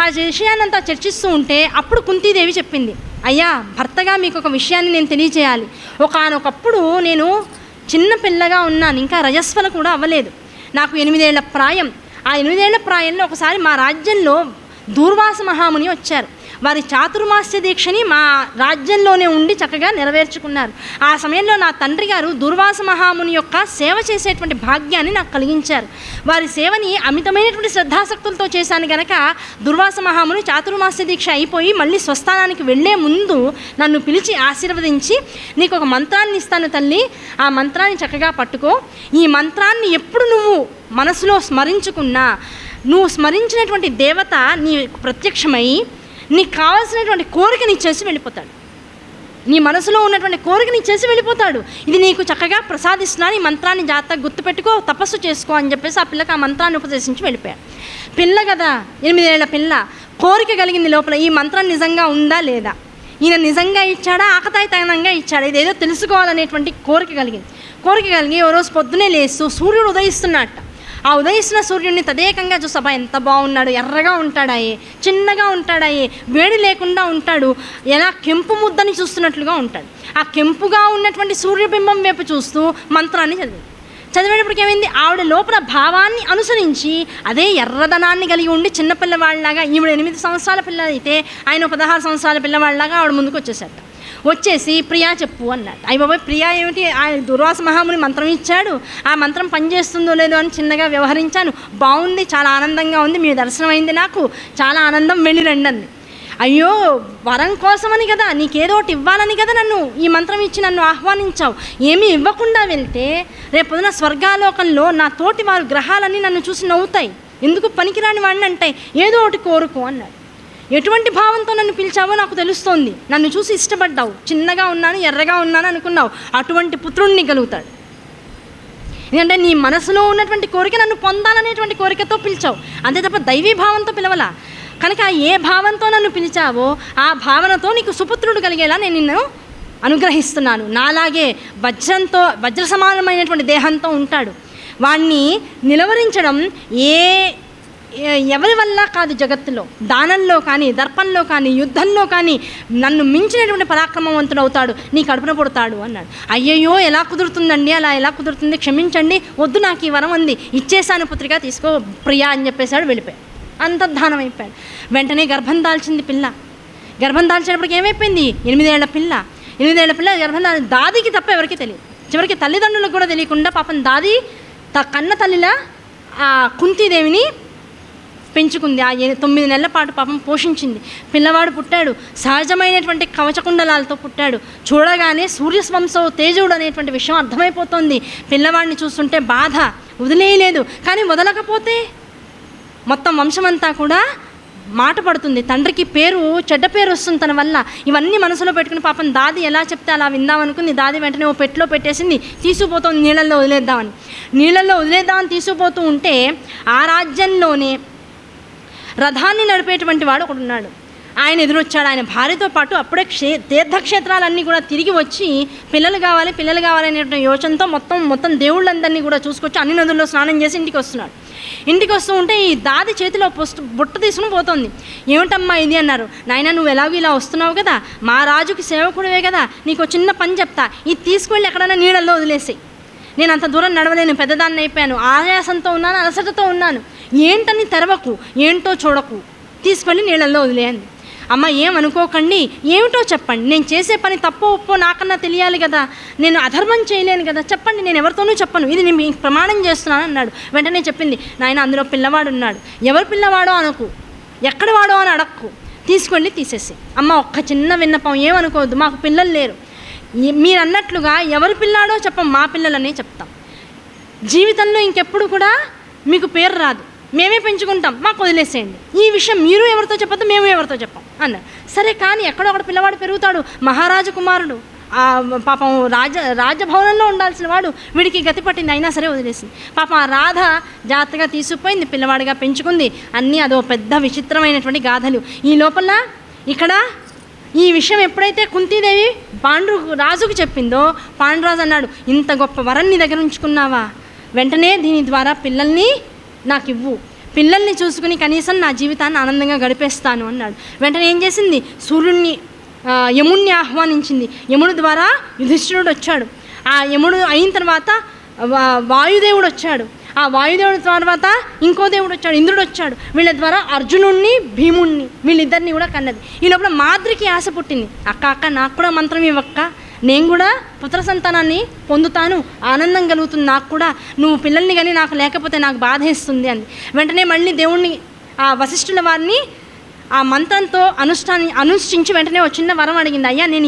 ఆ విషయాన్నంతా చర్చిస్తూ ఉంటే అప్పుడు కుంతీదేవి చెప్పింది, అయ్యా భర్తగా మీకు ఒక విషయాన్ని నేను తెలియజేయాలి. ఒకానొకప్పుడు నేను చిన్న పిల్లగా ఉన్నాను, ఇంకా రజస్వల కూడా అవ్వలేదు, నాకు 8 ఏళ్ల ప్రాయం. ఆ 8 ఏళ్ల ప్రాయంలో ఒకసారి మా రాజ్యంలో దూర్వాస మహాముని వచ్చారు. వారి చాతుర్మాస్య దీక్షని మా రాజ్యంలోనే ఉండి చక్కగా నెరవేర్చుకున్నారు. ఆ సమయంలో నా తండ్రి గారు దుర్వాస మహాముని యొక్క సేవ చేసేటువంటి భాగ్యాన్ని నాకు కలిగించారు. వారి సేవని అమితమైనటువంటి శ్రద్ధాసక్తులతో చేశాను గనక దుర్వాస మహాముని చాతుర్మాస్య దీక్ష అయిపోయి మళ్ళీ స్వస్థానానికి వెళ్ళే ముందు నన్ను పిలిచి ఆశీర్వదించి, నీకు ఒక మంత్రాన్ని ఇస్తాను తల్లి, ఆ మంత్రాన్ని చక్కగా పట్టుకో, ఈ మంత్రాన్ని ఎప్పుడు నువ్వు మనసులో స్మరించుకున్నా నువ్వు స్మరించినటువంటి దేవత నీ ప్రత్యక్షమై నీకు కావాల్సినటువంటి కోరికని ఇచ్చేసి వెళ్ళిపోతాడు, నీ మనసులో ఉన్నటువంటి కోరికని ఇచ్చేసి వెళ్ళిపోతాడు. ఇది నీకు చక్కగా ప్రసాదిస్తున్నాను, ఈ మంత్రాన్ని జాగ్రత్తగా గుర్తుపెట్టుకో, తపస్సు చేసుకో అని చెప్పేసి ఆ పిల్లకి ఆ మంత్రాన్ని ఉపదేశించి వెళ్ళిపోయాడు. పిల్ల కదా, 8 ఏళ్ల పిల్ల, కోరిక కలిగింది లోపల, ఈ మంత్రం నిజంగా ఉందా లేదా, ఈయన నిజంగా ఇచ్చాడా ఆకతాయితనంగా ఇచ్చాడా, ఇదేదో తెలుసుకోవాలనేటువంటి కోరిక కలిగి ఓ రోజు పొద్దునే లేస్తూ సూర్యుడు ఉదయిస్తున్నట్ట. ఆ ఉదయిస్తున్న సూర్యుడిని తదేకంగా చూసబ్బా ఎంత బాగున్నాడు, ఎర్రగా ఉంటాడాయే, చిన్నగా ఉంటాడాయే, వేడి లేకుండా ఉంటాడు, ఎలా కెంపు ముద్దని చూస్తున్నట్లుగా ఉంటాడు. ఆ కెంపుగా ఉన్నటువంటి సూర్యబింబం వైపు చూస్తూ మంత్రాన్ని చదివేటప్పటికి ఏమైంది, ఆవిడ లోపల భావాన్ని అనుసరించి అదే ఎర్రదనాన్ని కలిగి ఉండి చిన్నపిల్లవాళ్ళలాగా, ఈవిడ 8 సంవత్సరాల పిల్ల అయితే ఆయన 16 సంవత్సరాల పిల్లవాళ్ళలాగా ఆవిడ ముందుకు వచ్చేసి ప్రియా చెప్పు అన్నాడు. బాబాయ్ ప్రియా ఏమిటి, ఆయన దుర్వాస మహాముని మంత్రం ఇచ్చాడు, ఆ మంత్రం పనిచేస్తుందో లేదో అని చిన్నగా వ్యవహరించాను, బాగుంది, చాలా ఆనందంగా ఉంది, మీ దర్శనం అయింది, నాకు చాలా ఆనందం, వెళ్ళి రండి అంది. అయ్యో వరం కోసమని కదా, నీకేదో ఒకటి ఇవ్వాలని కదా నన్ను ఈ మంత్రం ఇచ్చి నన్ను ఆహ్వానించావు, ఏమీ ఇవ్వకుండా వెళ్తే రేపొద్దున స్వర్గాలోకంలో నా తోటి వారు గ్రహాలన్నీ నన్ను చూసి నవ్వుతాయి, ఎందుకు పనికిరాని వాడిని అంటాయి, ఏదో ఒకటి కోరుకో అన్నాడు. ఎటువంటి భావంతో నన్ను పిలిచావో నాకు తెలుస్తోంది, నన్ను చూసి ఇష్టపడ్డావు, చిన్నగా ఉన్నాను, ఎర్రగా ఉన్నాను అనుకున్నావు, అటువంటి పుత్రుణ్ణి కలుగుతాడు. ఎందుకంటే నీ మనసులో ఉన్నటువంటి కోరిక నన్ను పొందాలనేటువంటి కోరికతో పిలిచావు, అంతే తప్ప దైవీ భావంతో పిలవలా. కనుక ఏ భావంతో నన్ను పిలిచావో ఆ భావనతో నీకు సుపుత్రుడు కలిగేలా నేను నిన్ను అనుగ్రహిస్తున్నాను. నాలాగే వజ్ర సమానమైనటువంటి దేహంతో ఉంటాడు. వాణ్ణి నిలవరించడం ఎవరి వల్ల కాదు జగత్తులో. దానంలో కానీ, దర్పంలో కానీ, యుద్ధంలో కానీ నన్ను మించినటువంటి పరాక్రమవంతుడు అవుతాడు, నీ కడుపున పుడతాడు అన్నాడు. అయ్యయ్యో ఎలా కుదురుతుందండి, అలా ఎలా కుదురుతుంది, క్షమించండి, వద్దు, నాకు ఈ వరం ఉంది, ఇచ్చేసాను పుత్రిక, తీసుకో ప్రియా అని చెప్పేశాడు. వెళ్ళిపోయాడు, అంతర్ధానం అయిపోయాడు. వెంటనే గర్భం దాల్చింది పిల్ల. గర్భం దాల్చినప్పటికి ఏమైపోయింది, 8 ఏళ్ల పిల్ల. 8 ఏళ్ల పిల్ల గర్భం దాదికి తప్ప ఎవరికి తెలియదు. చివరికి తల్లిదండ్రులకు కూడా తెలియకుండా పాపం దాది కన్న తల్లిలా ఆ కుంతీదేవిని పెంచుకుంది. ఆ 9 నెలల పాటు పాపం పోషించింది. పిల్లవాడు పుట్టాడు, సహజమైనటువంటి కవచకుండలాలతో పుట్టాడు. చూడగానే సూర్యవంశం తేజుడు అనేటువంటి విషయం అర్థమైపోతుంది. పిల్లవాడిని చూస్తుంటే బాధ వదిలేయలేదు. కానీ వదలకపోతే మొత్తం వంశమంతా కూడా మాట పడుతుంది. తండ్రికి చెడ్డ పేరు వస్తుంది తన వల్ల. ఇవన్నీ మనసులో పెట్టుకుని పాపం దాది ఎలా చెప్తే అలా విందామనుకుంది. దాది వెంటనే ఓ పెట్టెలో పెట్టేసింది, తీసుకుపోతుంది నీళ్ళల్లో వదిలేద్దామని. నీళ్ళల్లో వదిలేద్దామని తీసుకుపోతూ ఉంటే ఆ రాజ్యంలోనే రథాన్ని నడిపేటువంటి వాడు ఒకడు ఉన్నాడు. ఆయన ఎదురొచ్చాడు. ఆయన భార్యతో పాటు అప్పుడే తీర్థక్షేత్రాలన్నీ కూడా తిరిగి వచ్చి పిల్లలు కావాలి అనేటువంటి యోచనతో మొత్తం దేవుళ్ళందరినీ కూడా చూసుకొచ్చి అన్ని నదుల్లో స్నానం చేసి ఇంటికి వస్తున్నాడు. ఇంటికి వస్తూ ఉంటే ఈ దాది చేతిలో బుట్ట తీసుకుని పోతుంది. ఏమిటమ్మా ఇది అన్నారు. నాయన, నువ్వు ఎలాగో ఇలా వస్తున్నావు కదా, మా రాజుకి సేవకుడివే కదా, నీకు చిన్న పని చెప్తా, ఇది తీసుకువెళ్ళి ఎక్కడైనా నీళ్ళల్లో వదిలేసి, నేను అంత దూరం నడవలేను, పెద్దదాన్ని అయిపోయాను, ఆయాసంతో ఉన్నాను, అలసటతో ఉన్నాను, ఏంటని తెరవకు, ఏంటో చూడకు, తీసుకెళ్ళి నీళ్ళల్లో వదిలేయండి. అమ్మ ఏమనుకోకండి, ఏమిటో చెప్పండి, నేను చేసే పని తప్పో ఒప్పో నాకన్నా తెలియాలి కదా, నేను అధర్మం చేయలేను కదా, చెప్పండి, నేను ఎవరితోనూ చెప్పను, ఇది నేను మీకు ప్రమాణం చేస్తున్నాను అన్నాడు. వెంటనే చెప్పింది, నాయన అందులో పిల్లవాడు ఉన్నాడు, ఎవరు పిల్లవాడో అనకు, ఎక్కడ వాడో అని అడక్కు, తీసుకెళ్ళి తీసేసి. అమ్మ ఒక్క చిన్న విన్నపం, ఏమనుకోవద్దు, మాకు పిల్లలు లేరు, మీరు అన్నట్లుగా ఎవరి పిల్లాడో చెప్పం, మా పిల్లలనే చెప్తాం, జీవితంలో ఇంకెప్పుడు కూడా మీకు పేరు రాదు, మేమే పెంచుకుంటాం, మాకు వదిలేసేయండి, ఈ విషయం మీరు ఎవరితో చెప్పొద్దు, మేము ఎవరితో చెప్పాం అన్నారు. సరే, కానీ ఎక్కడో ఒకటి పిల్లవాడు పెరుగుతాడు, మహారాజు కుమారుడు, పాపం రాజభవనంలో ఉండాల్సిన వాడు, వీడికి గతి పట్టింది, అయినా సరే వదిలేసింది. పాపం ఆ రాధ జాగ్రత్తగా తీసుకుపోయింది, పిల్లవాడిగా పెంచుకుంది. అన్నీ అదో పెద్ద విచిత్రమైనటువంటి గాథలు. ఈ లోపల ఇక్కడ ఈ విషయం ఎప్పుడైతే కుంతీదేవి రాజుకు చెప్పిందో, పాండురాజు అన్నాడు, ఇంత గొప్ప వరం నీ దగ్గర ఉంచుకున్నావా, వెంటనే దీని ద్వారా పిల్లల్ని నాకు ఇవ్వు, పిల్లల్ని చూసుకుని కనీసం నా జీవితాన్ని ఆనందంగా గడిపేస్తాను అన్నాడు. వెంటనే ఏం చేసింది, యముణ్ణి ఆహ్వానించింది. యముడు ద్వారా యుధిష్ఠిరుడు వచ్చాడు. ఆ యముడు అయిన తర్వాత వాయుదేవుడు వచ్చాడు. ఆ వాయుదేవుడి తర్వాత ఇంకో దేవుడు వచ్చాడు, ఇంద్రుడు వచ్చాడు. వీళ్ళ ద్వారా అర్జునుడిని, భీముణ్ణి, వీళ్ళిద్దరిని కూడా కన్నది. ఈ లోపల మాద్రికి ఆశ పుట్టింది, అక్క నాకు కూడా మంత్రం ఇవ్వక్క, నేను కూడా పుత్ర సంతానాన్ని పొందుతాను, ఆనందం కలుగుతుంది నాకు కూడా, నువ్వు పిల్లల్ని కానీ నాకు లేకపోతే నాకు బాధేస్తుంది అని. వెంటనే మళ్ళీ దేవుణ్ణి, ఆ వశిష్ఠుల వారిని ఆ మంత్రంతో అనుష్ఠించి వెంటనే ఒక చిన్న వరం అడిగింది. అయ్యా, నేను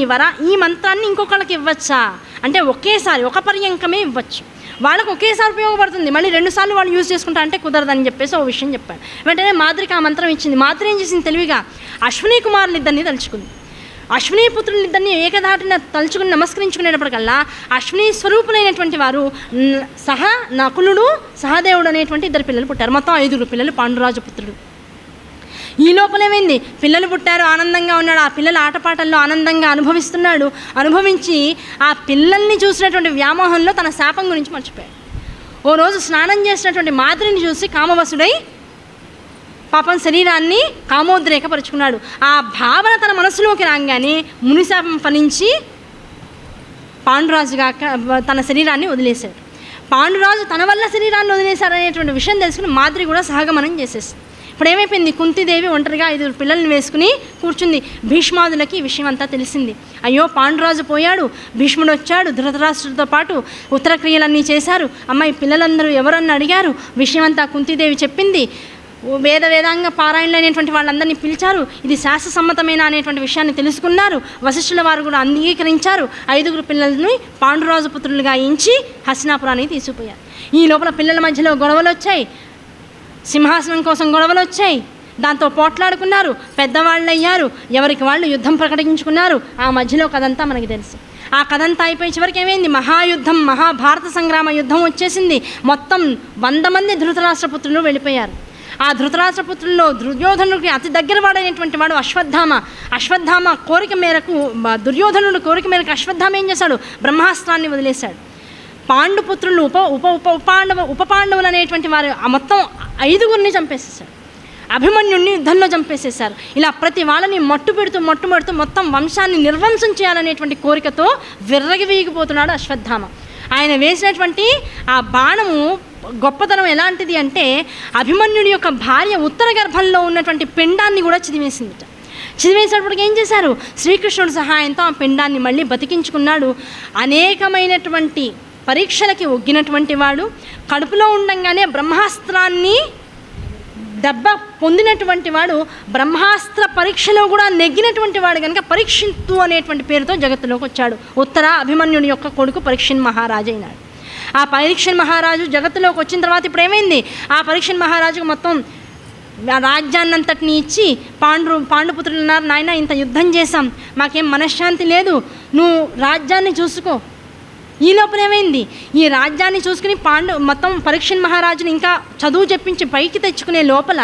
ఈ మంత్రాన్ని ఇంకొకళ్ళకి ఇవ్వచ్చా అంటే, ఒకేసారి ఒక పర్యంకమే ఇవ్వచ్చు, వాళ్ళకు ఒకేసారి ఉపయోగపడుతుంది, మళ్ళీ 2 సార్లు వాళ్ళు యూజ్ చేసుకుంటా అంటే కుదరదని చెప్పేసి ఓ విషయం చెప్పాడు. వెంటనే మాద్రికి ఆ మంత్రం ఇచ్చింది. మాద్రి ఏం చేసింది, తెలివిగా అశ్విని కుమారులిద్దరిని తలుచుకుంది. అశ్విని పుత్రులిద్దరిని ఏకధాటిన తలుచుకుని నమస్కరించుకునేటప్పటికల్లా అశ్విని స్వరూపులైనటువంటి వారు నకులుడు, సహదేవుడు అనేటువంటి 2 పిల్లలు పుట్టారు. మొత్తం 5 పిల్లలు పాండురాజు పుత్రుడు. ఈ లోపలేమైంది, పిల్లలు పుట్టారు, ఆనందంగా ఉన్నాడు. ఆ పిల్లల ఆటపాటల్లో ఆనందంగా అనుభవించి ఆ పిల్లల్ని చూసినటువంటి వ్యామోహంలో తన శాపం గురించి మర్చిపోయాడు. ఓ రోజు స్నానం చేసినటువంటి మాద్రిని చూసి కామవశుడై పాపం శరీరాన్ని కామోద్రేకపరుచుకున్నాడు. ఆ భావన తన మనసులోకి రాగానే మునిశాపం ఫలించి పాండురాజుగా తన శరీరాన్ని వదిలేశాడు. పాండురాజు తన వల్ల శరీరాన్ని వదిలేశారనేటువంటి విషయం తెలుసుకుని మాద్రి కూడా సహగమనం చేసేసింది. ఇప్పుడు ఏమైపోయింది, కుంతీదేవి ఒంటరిగా 5 పిల్లల్ని వేసుకుని కూర్చుంది. భీష్మాదులకి ఈ విషయం అంతా తెలిసింది. అయ్యో, పాండురాజు పోయాడు, భీష్ముడు వచ్చాడు, ధృతరాష్ట్రుడితో పాటు ఉత్తర క్రియలన్నీ చేశారు. అమ్మాయి పిల్లలందరూ ఎవరన్నా అడిగారు, విషయం అంతా కుంతీదేవి చెప్పింది. వేదాంగ పారాయణలు అనేటువంటి వాళ్ళందరినీ పిలిచారు. ఇది శాస్త్ర సమ్మతమైన అనేటువంటి విషయాన్ని తెలుసుకున్నారు. వశిష్ఠుల వారు కూడా అంగీకరించారు. 5 పిల్లల్ని పాండురాజు పుత్రులుగా ఎంచి హస్తినాపురానికి తీసుకుపోయారు. ఈ లోపల పిల్లల మధ్యలో గొడవలు వచ్చాయి, సింహాసనం కోసం గొడవలు వచ్చాయి. దాంతో పోట్లాడుకున్నారు, పెద్దవాళ్ళు అయ్యారు, ఎవరికి వాళ్ళు యుద్ధం ప్రకటించుకున్నారు. ఆ మధ్యలో కథంతా మనకి తెలుసు. ఆ కథంతా అయిపోయి చివరికి ఏమైంది, మహాయుద్ధం, మహాభారత సంగ్రామ యుద్ధం వచ్చేసింది. మొత్తం 100 మంది ధృతరాష్ట్రపుత్రులు వెళ్ళిపోయారు. ఆ ధృతరాష్ట్రపుత్రుల్లో దుర్యోధనుడికి అతి దగ్గర వాడైనటువంటి వాడు అశ్వత్థామ కోరిక మేరకు, దుర్యోధనుడు కోరిక మేరకు అశ్వత్థామ ఏం చేశాడు, బ్రహ్మాస్త్రాన్ని వదిలేశాడు. పాండుపుత్రులు ఉప పాండవులు అనేటువంటి వారు మొత్తం 5గురిని చంపేసేశాడు. అభిమన్యుడిని యుద్ధంలో చంపేసేశారు. ఇలా ప్రతి వాళ్ళని మట్టు పెడుతూ మొత్తం వంశాన్ని నిర్వంశం చేయాలనేటువంటి కోరికతో విర్రగి వీగిపోతున్నాడు అశ్వత్థామ. ఆయన వేసినటువంటి ఆ బాణము గొప్పతనం ఎలాంటిది అంటే, అభిమన్యుడి యొక్క భార్య ఉత్తర గర్భంలో ఉన్నటువంటి పిండాన్ని కూడా చిదివేసిందిట. చిదివేసేటప్పటికి ఏం చేశారు, శ్రీకృష్ణుడి సహాయంతో ఆ పిండాన్ని మళ్ళీ బతికించుకున్నాడు. అనేకమైనటువంటి పరీక్షలకి ఒగ్గినటువంటి వాడు, కడుపులో ఉండంగానే బ్రహ్మాస్త్రాన్ని దెబ్బ పొందినటువంటి వాడు, బ్రహ్మాస్త్ర పరీక్షలో కూడా నెగ్గినటువంటి వాడు కనుక పరీక్షిత్తు అనేటువంటి పేరుతో జగత్తులోకి వచ్చాడు. ఉత్తర అభిమన్యుడి యొక్క కొడుకు పరీక్షణ్ మహారాజు అయినాడు. ఆ పరీక్షణ్ మహారాజు జగత్తులోకి వచ్చిన తర్వాత ఇప్పుడు ఏమైంది, ఆ పరీక్షణ్ మహారాజుకు మొత్తం రాజ్యాన్నంతటిని ఇచ్చి పాండుపుత్రులు ఉన్నారు, నాయన ఇంత యుద్ధం చేశాం, మాకేం మనశ్శాంతి లేదు, నువ్వు రాజ్యాన్ని చూసుకో. ఈ లోపల ఏమైంది, ఈ రాజ్యాన్ని చూసుకుని మొత్తం పరీక్షణ్ మహారాజుని ఇంకా చదువు చెప్పించి పైకి తెచ్చుకునే లోపల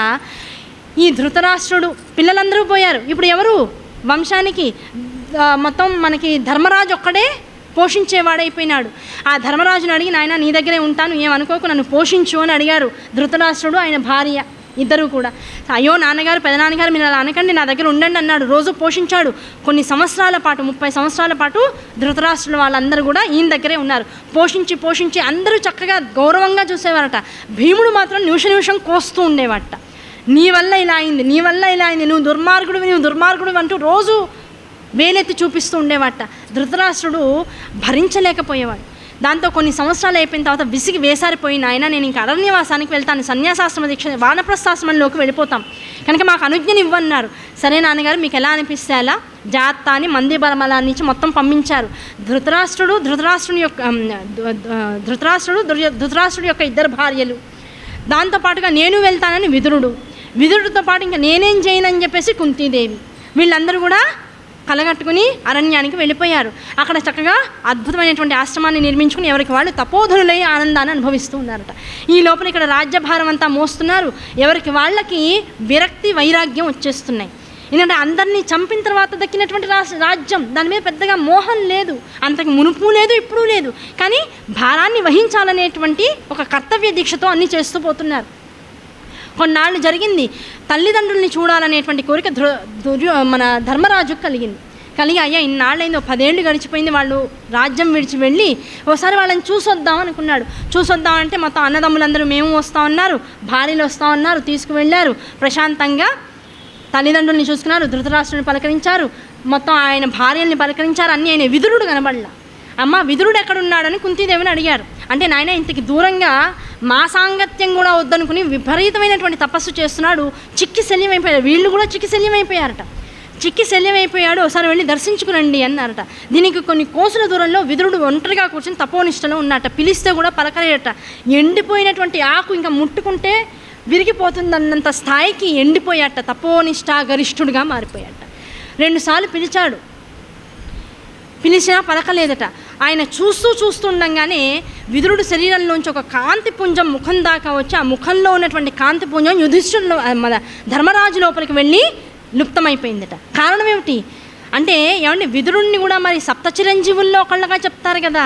ఈ ధృతరాష్ట్రుడు పిల్లలందరూ పోయారు. ఇప్పుడు ఎవరు వంశానికి మొత్తం మనకి ధర్మరాజు ఒక్కడే పోషించేవాడైపోయినాడు. ఆ ధర్మరాజుని అడిగి, నాయన నీ దగ్గరే ఉంటాను, ఏమనుకోకు, నన్ను పోషించు అని అడిగారు ధృతరాష్ట్రుడు, ఆయన భార్య ఇద్దరు కూడా. అయ్యో నాన్నగారు, పెదనాన్నగారు మీరు అలా అనకండి, నా దగ్గర ఉండండి అన్నాడు. రోజు పోషించాడు. కొన్ని సంవత్సరాల పాటు, 30 సంవత్సరాల పాటు ధృతరాష్ట్రులు వాళ్ళందరూ కూడా ఈయన దగ్గరే ఉన్నారు. పోషించి అందరూ చక్కగా గౌరవంగా చూసేవారట. భీముడు మాత్రం నిమిషం కోస్తూ ఉండేవాట. నీ వల్ల ఇలా అయింది, నువ్వు దుర్మార్గుడు అంటూ రోజు వేలెత్తి చూపిస్తూ ఉండేవాట. ధృతరాష్ట్రుడు భరించలేకపోయేవాడు. దాంతో కొన్ని సంవత్సరాలు అయిపోయిన తర్వాత విసిగి వేసారిపోయిన ఆయన, నేను ఇంకా అరణ్యవాసానికి వెళ్తాను, సన్యాసాశ్రమ దీక్ష వానప్రస్థాశ్రమంలోకి వెళ్ళిపోతాం కనుక మాకు అనుజ్ఞని ఇవ్వన్నారు. సరే నాన్నగారు మీకు ఎలా అనిపిస్తే అలా జాత్త అని మంది బలమలా నుంచి మొత్తం పంపించారు. ధృతరాష్ట్రుడి యొక్క 2 భార్యలు, దాంతోపాటుగా నేను వెళ్తానని విదురుడితో పాటు ఇంకా నేనేం చేయనని చెప్పేసి కుంతీదేవి, వీళ్ళందరూ కూడా కలగట్టుకుని అరణ్యానికి వెళ్ళిపోయారు. అక్కడ చక్కగా అద్భుతమైనటువంటి ఆశ్రమాన్ని నిర్మించుకుని ఎవరికి వాళ్ళు తపోధనులై ఆనందాన్ని అనుభవిస్తూ ఉన్నారట. ఈ లోపల ఇక్కడ రాజ్యభారం అంతా మోస్తున్నారు. ఎవరికి వాళ్ళకి విరక్తి వైరాగ్యం వచ్చేస్తున్నాయి. ఎందుకంటే అందరినీ చంపిన తర్వాత దక్కినటువంటి రాజ్యం, దాని మీద పెద్దగా మోహం లేదు, అంతకు మునుపు లేదు, ఇప్పుడు లేదు. కానీ భారాన్ని వహించాలనేటువంటి ఒక కర్తవ్య దీక్షతో అన్నీ చేస్తూ పోతున్నారు. కొన్నాళ్ళు జరిగింది, తల్లిదండ్రుల్ని చూడాలనేటువంటి కోరిక మన ధర్మరాజుకు కలిగి అయ్యా ఇన్నాళ్ళైందో 10 ఏళ్ళు గడిచిపోయింది, వాళ్ళు రాజ్యం విడిచి వెళ్ళి ఒకసారి వాళ్ళని చూసొద్దాం అనుకున్నాడు. చూసొద్దామంటే మొత్తం అన్నదమ్ములందరూ మేము వస్తూ ఉన్నారు, భార్యలు వస్తూ ఉన్నారు, తీసుకువెళ్ళారు. ప్రశాంతంగా తల్లిదండ్రుల్ని చూసుకున్నారు, ధృతరాష్ట్రుని పలకరించారు, మొత్తం ఆయన భార్యల్ని పలకరించారు. అన్నీ ఆయన విదురుడు కనబడలా. అమ్మ విదురుడు ఎక్కడున్నాడని కుంతీదేవిని అడిగారు. అంటే నాయన ఇంతకి దూరంగా మా సాంగత్యం కూడా వద్దనుకుని విపరీతమైనటువంటి తపస్సు చేస్తున్నాడు, చిక్కి శల్యమైపోయాడు. వీళ్ళు కూడా చిక్కి శల్యమైపోయారట. చిక్కి శల్యమైపోయాడు, ఒకసారి వెళ్ళి దర్శించుకురండి అన్నారట. దీనికి కొన్ని కోసుల దూరంలో విదురుడు ఒంటరిగా కూర్చొని తపోనిష్టలో ఉన్నట. పిలిస్తే కూడా పలకరేయట. ఎండిపోయినటువంటి ఆకు ఇంకా ముట్టుకుంటే విరిగిపోతుందన్నంత స్థాయికి ఎండిపోయాట. తపోనిష్ట గరిష్ఠుడిగా మారిపోయాట. 2 సార్లు పిలిచినా పలకలేదట. ఆయన చూస్తుండగానే విదురుడు శరీరంలోంచి ఒక కాంతి పుంజం ముఖం దాకా వచ్చి, ఆ ముఖంలో ఉన్నటువంటి కాంతి పుంజం యుధిష్ఠిరులో మన ధర్మరాజు లోపలికి వెళ్ళి లుప్తమైపోయిందట. కారణం ఏమిటి అంటే, ఏమంటే విదురుణ్ణి కూడా మరి 7 చిరంజీవుల్లో ఒకళ్ళగా చెప్తారు కదా,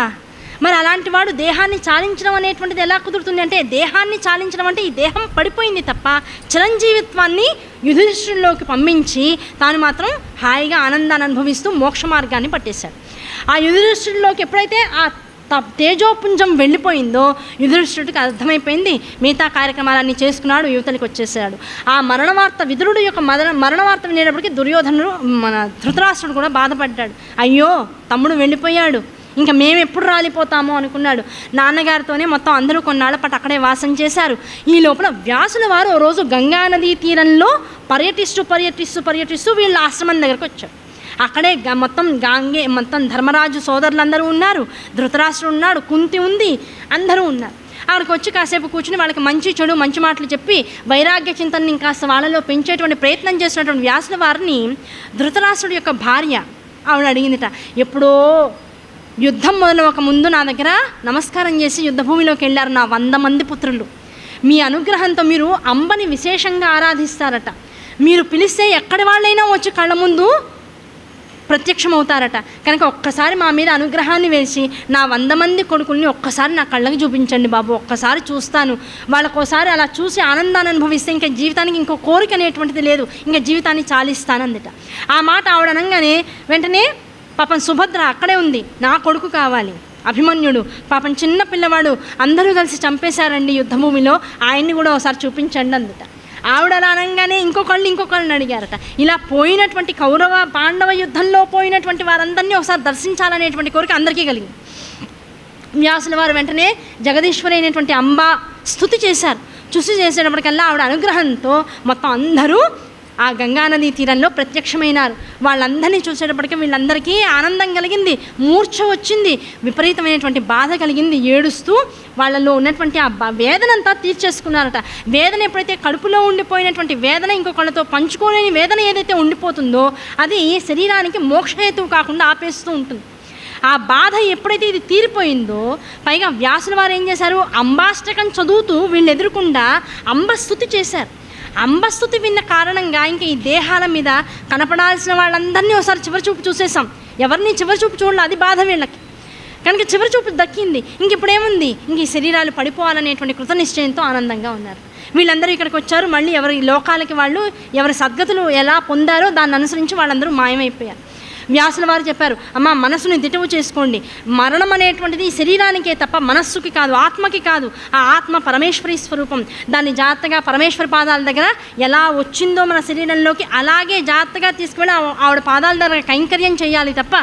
మరి అలాంటి వాడు దేహాన్ని చాలించడం అనేటువంటిది ఎలా కుదురుతుంది అంటే, దేహాన్ని చాలించడం అంటే ఈ దేహం పడిపోయింది తప్ప చిరంజీవిత్వాన్ని యుధిష్ఠిరులోకి పంపించి తాను మాత్రం హాయిగా ఆనందాన్ని అనుభవిస్తూ మోక్ష మార్గాన్ని పట్టేశాడు. ఆ యుధిష్ఠిరులోకి ఎప్పుడైతే ఆ తేజోపుంజం వెళ్ళిపోయిందో యుధిష్ఠిరుడికి అర్థమైపోయింది. మిగతా కార్యక్రమాలన్నీ చేసుకున్నాడు, యువతలకు వచ్చేసాడు. ఆ విదురుడు యొక్క మరణ వార్త వినేటప్పటికీ దుర్యోధనుడు మన ధృతరాష్ట్రుడు కూడా బాధపడ్డాడు. అయ్యో తమ్ముడు వెళ్ళిపోయాడు, ఇంకా మేము ఎప్పుడు రాలిపోతామో అనుకున్నాడు. నాన్నగారితోనే మొత్తం అందరూ కొన్నాళ్ల పాటు అక్కడే వాసం చేశారు. ఈ లోపల వ్యాసుల వారు ఓ రోజు గంగానదీ తీరంలో పర్యటిస్తూ వీళ్ళ ఆశ్రమం దగ్గరకు వచ్చారు. అక్కడే మొత్తం ధర్మరాజు సోదరులందరూ ఉన్నారు, ధృతరాష్ట్రుడు ఉన్నాడు, కుంతి ఉంది, అందరూ ఉన్నారు. అక్కడికి వచ్చి కాసేపు కూర్చుని వాళ్ళకి మంచి చెడు మంచి మాటలు చెప్పి వైరాగ్య చింతనని ఇంకాస్త వాళ్ళలో పెంచేటువంటి ప్రయత్నం చేసినటువంటి వ్యాసుల వారిని ధృతరాష్ట్రుడి యొక్క భార్య ఆవిడ అడిగిందిట, ఎప్పుడో యుద్ధం మొదలవక ముందు నా దగ్గర నమస్కారం చేసి యుద్ధభూమిలోకి వెళ్ళారు నా 100 మంది పుత్రులు. మీ అనుగ్రహంతో మీరు అంబని విశేషంగా ఆరాధిస్తారట, మీరు పిలిస్తే ఎక్కడి వాళ్ళైనా వచ్చి కళ్ళ ముందు ప్రత్యక్షమవుతారట. కనుక ఒక్కసారి మా మీద అనుగ్రహాన్ని వేసి నా 100 మంది కొడుకుల్ని ఒక్కసారి నా కళ్ళకి చూపించండి బాబు, ఒక్కసారి చూస్తాను, వాళ్ళకోసారి అలా చూసి ఆనందాన్ని అనుభవిస్తే ఇంకా జీవితానికి ఇంకో కోరిక అనేటువంటిది లేదు, ఇంకా జీవితాన్ని చాలిస్తాను అందుట. ఆ మాట ఆవిడ అనగానే వెంటనే పాపం సుభద్ర అక్కడే ఉంది, నా కొడుకు కావాలి అభిమన్యుడు, పాపం చిన్న పిల్లవాడు, అందరూ కలిసి చంపేశారండి యుద్ధభూమిలో, ఆయన్ని కూడా ఒకసారి చూపించండి అందుట. ఆవిడ అలా అనగానే ఇంకొకళ్ళని అడిగారట. ఇలా పోయినటువంటి కౌరవ పాండవ యుద్ధంలో పోయినటువంటి వారందరినీ ఒకసారి దర్శించాలనేటువంటి కోరిక అందరికీ కలిగింది. వ్యాసుల వారు వెంటనే జగదీశ్వరి అయినటువంటి అంబ స్తుతి చేశారు. చేసేటప్పటికల్లా ఆవిడ అనుగ్రహంతో మొత్తం అందరూ ఆ గంగానదీ తీరంలో ప్రత్యక్షమైనారు. వాళ్ళందరినీ చూసేటప్పటికీ వీళ్ళందరికీ ఆనందం కలిగింది, మూర్ఛ వచ్చింది, విపరీతమైనటువంటి బాధ కలిగింది. ఏడుస్తూ వాళ్ళలో ఉన్నటువంటి ఆ వేదనంతా తీర్చేసుకున్నారట. వేదన ఎప్పుడైతే కడుపులో ఉండిపోయినటువంటి వేదన ఇంకొకళ్ళతో పంచుకోలేని వేదన ఏదైతే ఉండిపోతుందో అది శరీరానికి మోక్షహేతువు కాకుండా ఆపేస్తూ ఉంటుంది. ఆ బాధ ఎప్పుడైతే ఇది తీరిపోయిందో, పైగా వ్యాసుల వారు ఏం చేశారు, అంబాష్టకం చదువుతూ వీళ్ళు ఎదురుకుండా అంబస్తుతి చేశారు. అంబస్తుతి విన్న కారణంగా ఇంకా ఈ దేహాల మీద కనపడాల్సిన వాళ్ళందరినీ ఒకసారి చివరి చూపు చూసేసాం, ఎవరిని చివరి చూపు చూడాలి, అది బాధ వీళ్ళకి. కనుక చివరి చూపు దక్కింది, ఇంక ఇప్పుడేముంది, ఇంక ఈ శరీరాలు పడిపోవాలనేటువంటి కృతనిశ్చయంతో ఆనందంగా ఉన్నారు. వీళ్ళందరూ ఇక్కడికి వచ్చారు. మళ్ళీ ఎవరి లోకాలకి వాళ్ళు ఎవరి సద్గతులు ఎలా పొందారో దాన్ని అనుసరించి వాళ్ళందరూ మాయమైపోయారు. వ్యాసుల వారు చెప్పారు, అమ్మ మనసుని దిటవు చేసుకోండి, మరణం అనేటువంటిది శరీరానికే తప్ప మనస్సుకి కాదు, ఆత్మకి కాదు. ఆ ఆత్మ పరమేశ్వరి స్వరూపం, దాన్ని జాగ్రత్తగా పరమేశ్వరి పాదాల దగ్గర ఎలా వచ్చిందో మన శరీరంలోకి అలాగే జాగ్రత్తగా తీసుకువెళ్ళి ఆవిడ పాదాల దగ్గర కైంకర్యం చేయాలి తప్ప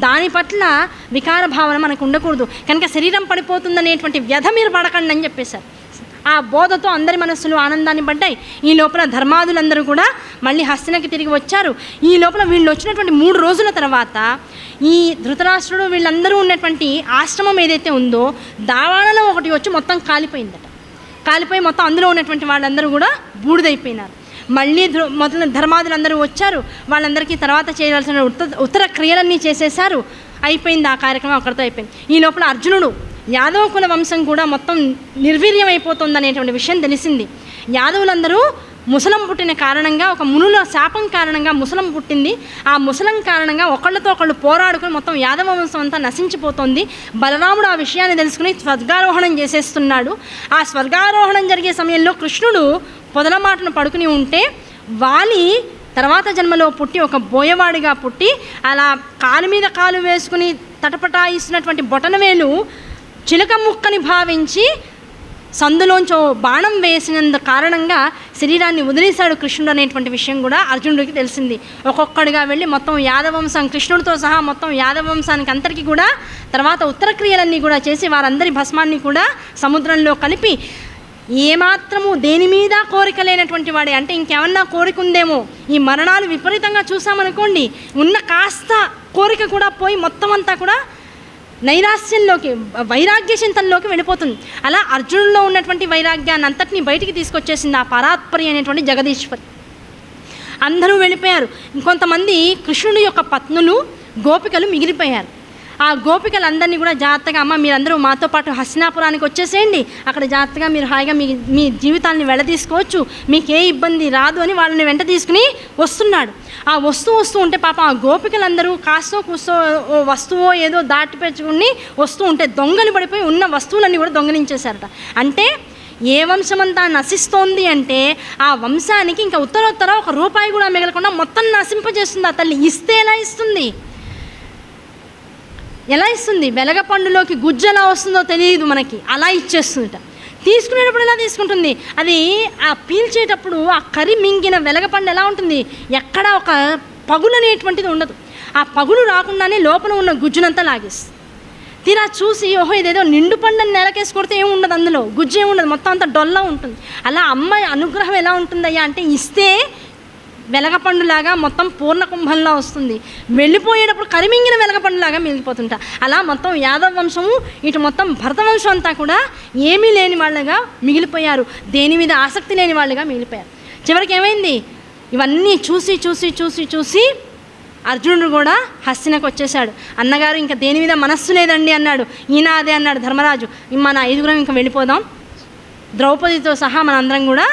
దాని పట్ల వికార భావన మనకు ఉండకూడదు. కనుక శరీరం పడిపోతుందనేటువంటి వ్యధ మీరు పడకండి అని చెప్పేశారు. ఆ బోధతో అందరి మనస్సులు ఆనందాన్ని పడ్డాయి. ఈ లోపల ధర్మాదులందరూ కూడా మళ్ళీ హస్తినకి తిరిగి వచ్చారు. ఈ లోపల వీళ్ళు వచ్చినటువంటి 3 రోజుల తర్వాత ఈ ధృతరాష్ట్రుడు వీళ్ళందరూ ఉన్నటువంటి ఆశ్రమం ఏదైతే ఉందో దావాణలో ఒకటి వచ్చి మొత్తం కాలిపోయిందట. కాలిపోయి మొత్తం అందులో ఉన్నటువంటి వాళ్ళందరూ కూడా బూడిదైపోయినారు. మళ్ళీ మొదలు ధర్మాదులందరూ వచ్చారు. వాళ్ళందరికీ తర్వాత చేయాల్సిన ఉత్తర క్రియలన్నీ చేసేశారు. అయిపోయింది ఆ కార్యక్రమం, అక్కడితో అయిపోయింది. ఈ లోపల అర్జునుడు యాదవ కుల వంశం కూడా మొత్తం నిర్వీర్యం అయిపోతుందనేటువంటి విషయం తెలిసింది. యాదవులందరూ ముసలం పుట్టిన కారణంగా, ఒక మునుల శాపం కారణంగా ముసలం పుట్టింది. ఆ ముసలం కారణంగా ఒకళ్ళతో ఒకళ్ళు పోరాడుకొని మొత్తం యాదవ వంశం అంతా నశించిపోతుంది. బలరాముడు ఆ విషయాన్ని తెలుసుకుని స్వర్గారోహణం చేసేస్తున్నాడు. ఆ స్వర్గారోహణం జరిగే సమయంలో కృష్ణుడు పొదల మాటను పడుకుని ఉంటే వాలి తర్వాత జన్మలో పుట్టి ఒక బోయవాడిగా పుట్టి అలా కాలు మీద కాలు వేసుకుని తటపటాయిస్తున్నటువంటి బొటనవేలు చిలక ముక్కని భావించి సందులోంచో బాణం వేసినందు కారణంగా శరీరాన్ని వదిలేశాడు కృష్ణుడు అనేటువంటి విషయం కూడా అర్జునుడికి తెలిసింది. ఒక్కొక్కడిగా వెళ్ళి మొత్తం యాదవంశం కృష్ణుడితో సహా మొత్తం యాదవంశానికి అంతటికీ కూడా తర్వాత ఉత్తర క్రియలన్నీ కూడా చేసి వారందరి భస్మాన్ని కూడా సముద్రంలో కలిపి ఏమాత్రము దేని మీద కోరిక లేనటువంటి వాడే, అంటే ఇంకేమన్నా కోరిక ఉందేమో, ఈ మరణాలు విపరీతంగా చూసామనుకోండి ఉన్న కాస్త కోరిక కూడా పోయి మొత్తం అంతా కూడా నైరాస్యంలోకి వైరాగ్య చింతనలోకి వెళ్ళిపోతుంది. అలా అర్జునుల్లో ఉన్నటువంటి వైరాగ్యాన్ని అంతటినీ బయటికి తీసుకొచ్చేసింది ఆ పరాత్పరి అనేటువంటి జగదీశ్వరి. అందరూ వెళ్ళిపోయారు. ఇంకొంతమంది కృష్ణుడి యొక్క పత్నులు గోపికలు మిగిలిపోయారు. ఆ గోపికలందరినీ కూడా జాగ్రత్తగా, అమ్మ మీరందరూ మాతో పాటు హస్తినాపురానికి వచ్చేసేయండి, అక్కడ జాగ్రత్తగా మీరు హాయిగా మీ జీవితాన్ని వెళ్ళదీసుకోవచ్చు, మీకు ఏ ఇబ్బంది రాదు అని వాళ్ళని వెంట తీసుకుని వస్తున్నాడు. ఆ వస్తూ ఉంటే పాపం ఆ గోపికలందరూ కాస్తో కూస్తో వస్తువో ఏదో దాటిపెట్టుకుని వస్తూ ఉంటే దొంగలు పడిపోయి ఉన్న వస్తువులన్నీ కూడా దొంగలించేశారట. అంటే ఏ వంశమంతా నశిస్తోంది అంటే ఆ వంశానికి ఇంకా ఉత్తరోత్తర ఒక రూపాయి కూడా మిగలకుండా మొత్తం నశింపజేస్తుంది ఆ తల్లి. ఇస్తే ఎలా ఇస్తుంది? వెలగపండులోకి గుజ్జు ఎలా వస్తుందో తెలియదు మనకి, అలా ఇచ్చేస్తుందట. తీసుకునేటప్పుడు ఎలా తీసుకుంటుంది, అది ఆ పీల్చేటప్పుడు ఆ కరి మింగిన వెలగపండు ఎలా ఉంటుంది, ఎక్కడ ఒక పగులు అనేటువంటిది ఉండదు. ఆ పగులు రాకుండానే లోపల ఉన్న గుజ్జునంతా లాగేస్తుంది. తీరా చూసి ఓహో ఇదేదో నిండు పండుని నెలకేసి కొడితే ఏమి ఉండదు, అందులో గుజ్జు ఏమి ఉండదు, మొత్తం అంతా డొల్లా ఉంటుంది. అలా అమ్మాయి అనుగ్రహం ఎలా ఉంటుందయ్యా అంటే ఇస్తే వెలగపండులాగా మొత్తం పూర్ణ కుంభంలో వస్తుంది, వెళ్ళిపోయేటప్పుడు కరిమింగిన వెలగపండులాగా మిగిలిపోతుంటా. అలా మొత్తం యాదవ వంశము ఇటు మొత్తం భరత వంశం అంతా కూడా ఏమీ లేని వాళ్ళగా మిగిలిపోయారు, దేని మీద ఆసక్తి లేని వాళ్ళుగా మిగిలిపోయారు. చివరికి ఏమైంది, ఇవన్నీ చూసి చూసి చూసి చూసి అర్జునుడు కూడా హస్తినకు వచ్చేసాడు. అన్నగారు ఇంకా దేని మీద మనస్సు లేదండి అన్నాడు. ఈయన అదే అన్నాడు ధర్మరాజు, మన 5గురం ఇంకా వెళ్ళిపోదాం, ద్రౌపదితో సహా మనందరం కూడా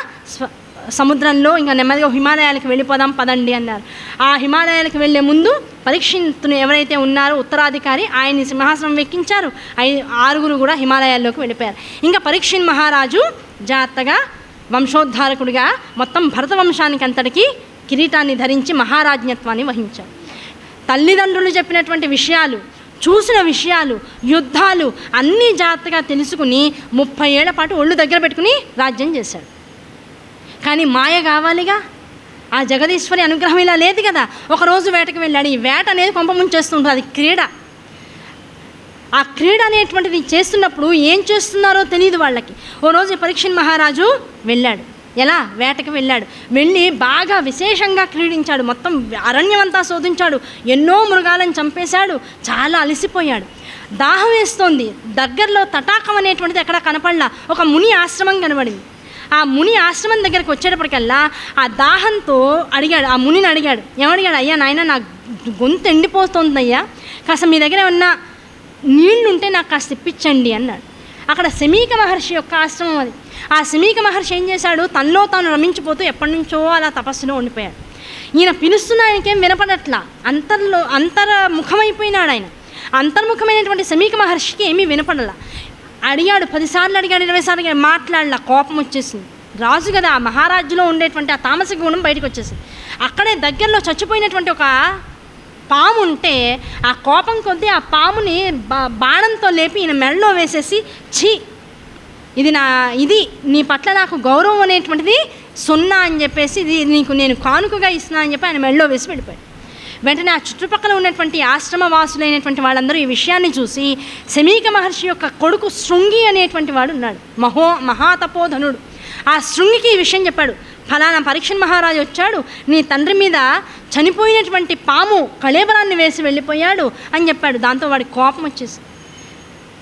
సముద్రంలో ఇంకా నెమ్మదిగా హిమాలయాలకు వెళ్ళిపోదాం పదండి అన్నారు. ఆ హిమాలయాలకు వెళ్ళే ముందు పరీక్షిత్తుని ఎవరైతే ఉన్నారో ఉత్తరాధికారి, ఆయన్ని సింహాసనం ఎక్కించారు. 6 కూడా హిమాలయాల్లోకి వెళ్ళిపోయారు. ఇంకా పరీక్షిత్ మహారాజు జాగ్రత్తగా వంశోద్ధారకుడిగా మొత్తం భరత వంశానికి అంతటికీ కిరీటాన్ని ధరించి మహారాజ్ఞత్వాన్ని వహించారు. తల్లిదండ్రులు చెప్పినటువంటి విషయాలు, చూసిన విషయాలు, యుద్ధాలు అన్నీ జాగ్రత్తగా తెలుసుకుని 30 ఏళ్ల పాటు ఒళ్ళు దగ్గర పెట్టుకుని రాజ్యం చేశాడు. కానీ మాయ కావాలిగా, ఆ జగదీశ్వరి అనుగ్రహం ఇలా లేదు కదా. ఒకరోజు వేటకు వెళ్ళాడు. ఈ వేట అనేది కొంప ముంచేస్తుంటుంది, అది క్రీడ. ఆ క్రీడ అనేటువంటిది చేస్తున్నప్పుడు ఏం చేస్తున్నారో తెలియదు వాళ్ళకి. ఓ రోజు పరీక్షిత్ మహారాజు వెళ్ళాడు. ఎలా? వేటకు వెళ్ళాడు. వెళ్ళి బాగా విశేషంగా క్రీడించాడు, మొత్తం అరణ్యమంతా శోధించాడు, ఎన్నో మృగాలను చంపేశాడు, చాలా అలసిపోయాడు. దాహం వేస్తోంది. దగ్గరలో తటాకం అనేటువంటిది ఎక్కడ కనపడలా. ఒక ముని ఆశ్రమం కనబడింది. ఆ ముని ఆశ్రమం దగ్గరికి వచ్చేటప్పటికల్లా ఆ దాహంతో అడిగాడు, ఆ మునిని అడిగాడు. ఏమడిగాడు? అయ్యా నాయన, నా గొంతు ఎండిపోతుంది అయ్యా, కాస్త మీ దగ్గర ఏమన్నా నీళ్లు ఉంటే నాకు కాస్త ఇప్పించండి అన్నాడు. అక్కడ శమీక మహర్షి యొక్క ఆశ్రమం అది. ఆ శమీక మహర్షి ఏం చేశాడు, తనలో తాను రమించిపోతూ ఎప్పటి నుంచో అలా తపస్సులో ఉండిపోయాడు. ఈయన పిలుస్తున్న ఆయనకేం వినపడట్లా, అంతర్ముఖమైపోయినాడు ఆయన. అంతర్ముఖమైనటువంటి శమీక మహర్షికి ఏమీ వినపడలా. అడిగాడు, 10 సార్లు అడిగాడు, 20 సార్లు అడిగాడు, మాట్లాడలా. కోపం వచ్చేసింది. రాజు కదా, ఆ మహారాజులో ఉండేటువంటి ఆ తామసిక గుణం బయటకు వచ్చేసింది. అక్కడే దగ్గరలో చచ్చిపోయినటువంటి ఒక పాము ఉంటే ఆ కోపం కొద్దీ ఆ పాముని బాణంతో లేపి ఈయన మెడలో వేసేసి, ఛీ, ఇది నీ పట్ల నాకు గౌరవం అనేటువంటిది 0 అని చెప్పేసి, ఇది నీకు నేను కానుకగా ఇస్తున్నా అని చెప్పి ఆయన మెడలో వేసి వెళ్ళిపోయాడు. వెంటనే ఆ చుట్టుపక్కల ఉన్నటువంటి ఆశ్రమవాసులైనటువంటి వాళ్ళందరూ ఈ విషయాన్ని చూసి, శమీక మహర్షి యొక్క కొడుకు శృంగి అనేటువంటి వాడు ఉన్నాడు, మహాతపోధనుడు. ఆ శృంగికి ఈ విషయం చెప్పాడు. ఫలానా పరీక్షిత్ మహారాజు వచ్చాడు, నీ తండ్రి మీద చనిపోయినటువంటి పాము కళేబరాన్ని వేసి వెళ్ళిపోయాడు అని చెప్పాడు. దాంతో వాడి కోపం వచ్చేసి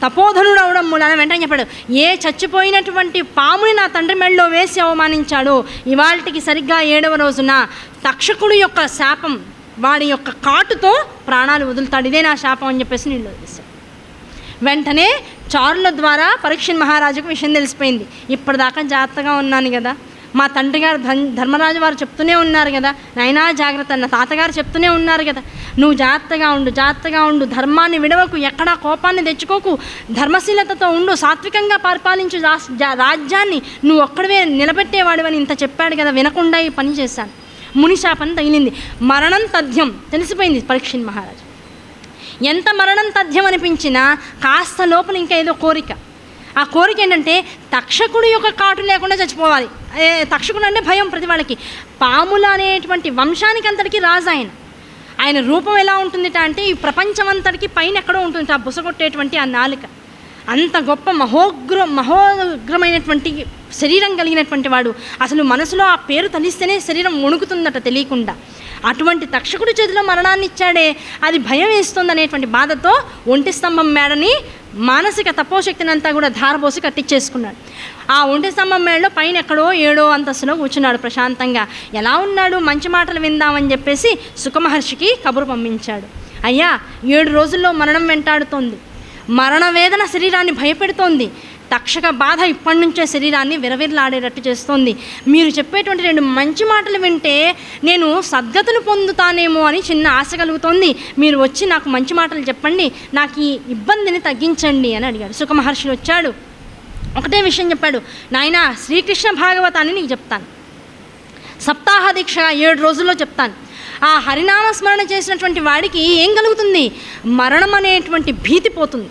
తపోధనుడు అవడం మూలాన వెంటనే చెప్పాడు, ఏ చచ్చిపోయినటువంటి పాముని నా తండ్రి మెడలో వేసి అవమానించాడో ఇవాళకి సరిగ్గా 7వ రోజున తక్షకుడు యొక్క శాపం, వాడి యొక్క కాటుతో ప్రాణాలు వదులుతాడు, ఇదే నా శాపం అని చెప్పేసి నీళ్ళు వదిలేశాడు. వెంటనే చారుల ద్వారా పరీక్షిత్ మహారాజుకు విషయం తెలిసిపోయింది. ఇప్పటిదాకా జాగ్రత్తగా ఉన్నాను కదా, మా తండ్రి గారు ధర్మరాజు వారు చెప్తూనే ఉన్నారు కదా, నాయనా జాగ్రత్త, నా తాతగారు చెప్తూనే ఉన్నారు కదా, నువ్వు జాగ్రత్తగా ఉండు, ధర్మాన్ని విడవకు, ఎక్కడా కోపాన్ని తెచ్చుకోకు, ధర్మశీలతతో ఉండు, సాత్వికంగా పరిపాలించు రాజ్యాన్ని, నువ్వు ఒక్కడివే నిలబెట్టేవాడు అని ఇంత చెప్పాడు కదా, వినకుండా ఈ పని చేశాను. మునిశాపం తగిలింది. మరణం తథ్యం తెలిసిపోయింది పరీక్షిత్ మహారాజు. ఎంత మరణం తథ్యం అనిపించినా కాస్త లోపల ఇంకా ఏదో కోరిక. ఆ కోరిక ఏంటంటే తక్షకుడు యొక్క కాటు లేకుండా చచ్చిపోవాలి. తక్షకుడు అంటే భయం ప్రతి వాళ్ళకి. పాములు అనేటువంటి వంశానికి అంతటికి రాజు ఆయన రూపం ఎలా ఉంటుందిట అంటే ఈ ప్రపంచం అంతటికి పైన ఎక్కడో ఉంటుంది ఆ బుసగొట్టేటువంటి ఆ నాలుక. అంత గొప్ప మహోగ్రమైనటువంటి శరీరం కలిగినటువంటి వాడు. అసలు మనసులో ఆ పేరు తలిస్తేనే శరీరం వణుకుతుందట తెలియకుండా. అటువంటి తక్షకుడి చేతిలో మరణాన్ని ఇచ్చాడే, అది భయం వేస్తుంది అనేటువంటి బాధతో ఒంటి స్తంభం మేడని మానసిక తపోశక్తిని అంతా కూడా ధారపోసి కట్టించేసుకున్నాడు. ఆ ఒంటి స్తంభం మేడలో పైన ఎక్కడో 7వ అంతస్తులో కూర్చున్నాడు ప్రశాంతంగా. ఎలా ఉన్నాడు, మంచి మాటలు విందామని చెప్పేసి సుఖమహర్షికి కబురు పంపించాడు. అయ్యా, 7 రోజుల్లో మరణం వెంటాడుతోంది, మరణ వేదన శరీరాన్ని భయపెడుతోంది, తక్షక బాధ ఇప్పటి నుంచే శరీరాన్ని విరవిరలాడేటట్టు చేస్తోంది. మీరు చెప్పేటువంటి 2 మంచి మాటలు వింటే నేను సద్గతులు పొందుతానేమో అని చిన్న ఆశ కలుగుతోంది. మీరు వచ్చి నాకు మంచి మాటలు చెప్పండి, నాకు ఈ ఇబ్బందిని తగ్గించండి అని అడిగాడు. సుఖమహర్షి వచ్చాడు, ఒకటే విషయం చెప్పాడు. నాయనా, శ్రీకృష్ణ భాగవతాన్ని నీకు చెప్తాను, సప్తాహ దీక్షగా 7 రోజుల్లో చెప్తాను. ఆ హరినామస్మరణ చేసినటువంటి వాడికి ఏం కలుగుతుంది? మరణం అనేటువంటి భీతి పోతుంది.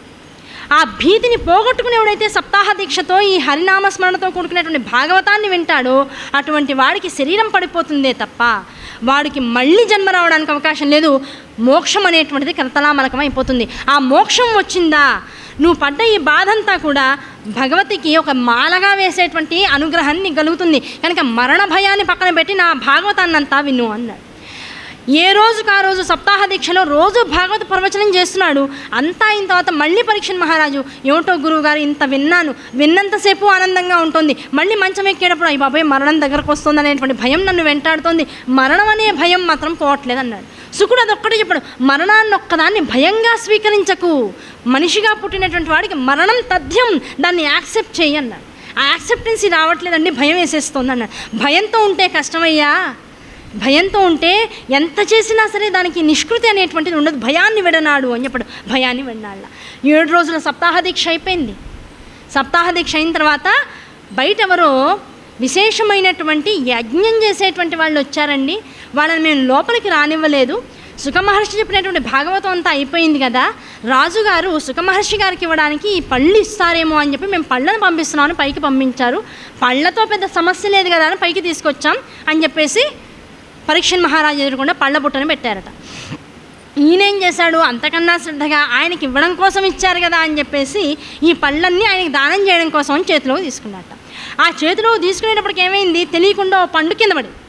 ఆ భీతిని పోగొట్టుకుని ఎవడైతే సప్తాహ దీక్షతో ఈ హరినామస్మరణతో కూడుకునేటువంటి భాగవతాన్ని వింటాడో అటువంటి వాడికి శరీరం పడిపోతుందే తప్ప వాడికి మళ్ళీ జన్మ రావడానికి అవకాశం లేదు. మోక్షం అనేటువంటిది కర్తలామలకం అయిపోతుంది. ఆ మోక్షం వచ్చిందా నువ్వు పడ్డ ఈ బాధంతా కూడా భగవతికి ఒక మాలగా వేసేటువంటి అనుగ్రహాన్ని కలుగుతుంది. కనుక మరణ భయాన్ని పక్కన పెట్టి నా భాగవతాన్నంతా విను అన్నాడు. ఏ రోజుకు ఆ రోజు సప్తాహ దీక్షలో రోజు భాగవత ప్రవచనం చేస్తున్నాడు. అంతా అయిన తర్వాత మళ్ళీ పరీక్షణ్ మహారాజు, ఏమిటో గురువుగారు ఇంత విన్నాను, విన్నంతసేపు ఆనందంగా ఉంటుంది, మళ్ళీ మంచం ఎక్కేటప్పుడు అయ్యి బాబాయ్ మరణం దగ్గరకు వస్తుంది అనేటువంటి భయం నన్ను వెంటాడుతోంది, మరణం అనే భయం మాత్రం పోవట్లేదు అన్నాడు. శుకుడు అదొక్కటే చెప్పాడు, మరణాన్ని ఒక్కదాన్ని భయంగా స్వీకరించకు, మనిషిగా పుట్టినటువంటి వాడికి మరణం తథ్యం, దాన్ని యాక్సెప్ట్ చేయి అన్నాడు. ఆ యాక్సెప్టెన్సీ రావట్లేదండి, భయం వేసేస్తుంది అన్నాడు. భయంతో ఉంటే కష్టమయ్యా, భయంతో ఉంటే ఎంత చేసినా సరే దానికి నిష్కృతి అనేటువంటిది ఉండదు. భయాన్ని విడనాడు అని చెప్పాడు. భయాన్ని విడనాళ్ళ 7 రోజుల సప్తాహ దీక్ష అయిపోయింది. సప్తాహ దీక్ష అయిన తర్వాత బయట ఎవరో విశేషమైనటువంటి యజ్ఞం చేసేటువంటి వాళ్ళు వచ్చారండి. వాళ్ళని మేము లోపలికి రానివ్వలేదు. సుఖమహర్షి చెప్పినటువంటి భాగవతం అంతా అయిపోయింది కదా, రాజుగారు సుఖమహర్షి గారికి ఇవ్వడానికి ఈ పళ్ళు ఇస్తారేమో అని చెప్పి మేము పళ్ళను పంపిస్తున్నామని పైకి పంపించారు. పళ్ళతో పెద్ద సమస్య లేదు కదా అని పైకి తీసుకొచ్చాం అని చెప్పేసి పరీక్షణ్ మహారాజు ఎదురుకుండా పళ్ళ బుట్టను పెట్టారట. ఈయనేం చేశాడు, అంతకన్నా శ్రద్ధగా ఆయనకి ఇవ్వడం కోసం ఇచ్చారు కదా అని చెప్పేసి ఈ పళ్ళన్నీ ఆయనకి దానం చేయడం కోసం అని చేతిలోకి తీసుకున్నట్ట. ఆ చేతిలోకి తీసుకునేటప్పటికి ఏమైంది, తెలియకుండా ఓ పండు కింద పడింది.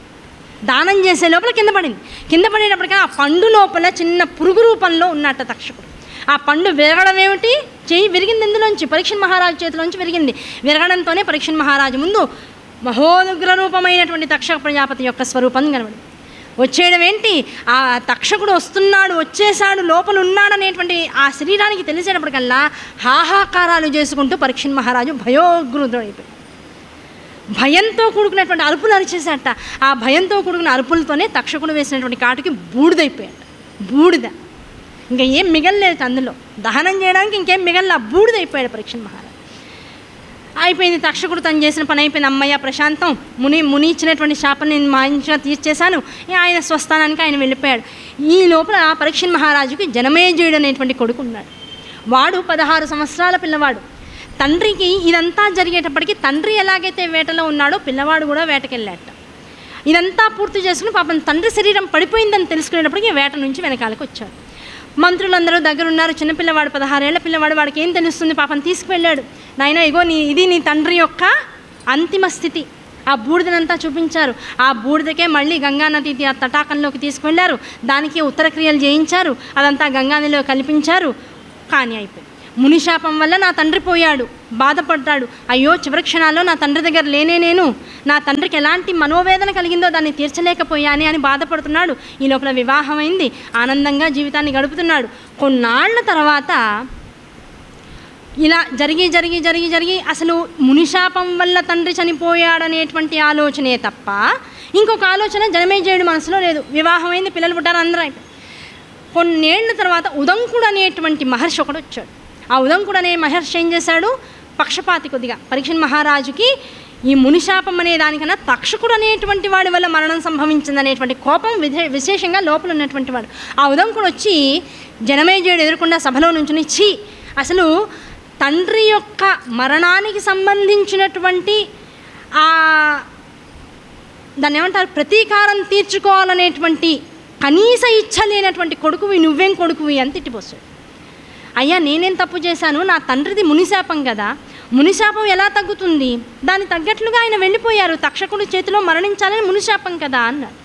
దానం చేసే లోపల కింద పడింది. కింద పడేటప్పటికీ ఆ పండు లోపల చిన్న పురుగు రూపంలో ఉన్నట్ట తక్షకుడు. ఆ పండు విరగడం ఏమిటి, చెయ్యి విరిగింది, ఎందులోంచి పరీక్షణ్ మహారాజు చేతిలోంచి విరిగింది. విరగడంతోనే పరీక్షణ్ మహారాజు ముందు మహోనుగ్ర రూపమైనటువంటి తక్షక ప్రజాపతి యొక్క స్వరూపం కనబడి వచ్చేయడం ఏంటి, ఆ తక్షకుడు వస్తున్నాడు, వచ్చేసాడు, లోపల ఉన్నాడనేటువంటి ఆ శరీరానికి తెలిసేటప్పటికల్లా హాహాకారాలు చేసుకుంటూ పరీక్షణ్ మహారాజు భయోగ్రుడైపోయాడు. భయంతో కూడుకున్నటువంటి అరుపులు అరిచేసాట. ఆ భయంతో కూడుకున్న అరుపులతోనే తక్షకుడు వేసినటువంటి కాటుకి బూడిదైపోయాడు. బూడిద ఇంకా ఏం మిగలలేదు అందులో, దహనం చేయడానికి ఇంకేం మిగల, బూడిదైపోయాడు పరీక్షణ్ మహారాజు. అయిపోయింది, తక్షకుడు తను చేసిన పని అయిపోయింది. అమ్మయ్య ప్రశాంతం, ముని ఇచ్చినటువంటి శాపం నేను మా ఇంట్లో తీర్చేశాను, ఆయన స్వస్థానానికి ఆయన వెళ్ళిపోయాడు. ఈ లోపల పరీక్షణ్ మహారాజుకి జనమేజయుడు అనేటువంటి కొడుకు ఉన్నాడు. వాడు 16 సంవత్సరాల పిల్లవాడు. తండ్రికి ఇదంతా జరిగేటప్పటికి తండ్రి ఎలాగైతే వేటలో ఉన్నాడో పిల్లవాడు కూడా వేటకెళ్ళాట. ఇదంతా పూర్తి చేసుకుని పాపం తండ్రి శరీరం పడిపోయిందని తెలుసుకునేటప్పటికి వేట నుంచి వెనకాలకు వచ్చాడు. మంత్రులందరూ దగ్గర ఉన్నారు. చిన్నపిల్లవాడు 16 ఏళ్ల పిల్లవాడు, వాడికి ఏం తెలుస్తుంది, పాపం తీసుకువెళ్ళాడు. నాయన ఇగో ఇది నీ తండ్రి యొక్క అంతిమ స్థితి. ఆ బూడిదనంతా చూపించారు. ఆ బూడిదకే మళ్ళీ గంగానది తటాకంలోకి తీసుకువెళ్ళారు. దానికి ఉత్తరక్రియలు చేయించారు. అదంతా గంగానదిలో కల్పించారు. కానీ అయిపోయింది. మునిశాపం వల్ల నా తండ్రి పోయాడు, బాధపడ్డాడు. అయ్యో చివరి క్షణాల్లో నా తండ్రి దగ్గర నేను నా తండ్రికి ఎలాంటి మనోవేదన కలిగిందో దాన్ని తీర్చలేకపోయానే అని బాధపడుతున్నాడు. ఈ లోపల వివాహమైంది, ఆనందంగా జీవితాన్ని గడుపుతున్నాడు. కొన్నాళ్ల తర్వాత ఇలా జరిగి అసలు మునిశాపం వల్ల తండ్రి చనిపోయాడనేటువంటి ఆలోచనే తప్ప ఇంకొక ఆలోచన జనమేజయుడి మనసులో లేదు. వివాహమైంది, పిల్లలు పుట్టారు, అందరూ అయిపోయి కొన్నేళ్ల తర్వాత ఉదంకుడు అనేటువంటి మహర్షి ఒకడు వచ్చాడు. ఆ ఉదంకుడు అనే మహర్షి ఏం చేశాడు, పక్షపాతి కొద్దిగా పరీక్షణ్ మహారాజుకి ఈ మునిశాపం అనే దానికన్నా తక్షకుడు అనేటువంటి వాడి వల్ల మరణం సంభవించింది అనేటువంటి కోపం విశేషంగా లోపల ఉన్నటువంటి వాడు. ఆ ఉదంకుడు వచ్చి జనమేజయుడు ఎదుర్కొన్న సభలో నుంచి అసలు తండ్రి యొక్క మరణానికి సంబంధించినటువంటి దాన్ని ఏమంటారు, ప్రతీకారం తీర్చుకోవాలనేటువంటి కనీస ఇచ్చ లేనటువంటి కొడుకువి, నువ్వేం కొడుకువి అని తిట్టిపోస్తాడు. అయ్యా నేనేం తప్పు చేశాను, నా తండ్రిది మునిశాపం కదా, మునిశాపం ఎలా తగ్గుతుంది, దాన్ని తగ్గట్లుగా ఆయన వెళ్ళిపోయారు, తక్షకుడు చేతిలో మరణించాలని మునిశాపం కదా అన్నాడు.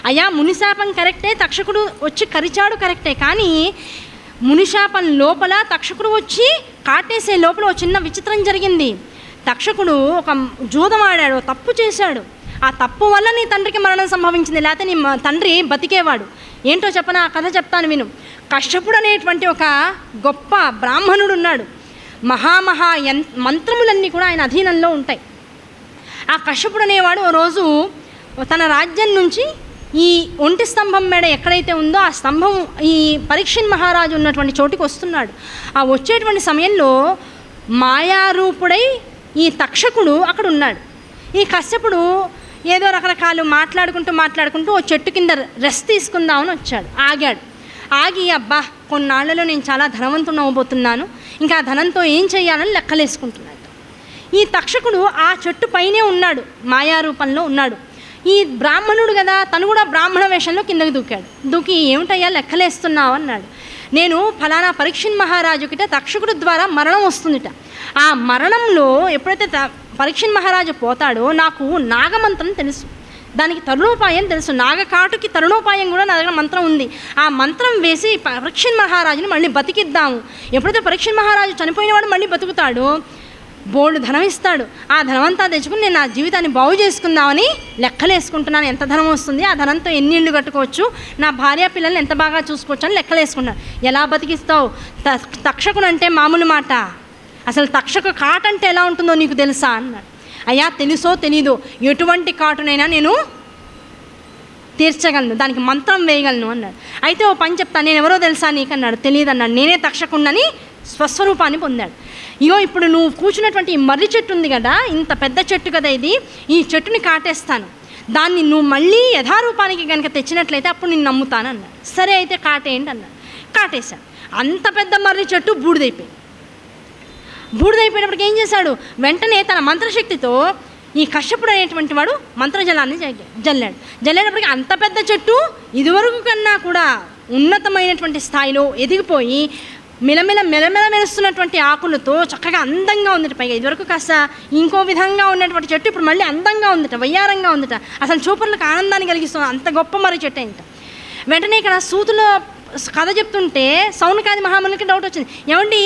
అయ్యా మునిశాపం కరెక్టే, తక్షకుడు వచ్చి కరిచాడు కరెక్టే, కానీ మునిశాపం లోపల తక్షకుడు వచ్చి కాటేసే లోపల ఒక చిన్న విచిత్రం జరిగింది. తక్షకుడు ఒక జూదం ఆడాడు, తప్పు చేశాడు. ఆ తప్పు వల్ల నీ తండ్రికి మరణం సంభవించింది, లేకపోతే నీ తండ్రి బతికేవాడు. ఏంటో చెప్పనా, ఆ కథ చెప్తాను విను. కశ్యపుడు అనేటువంటి ఒక గొప్ప బ్రాహ్మణుడు ఉన్నాడు. మంత్రములన్నీ కూడా ఆయన అధీనంలో ఉంటాయి. ఆ కశ్యపుడు అనేవాడు ఓ రోజు తన రాజ్యం నుంచి ఈ ఒంటి స్తంభం మేడ ఎక్కడైతే ఉందో ఆ స్తంభం ఈ పరీక్షణ్ మహారాజు ఉన్నటువంటి చోటుకి వస్తున్నాడు. ఆ వచ్చేటువంటి సమయంలో మాయారూపుడై ఈ తక్షకుడు అక్కడ ఉన్నాడు. ఈ కశ్యపుడు ఏదో రకరకాలు మాట్లాడుకుంటూ ఓ చెట్టు కింద రెస్ట్ తీసుకుందామని వచ్చాడు. ఆగాడు. ఆగి అబ్బా కొన్నాళ్లలో నేను చాలా ధనవంతుని అవ్వబోతున్నాను, ఇంకా ఆ ధనంతో ఏం చేయాలని లెక్కలేసుకుంటున్నాడు. ఈ తక్షకుడు ఆ చెట్టు పైనే ఉన్నాడు, మాయారూపంలో ఉన్నాడు. ఈ బ్రాహ్మణుడు కదా, తను కూడా బ్రాహ్మణ వేషంలో కిందకి దూకి ఏమిటయ్యా లెక్కలేస్తున్నావు అన్నాడు. నేను ఫలానా పరీక్షిన్ మహారాజుకిట తక్షకుడు ద్వారా మరణం వస్తుందిట. ఆ మరణంలో ఎప్పుడైతే పరీక్షిన్ మహారాజు పోతాడో నాకు నాగమంత్రం తెలుసు, దానికి తరుణోపాయం తెలుసు, నాగకాటుకి తరుణోపాయం కూడా నా దగ్గర మంత్రం ఉంది. ఆ మంత్రం వేసి పరీక్షిన్ మహారాజుని మళ్ళీ బతికిద్దాము. ఎప్పుడైతే పరీక్షిన్ మహారాజు చనిపోయినవాడు మళ్ళీ బతుకుతాడో బోల్డ్ ధనం ఇస్తాడు. ఆ ధనమంతా తెచ్చుకుని నేను నా జీవితాన్ని బాగు చేసుకుందామని లెక్కలేసుకుంటున్నాను. ఎంత ధనం వస్తుంది, ఆ ధనంతో ఎన్ని ఇళ్ళు కట్టుకోవచ్చు, నా భార్య పిల్లల్ని ఎంత బాగా చూసుకోవచ్చు అని లెక్కలేసుకున్నాను. ఎలా బతికిస్తావు? తక్షకుడు అంటే మామూలు మాట, అసలు తక్షక కాటు అంటే ఎలా ఉంటుందో నీకు తెలుసా అన్నాడు. అయ్యా తెలుసో తెలీదో ఎటువంటి కాటునైనా నేను తీర్చగలను, దానికి మంత్రం వేయగలను అన్నాడు. అయితే ఓ పని చెప్తాను, నేను ఎవరో తెలుసా నీకన్నాడు. తెలియదు అన్నాడు. నేనే తక్షకుడిని స్వస్వరూపాన్ని పొందాడు. ఇగో ఇప్పుడు నువ్వు కూర్చున్నటువంటి ఈ మర్రి చెట్టు ఉంది కదా, ఇంత పెద్ద చెట్టు కదా ఇది, ఈ చెట్టుని కాటేస్తాను, దాన్ని నువ్వు మళ్ళీ యథారూపానికి కనుక తెచ్చినట్లయితే అప్పుడు నేను నమ్ముతాను అన్నాడు. సరే అయితే కాటేయండి అన్నాడు. కాటేశాడు. అంత పెద్ద మర్రి చెట్టు బూడిదైపోయినప్పటికీ ఏం చేశాడు, వెంటనే తన మంత్రశక్తితో ఈ కశ్యపుడు అనేటువంటి వాడు మంత్రజలాన్ని జల్లేటప్పటికీ అంత పెద్ద చెట్టు ఇదివరకు కన్నా కూడా ఉన్నతమైనటువంటి స్థాయిలో ఎదిగిపోయి మెలమెల మెరుస్తున్నటువంటి ఆకులతో చక్కగా అందంగా ఉందట. పైగా ఇదివరకు కాస్త ఇంకో విధంగా ఉన్నటువంటి చెట్టు ఇప్పుడు మళ్ళీ అందంగా ఉందట, వయ్యారంగా ఉందట, అసలు చూపర్లకు ఆనందాన్ని కలిగిస్తుంది, అంత గొప్ప మర్రి చెట్టు ఏంట. వెంటనే ఇక్కడ సూతుల కథ చెప్తుంటే సౌనకాది మహామునికి డౌట్ వచ్చింది. ఏమండి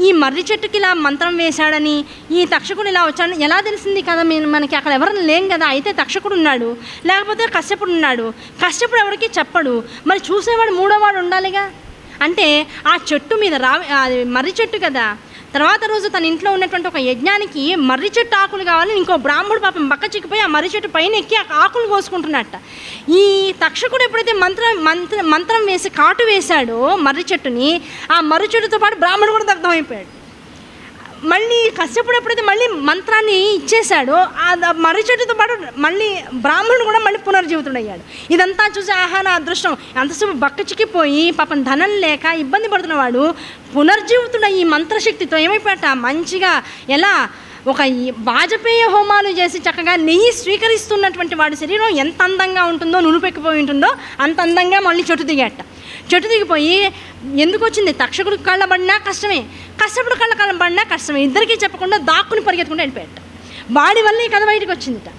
ఈ మర్రి చెట్టుకి ఇలా మంత్రం వేశాడని, ఈ తక్షకుడు ఇలా వచ్చాడని ఎలా తెలిసింది కదా, మనకి అక్కడ ఎవరైనా లేం కదా, అయితే తక్షకుడు ఉన్నాడు, లేకపోతే కశ్యపుడు ఉన్నాడు, కశ్యపుడు ఎవరికి చెప్పడు, మరి చూసేవాడు మూడోవాడు ఉండాలిగా. అంటే ఆ చెట్టు మీద మర్రి చెట్టు కదా, తర్వాత రోజు తన ఇంట్లో ఉన్నటువంటి ఒక యజ్ఞానికి మర్రి చెట్టు ఆకులు కావాలని ఇంకో బ్రాహ్మణుడు పాపం బక్క చిక్కిపోయి ఆ మర్రి చెట్టు పైన ఎక్కి ఆ ఆకులు కోసుకుంటున్నట్ట. ఈ తక్షకుడు ఎప్పుడైతే మంత్రం వేసి కాటు వేశాడో మర్రి చెట్టుని, ఆ మర్రి చెట్టుతో పాటు బ్రాహ్మణుడు కూడా దగ్ధమైపోయాడు. మళ్ళీ కశ్యపుడు ఎప్పుడైతే మళ్ళీ మంత్రాన్ని ఇచ్చేశాడో ఆ మర్రి చెట్టుతో పాటు మళ్ళీ బ్రాహ్మణుడు కూడా మళ్ళీ పునర్జీవితుడయ్యాడు. ఇదంతా చూసి ఆహా నా అదృష్టం, అంతసేపు బక్క చిక్కిపోయి పాపం ధనం లేక ఇబ్బంది పడుతున్నవాడు పునర్జీవితుడయ్యి ఈ మంత్రశక్తితో ఏమైపోయాట, మంచిగా ఎలా ఒక వాజపేయ హోమాలు చేసి చక్కగా నెయ్యి స్వీకరిస్తున్నటువంటి వాడి శరీరం ఎంత అందంగా ఉంటుందో, నునుపెక్కిపోయి ఉంటుందో అంత అందంగా మళ్ళీ చెట్టు దిగిపోయి ఎందుకు వచ్చింది, తక్షకుడికి కళ్ళబడినా కష్టమే, కష్టపుడు కళ్ళబడినా కష్టమే, ఇద్దరికీ చెప్పకుండా దాక్కుని పరిగెత్తుకుంటూ వెళ్ళిపోయాట. వాడి వల్ల ఈ కథ బయటకు వచ్చిందిట.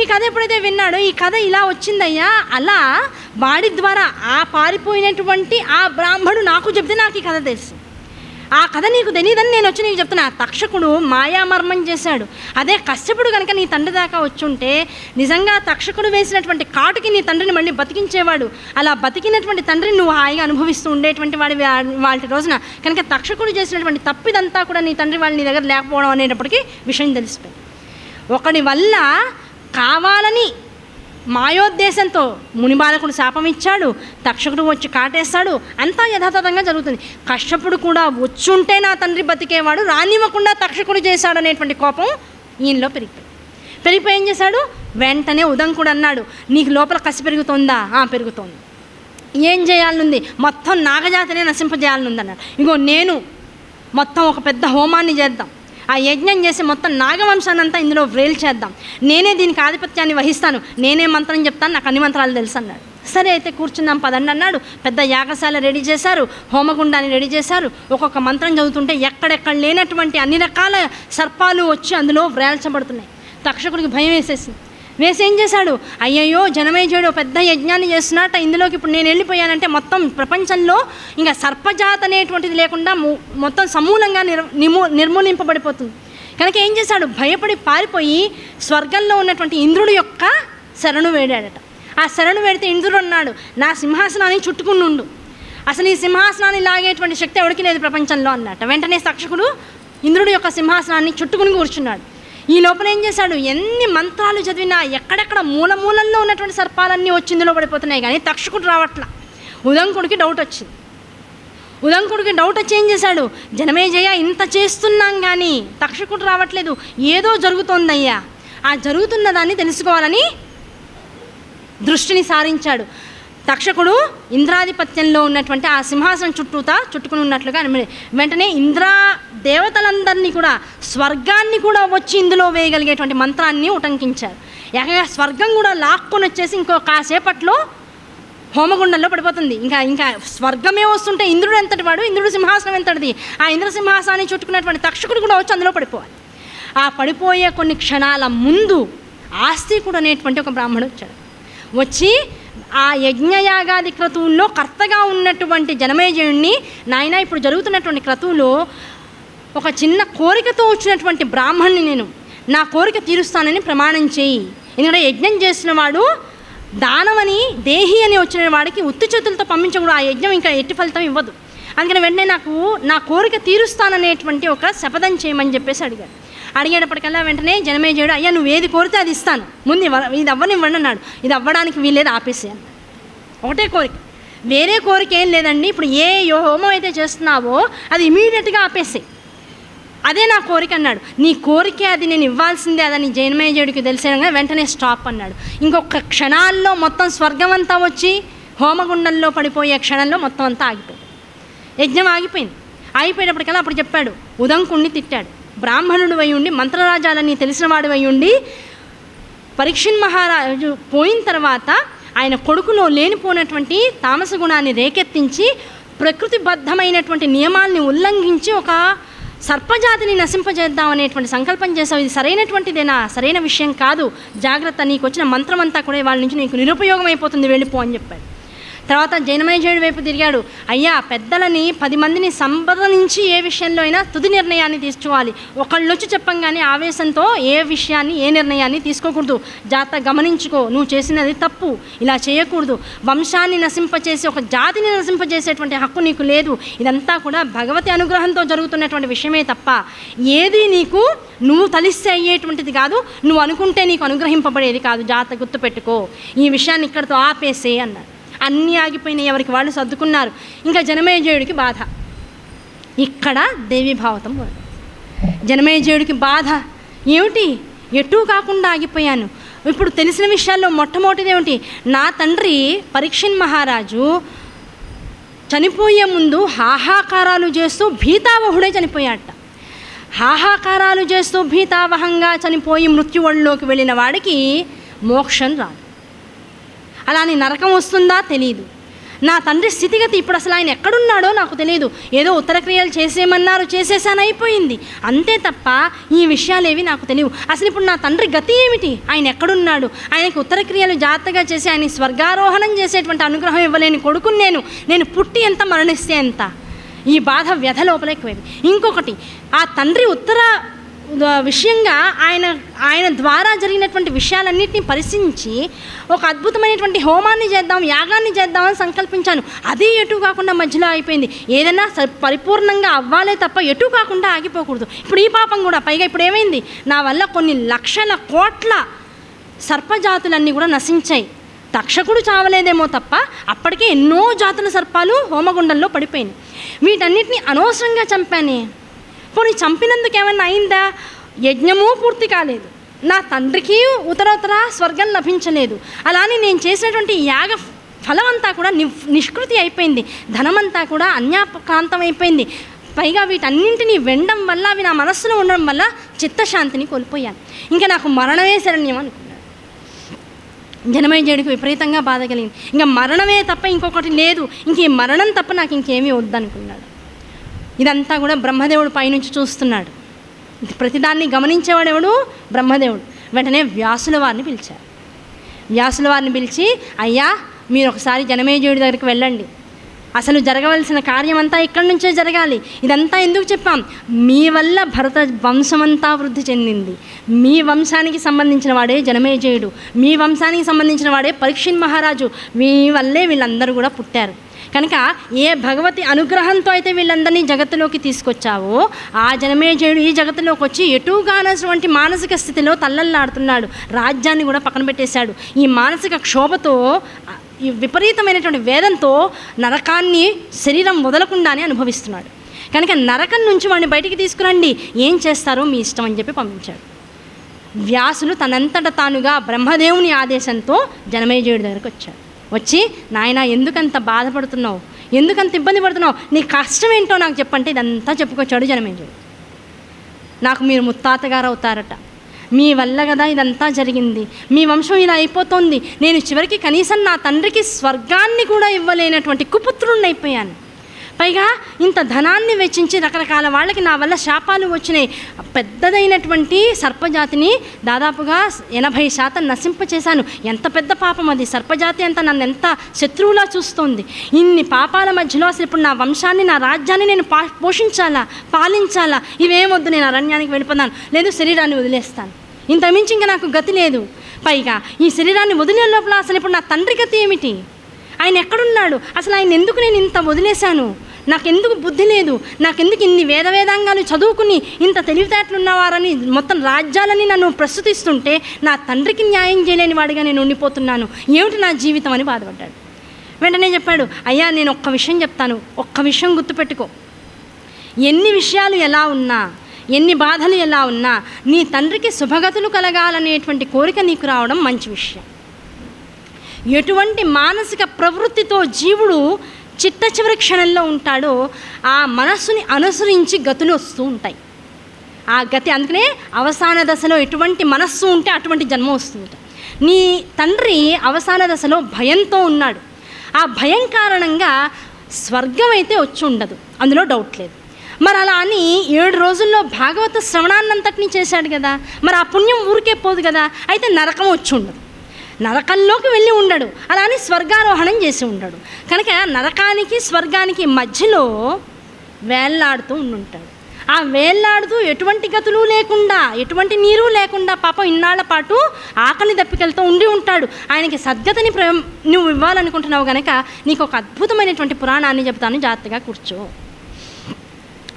ఈ కథ ఎప్పుడైతే విన్నాడో ఈ కథ ఇలా వచ్చిందయ్యా, అలా వాడి ద్వారా ఆ పారిపోయినటువంటి ఆ బ్రాహ్మణుడు నాకు చెప్తే నాకు ఈ కథ తెలుసు, ఆ కథ నీకు తెలియదని నేను వచ్చి నీకు చెప్తున్నా. తక్షకుడు మాయామర్మం చేశాడు. అదే కశ్యపుడు కనుక నీ తండ్రి దాకా వచ్చుంటే నిజంగా తక్షకుడు వేసినటువంటి కాటుకి నీ తండ్రిని మళ్ళీ బతికించేవాడు. అలా బతికినటువంటి తండ్రిని నువ్వు హాయిగా అనుభవిస్తూ ఉండేటువంటి వాడి వాళ్ళ రోజున కనుక తక్షకుడు చేసినటువంటి తప్పిదంతా కూడా నీ తండ్రి వాళ్ళు నీ దగ్గర లేకపోవడం అనేటప్పటికీ విషయం తెలిసిపోయింది. ఒకడి వల్ల కావాలని మాయోద్దేశంతో మునిబాలకుడు శాపం ఇచ్చాడు, తక్షకుడు వచ్చి కాటేస్తాడు, అంతా యథాతథంగా జరుగుతుంది. కశ్యపుడు కూడా వచ్చుంటే నా తండ్రి బతికేవాడు, రానివ్వకుండా తక్షకుడు చేశాడు అనేటువంటి కోపం ఈయనలో పెరిగిపోయి ఏం చేశాడు, వెంటనే ఉదంకుడు అన్నాడు, నీకు లోపల కసి పెరుగుతుందా? పెరుగుతోంది. ఏం చేయాలనుంది? మొత్తం నాగజాతినే నశింపజేయాలనుంది అన్నాడు. ఇగో నేను మొత్తం ఒక పెద్ద హోమాన్ని చేద్దాం, ఆ యజ్ఞం చేసి మొత్తం నాగవంశాన్ని అంతా ఇందులో వ్రేల్ చేద్దాం, నేనే దీనికి ఆధిపత్యాన్ని వహిస్తాను, నేనే మంత్రం చెప్తాను, నాకు అన్ని మంత్రాలు తెలుసు అన్నాడు. సరే అయితే కూర్చుందాం పదండి అన్నాడు. పెద్ద యాగశాల రెడీ చేశారు, హోమగుండాన్ని రెడీ చేశారు. ఒక్కొక్క మంత్రం చదువుతుంటే ఎక్కడెక్కడ లేనటువంటి అన్ని రకాల సర్పాలు వచ్చి అందులో వ్రేల్చబడుతున్నాయి. తక్షకుడికి భయం వేసి ఏం చేశాడు, అయ్యయ్యో జనమేజయుడు పెద్ద యజ్ఞాన్ని చేస్తున్నట్ట, ఇందులోకి ఇప్పుడు నేను వెళ్ళిపోయానంటే మొత్తం ప్రపంచంలో ఇంకా సర్పజాత అనేటువంటిది లేకుండా మొత్తం సమూలంగా నిర్మూలింపబడిపోతుంది. కనుక ఏం చేశాడు, భయపడి పారిపోయి స్వర్గంలో ఉన్నటువంటి ఇంద్రుడి యొక్క శరణు వేడాడట. ఆ శరణు వేడితే ఇంద్రుడు అన్నాడు, నా సింహాసనాన్ని చుట్టుకుని ఉండు, అసలు ఈ సింహాసనాన్ని లాగేటువంటి శక్తి ఎవరికి లేదు ప్రపంచంలో అన్నట్ట. వెంటనే తక్షకుడు ఇంద్రుడి యొక్క సింహాసనాన్ని చుట్టుకుని కూర్చున్నాడు. ఈ లోపల ఏం చేశాడు, ఎన్ని మంత్రాలు చదివినా ఎక్కడెక్కడ మూలల్లో ఉన్నటువంటి సర్పాలన్నీ వచ్చి ఇందులో పడిపోతున్నాయి, కానీ తక్షకుడు రావట్లా. ఉదంకుడికి డౌట్ వచ్చి ఏం చేశాడు, జనమేజయ ఇంత చేస్తున్నాం కానీ తక్షకుడు రావట్లేదు, ఏదో జరుగుతోందయ్యా, ఆ జరుగుతున్న దాన్ని తెలుసుకోవాలని దృష్టిని సారించాడు. తక్షకుడు ఇంద్రాధిపత్యంలో ఉన్నటువంటి ఆ సింహాసనం చుట్టుకుని ఉన్నట్లుగా వెంటనే ఇంద్ర దేవతలందరినీ కూడా స్వర్గాన్ని కూడా వచ్చి ఇందులో వేయగలిగేటువంటి మంత్రాన్ని ఉటంకించారు. ఏకంగా స్వర్గం కూడా లాక్కొని వచ్చేసి ఇంకో కాసేపట్లో హోమగుండంలో పడిపోతుంది. ఇంకా స్వర్గమే వస్తుంటే ఇంద్రుడు ఎంతటి వాడు, ఇంద్రుడు సింహాసనం ఎంతటిది, ఆ ఇంద్ర సింహాసనాన్ని చుట్టుకున్నటువంటి తక్షకుడు కూడా వచ్చి అందులో పడిపోవాలి. ఆ పడిపోయే కొన్ని క్షణాల ముందు ఆస్తికుడు అనేటువంటి ఒక బ్రాహ్మణుడు వచ్చాడు. వచ్చి ఆ యజ్ఞయాగాది క్రతువుల్లో కర్తగా ఉన్నటువంటి జనమేజయుడిని, నాయన ఇప్పుడు జరుగుతున్నటువంటి క్రతువులో ఒక చిన్న కోరికతో వచ్చినటువంటి బ్రాహ్మణుని నేను నా కోరిక తీరుస్తానని ప్రమాణం చేయి. ఎందుకంటే యజ్ఞం చేసిన వాడు దానమని దేహి అని వచ్చిన వాడికి ఉత్తి చేతులతో పంపించకూడదు, ఆ యజ్ఞం ఇంకా ఎట్టి ఫలితం ఇవ్వదు. అందుకని వెంటనే నా కోరిక తీరుస్తాననేటువంటి ఒక శపథం చేయమని చెప్పేసి అడిగేటప్పటికల్లా వెంటనే జనమేజయుడు, అయ్యా నువ్వు ఏది కోరితే అది ఇస్తాను, ముందు ఇది అవ్వనివ్వండి అన్నాడు. ఇది అవ్వడానికి వీల్లేదు, ఆపేసే అన్నాడు. ఒకటే కోరిక, వేరే కోరిక ఏం లేదండి. ఇప్పుడు ఏ హోమం అయితే చేస్తున్నావో అది ఇమీడియట్గా ఆపేసే, అదే నా కోరిక అన్నాడు. నీ కోరికే, అది నేను ఇవ్వాల్సిందే, అదని జనమేజయుడికి తెలిసేయగా వెంటనే స్టాప్ అన్నాడు. ఇంకొక క్షణాల్లో మొత్తం స్వర్గం అంతా వచ్చి హోమగుండంలో పడిపోయే క్షణంలో మొత్తం అంతా ఆగిపోయింది. యజ్ఞం ఆగిపోయింది. అయిపోయేటప్పటికల్లా అప్పుడు చెప్పాడు, ఉదంకుణ్ణి తిట్టాడు. బ్రాహ్మణుడు అయి ఉండి, మంత్రరాజాలని తెలిసిన వాడు అయి ఉండి, పరీక్షిన్ మహారాజు పోయిన తర్వాత ఆయన కొడుకులో లేనిపోయినటువంటి తామస గుణాన్ని రేకెత్తించి ప్రకృతిబద్ధమైనటువంటి నియమాల్ని ఉల్లంఘించి ఒక సర్పజాతిని నశింపజేద్దాం అనేటువంటి సంకల్పం చేసావు. ఇది సరైనటువంటిదేనా? సరైన విషయం కాదు, జాగ్రత్త, నీకు వచ్చిన మంత్రం అంతా కూడా వాళ్ళ నుంచి నీకు నిరుపయోగం అయిపోతుంది, వెళ్ళిపో అని చెప్పాడు. తర్వాత జనమేజయుడి వైపు తిరిగాడు. అయ్యా, పెద్దలని 10 మందిని సంప్రదించి ఏ విషయంలో అయినా తుది నిర్ణయాన్ని తీసుకోవాలి. ఒకళ్ళు వచ్చి చెప్పంగానే ఆవేశంతో ఏ విషయాన్ని, ఏ నిర్ణయాన్ని తీసుకోకూడదు. జాగ్రత్త గమనించుకో, నువ్వు చేసినది తప్పు, ఇలా చేయకూడదు. వంశాన్ని నశింపచేసి ఒక జాతిని నశింపజేసేటువంటి హక్కు నీకు లేదు. ఇదంతా కూడా భగవతి అనుగ్రహంతో జరుగుతున్నటువంటి విషయమే తప్ప ఏది నీకు నువ్వు తలిస్తే అయ్యేటువంటిది కాదు, నువ్వు అనుకుంటే నీకు అనుగ్రహింపబడేది కాదు. జాగ్రత్త గుర్తుపెట్టుకో, ఈ విషయాన్ని ఇక్కడితో ఆపేసే అన్నాడు. అన్నీ ఆగిపోయినాయి, ఎవరికి వాళ్ళు సర్దుకున్నారు. ఇంకా జనమేజయుడికి బాధ. ఇక్కడ దేవీభావతం. జనమేజయుడికి బాధ ఏమిటి? ఎటూ కాకుండా ఆగిపోయాను. ఇప్పుడు తెలిసిన విషయాల్లో మొట్టమొదటిది ఏమిటి? నా తండ్రి పరీక్షిన్ మహారాజు చనిపోయే ముందు హాహాకారాలు చేస్తూ భీతావహుడే చనిపోయాట. హాహాకారాలు చేస్తూ భీతావహంగా చనిపోయి మృత్యువడిలోకి వెళ్ళిన వాడికి మోక్షం రాదు. అలానే నరకం వస్తుందా తెలియదు. నా తండ్రి స్థితిగతి ఇప్పుడు అసలు ఆయన ఎక్కడున్నాడో నాకు తెలియదు. ఏదో ఉత్తరక్రియలు చేసేయమన్నారు, చేసేసాను, అయిపోయింది, అంతే తప్ప ఈ విషయాలేవి నాకు తెలియవు. అసలు ఇప్పుడు నా తండ్రి గతి ఏమిటి? ఆయన ఎక్కడున్నాడు? ఆయనకి ఉత్తరక్రియలు జాగ్రత్తగా చేసి ఆయన స్వర్గారోహణం చేసేటువంటి అనుగ్రహం ఇవ్వలేని కొడుకుని నేను పుట్టి ఎంత, మరణిస్తే ఎంత? ఈ బాధ వ్యధ లోపలేకపోయింది. ఇంకొకటి, ఆ తండ్రి ఉత్తర విషయంగా ఆయన ద్వారా జరిగినటువంటి విషయాలన్నింటినీ పరిశీలించి ఒక అద్భుతమైనటువంటి హోమాన్ని చేద్దాం, యాగాన్ని చేద్దామని సంకల్పించాను. అది ఎటు కాకుండా మధ్యలో అయిపోయింది. ఏదైనా పరిపూర్ణంగా అవ్వాలే తప్ప ఎటు కాకుండా ఆగిపోకూడదు. ఇప్పుడు ఈ పాపం కూడా, పైగా ఇప్పుడు ఏమైంది, నా వల్ల కొన్ని లక్షల కోట్ల సర్పజాతులన్నీ కూడా నశించాయి. తక్షకుడు చావలేదేమో తప్ప అప్పటికే ఎన్నో జాతుల సర్పాలు హోమగుండంలో పడిపోయినాయి. వీటన్నిటిని అనవసరంగా చంపానే. పోనీ చంపినందుకు ఏమన్నా అయిందా? యజ్ఞమూ పూర్తి కాలేదు, నా తండ్రికి ఉత్తరోత్తర స్వర్గం లభించలేదు. అలానే నేను చేసినటువంటి యాగ ఫలం అంతా కూడా నిష్కృతి అయిపోయింది, ధనమంతా కూడా అన్యాపకాంతం అయిపోయింది. పైగా వీటన్నింటినీ వెండడం వల్ల, అవి నా మనస్సులో ఉండడం వల్ల చిత్తశాంతిని కోల్పోయాను. ఇంకా నాకు మరణమే శరణ్యం అనుకున్నాడు. జనమేజయుడికి విపరీతంగా బాధ కలిగింది. ఇంకా మరణమే తప్ప ఇంకొకటి లేదు, ఇంక ఈ మరణం తప్ప నాకు ఇంకేమీ వద్దనుకున్నాడు. ఇదంతా కూడా బ్రహ్మదేవుడు పైనుంచి చూస్తున్నాడు. ప్రతిదాన్ని గమనించేవాడెవడు? బ్రహ్మదేవుడు. వెంటనే వ్యాసుల వారిని పిలిచారు. వ్యాసుల వారిని పిలిచి, అయ్యా, మీరు ఒకసారి జనమేజయుడి దగ్గరికి వెళ్ళండి, అసలు జరగవలసిన కార్యమంతా ఇక్కడి నుంచే జరగాలి. ఇదంతా ఎందుకు చెప్పాం? మీ వల్ల భరత వంశమంతా వృద్ధి చెందింది. మీ వంశానికి సంబంధించిన వాడే జనమేజయుడు, మీ వంశానికి సంబంధించిన వాడే పరీక్షిన్ మహారాజు. మీ వల్లే వీళ్ళందరూ కూడా పుట్టారు. కనుక ఏ భగవతి అనుగ్రహంతో అయితే వీళ్ళందరినీ జగత్తులోకి తీసుకొచ్చావో, ఆ జనమేజయుడు ఈ జగత్తులోకి వచ్చి ఎటుగానటువంటి మానసిక స్థితిలో తల్లల్లాడుతున్నాడు. రాజ్యాన్ని కూడా పక్కన పెట్టేశాడు. ఈ మానసిక క్షోభతో, ఈ విపరీతమైనటువంటి వేదంతో నరకాన్ని శరీరం వదలకుండానే అనుభవిస్తున్నాడు. కనుక నరకం నుంచి వాడిని బయటికి తీసుకురండి, ఏం చేస్తారో మీ ఇష్టం అని చెప్పి పంపించాడు. వ్యాసులు తనంతట తానుగా బ్రహ్మదేవుని ఆదేశంతో జనమేజయుడి దగ్గరకు వచ్చాడు. వచ్చి, నాయన ఎందుకంత బాధపడుతున్నావు, ఎందుకంత ఇబ్బంది పడుతున్నావు, నీ కష్టం ఏంటో నాకు చెప్పంటే ఇదంతా చెప్పుకొచ్చాడు జనమేజయుడు. నాకు మీరు ముత్తాతగారు అవుతారట, మీ వల్ల కదా ఇదంతా జరిగింది, మీ వంశం ఇలా అయిపోతుంది, నేను చివరికి కనీసం నా తండ్రికి స్వర్గాన్ని కూడా ఇవ్వలేనటువంటి కుపుత్రుడిని అయిపోయాను, పైగా ఇంత ధనాన్ని వెచ్చించి రకరకాల వాళ్ళకి నా వల్ల శాపాలు వచ్చినాయి, పెద్దదైనటువంటి సర్పజాతిని దాదాపుగా 80% నశింపచేశాను. ఎంత పెద్ద పాపం అది, సర్పజాతి అంతా నన్ను ఎంత శత్రువులా చూస్తోంది. ఇన్ని పాపాల మధ్యలో అసలు ఇప్పుడు నా వంశాన్ని, నా రాజ్యాన్ని నేను పోషించాలా, పాలించాలా, ఇవేమొద్దు, నేను అరణ్యానికి వెళ్ళిపోతాను, లేదు శరీరాన్ని వదిలేస్తాను, ఇంతమించి ఇంకా నాకు గతి లేదు. పైగా ఈ శరీరాన్ని వదిలే లోపల అసలు ఇప్పుడు నా తండ్రి గతి ఏమిటి, ఆయన ఎక్కడున్నాడు, అసలు ఆయన ఎందుకు నేను ఇంత వదిలేశాను, నాకెందుకు బుద్ధి లేదు, నాకెందుకు ఇన్ని వేదాంగాలు చదువుకుని ఇంత తెలివితేటలున్నవారని మొత్తం రాజ్యాలని నన్ను ప్రస్తుతిస్తుంటే నా తండ్రికి న్యాయం చేయలేని వాడిగా నేను ఉండిపోతున్నాను, ఏమిటి నా జీవితం అని బాధపడ్డాడు. వెంటనే చెప్పాడు, అయ్యా నేను ఒక్క విషయం చెప్తాను, ఒక్క విషయం గుర్తుపెట్టుకో, ఎన్ని విషయాలు ఎలా ఉన్నా, ఎన్ని బాధలు ఎలా ఉన్నా, నీ తండ్రికి శుభగతులు కలగాలనేటువంటి కోరిక నీకు రావడం మంచి విషయం. ఎటువంటి మానసిక ప్రవృత్తితో జీవుడు చిట్ట చివరి క్షణంలో ఉంటాడో ఆ మనస్సుని అనుసరించి గతులు వస్తూ ఉంటాయి. ఆ గతి, అందుకనే అవసాన దశలో ఎటువంటి మనస్సు ఉంటే అటువంటి జన్మ వస్తుంది. నీ తండ్రి అవసాన దశలో భయంతో ఉన్నాడు, ఆ భయం కారణంగా స్వర్గం అయితే వచ్చి ఉండదు, అందులో డౌట్ లేదు. మరి అలా అని 7 రోజుల్లో భాగవత శ్రవణాన్నంతటినీ చేశాడు కదా, మరి ఆ పుణ్యం ఊరికే పోదు కదా, అయితే నరకం వచ్చి ఉండదు, నరకంలోకి వెళ్ళి ఉండడు, అలా అని స్వర్గారోహణం చేసి ఉండడు. కనుక నరకానికి స్వర్గానికి మధ్యలో వేళ్లాడుతూ ఉండుంటాడు. ఆ వేళ్లాడుతూ ఎటువంటి గతులు లేకుండా, ఎటువంటి నీరు లేకుండా పాపం ఇన్నాళ్ల పాటు ఆకలి దప్పికలతో ఉండి ఉంటాడు. ఆయనకి సద్గతిని నువ్వు ఇవ్వాలనుకుంటున్నావు కనుక నీకు ఒక అద్భుతమైనటువంటి పురాణాన్ని చెప్తాను, జాగ్రత్తగా కూర్చో.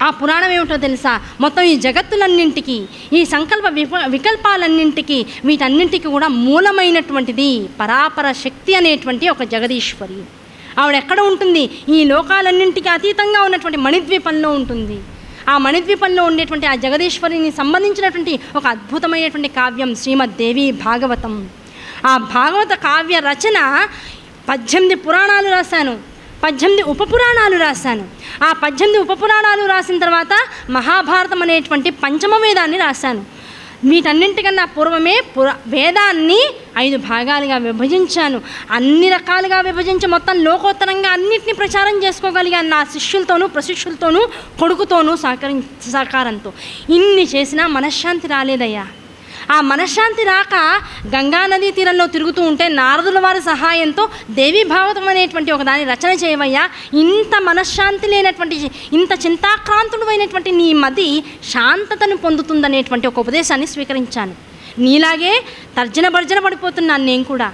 ఆ పురాణం ఏమిటో తెలుసా, మొత్తం ఈ జగత్తులన్నింటికి, ఈ సంకల్ప వికల్పాలన్నింటికి, వీటన్నింటికి కూడా మూలమైనటువంటిది పరాపర శక్తి అనేటువంటి ఒక జగదీశ్వరి. ఆవిడ ఎక్కడ ఉంటుంది, ఈ లోకాలన్నింటికి అతీతంగా ఉన్నటువంటి మణిద్వీపంలో ఉంటుంది. ఆ మణిద్వీపంలో ఉండేటువంటి ఆ జగదీశ్వరిని సంబంధించినటువంటి ఒక అద్భుతమైనటువంటి కావ్యం శ్రీమద్దేవి భాగవతం. ఆ భాగవత కావ్య రచన 18 పురాణాలు రాశాను, 18 ఉపపురాణాలు రాశాను. ఆ 18 ఉపపురాణాలు రాసిన తర్వాత మహాభారతం అనేటువంటి పంచమ వేదాన్ని రాశాను. వీటన్నింటికన్నా పూర్వమే వేదాన్ని 5 భాగాలుగా విభజించాను. అన్ని రకాలుగా విభజించి మొత్తం లోకోత్తరంగా అన్నిటినీ ప్రచారం చేసుకోగలిగాను, నా శిష్యులతోనూ ప్రశిష్యులతోనూ కొడుకుతోనూ సహకారంతో. ఇన్ని చేసినా మనశ్శాంతి రాలేదయ్యా. ఆ మనశ్శాంతి రాక గంగానదీ తీరంలో తిరుగుతూ ఉంటే నారదుల వారి సహాయంతో దేవీ భాగవతం అనేటువంటి ఒక దాన్ని రచన చేయవయ్యా, ఇంత మనశ్శాంతి లేనటువంటి, ఇంత చింతాక్రాంతుడు అయినటువంటి నీ మది శాంతతను పొందుతుందనేటువంటి ఒక ఉపదేశాన్ని స్వీకరించాను. నీలాగే తర్జన భర్జన పడిపోతున్నాను నేను కూడా.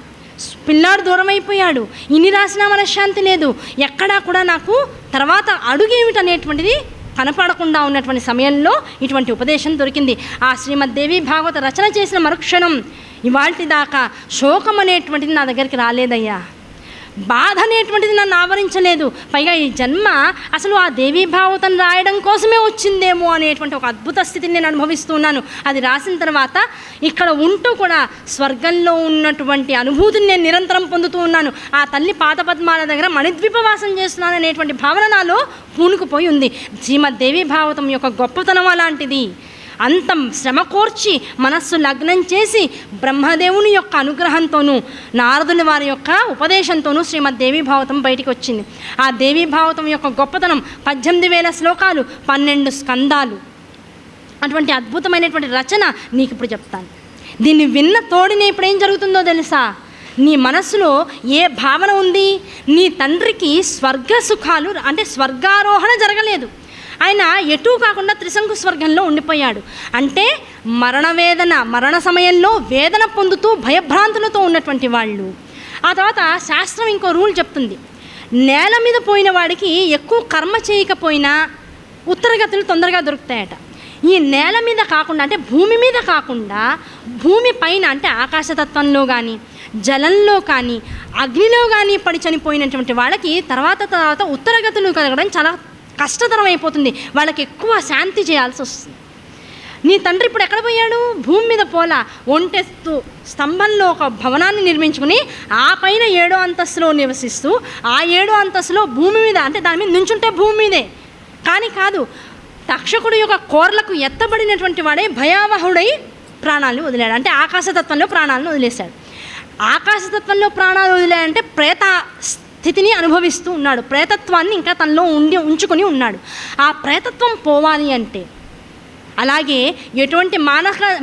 పిల్లాడు దూరం అయిపోయాడు, ఇన్ని రాసినా మనశ్శాంతి లేదు, ఎక్కడా కూడా నాకు తర్వాత అడుగేమిటనేటువంటిది కనపడకుండా ఉన్నటువంటి సమయంలో ఇటువంటి ఉపదేశం దొరికింది. ఆ శ్రీమద్దేవి భాగవత రచన చేసిన మరుక్షణం ఇవాల్టి దాకా శోకం అనేటువంటిది నా దగ్గరికి రాలేదయ్యా, బాధ అనేటువంటిది నన్ను ఆవరించలేదు. పైగా ఈ జన్మ అసలు ఆ దేవీ భాగవతం రాయడం కోసమే వచ్చిందేమో అనేటువంటి ఒక అద్భుత స్థితిని నేను అనుభవిస్తున్నాను. అది రాసిన తర్వాత ఇక్కడ ఉంటూ కూడా స్వర్గంలో ఉన్నటువంటి అనుభూతిని నేను నిరంతరం పొందుతూ ఉన్నాను. ఆ తల్లి పాదపద్మాల దగ్గర మణిద్వీపవాసం చేస్తున్నాను అనేటువంటి భావన నాలో పూనుకుపోయి ఉంది. శ్రీమద్దేవి భాగవతం యొక్క గొప్పతనం అలాంటిది. అంత శ్రమ కోర్చి మనస్సు లగ్నం చేసి బ్రహ్మదేవుని యొక్క అనుగ్రహంతోనూ నారదుల వారి యొక్క ఉపదేశంతోనూ శ్రీమద్దేవి భాగవతం బయటికి వచ్చింది. ఆ దేవీ భాగవతం యొక్క గొప్పతనం 18,000 శ్లోకాలు, 12 స్కందాలు, అటువంటి అద్భుతమైనటువంటి రచన నీకు ఇప్పుడు చెప్తాను. దీన్ని విన్న తోడిని ఇప్పుడు ఏం జరుగుతుందో తెలుసా, నీ మనస్సులో ఏ భావన ఉంది, నీ తండ్రికి స్వర్గ సుఖాలు అంటే స్వర్గారోహణ జరగలేదు, ఆయన ఎటూ కాకుండా త్రిశంకు స్వర్గంలో ఉండిపోయాడు. అంటే మరణ సమయంలో వేదన పొందుతూ భయభ్రాంతులతో ఉన్నటువంటి వాళ్ళు. ఆ తర్వాత శాస్త్రం ఇంకో రూల్ చెప్తుంది, నేల మీద పోయిన వాడికి ఎక్కువ కర్మ చేయకపోయినా ఉత్తరగతులు తొందరగా దొరుకుతాయట. ఈ నేల మీద కాకుండా అంటే భూమి మీద కాకుండా భూమి పైన అంటే ఆకాశతత్వంలో కానీ జలంలో కానీ అగ్నిలో కానీ పడి చనిపోయినటువంటి వాళ్ళకి తర్వాత ఉత్తరగతులు కలగడం చాలా కష్టతరం అయిపోతుంది, వాళ్ళకి ఎక్కువ శాంతి చేయాల్సి వస్తుంది. నీ తండ్రి ఇప్పుడు ఎక్కడ పోయాడు? భూమి మీద పోలా, ఒంటెత్తు స్తంభంలో ఒక భవనాన్ని నిర్మించుకుని ఆ పైన 7వ అంతస్తులో నివసిస్తూ ఆ 7వ అంతస్తులో భూమి మీద, అంటే దాని మీద నుంచుంటే భూమి మీదే కానీ కాదు, తక్షకుడు యొక్క కోర్లకు ఎత్తబడినటువంటి వాడే భయావహుడై ప్రాణాలను వదిలాడు. అంటే ఆకాశతత్వంలో ప్రాణాలను వదిలేశాడు. ఆకాశతత్వంలో ప్రాణాలు వదిలాడంటే ప్రేత స్థితిని అనుభవిస్తూ ఉన్నాడు. ప్రేతత్వాన్ని ఇంకా తనలో ఉంచుకొని ఉన్నాడు. ఆ ప్రేతత్వం పోవాలి అంటే, అలాగే ఎటువంటి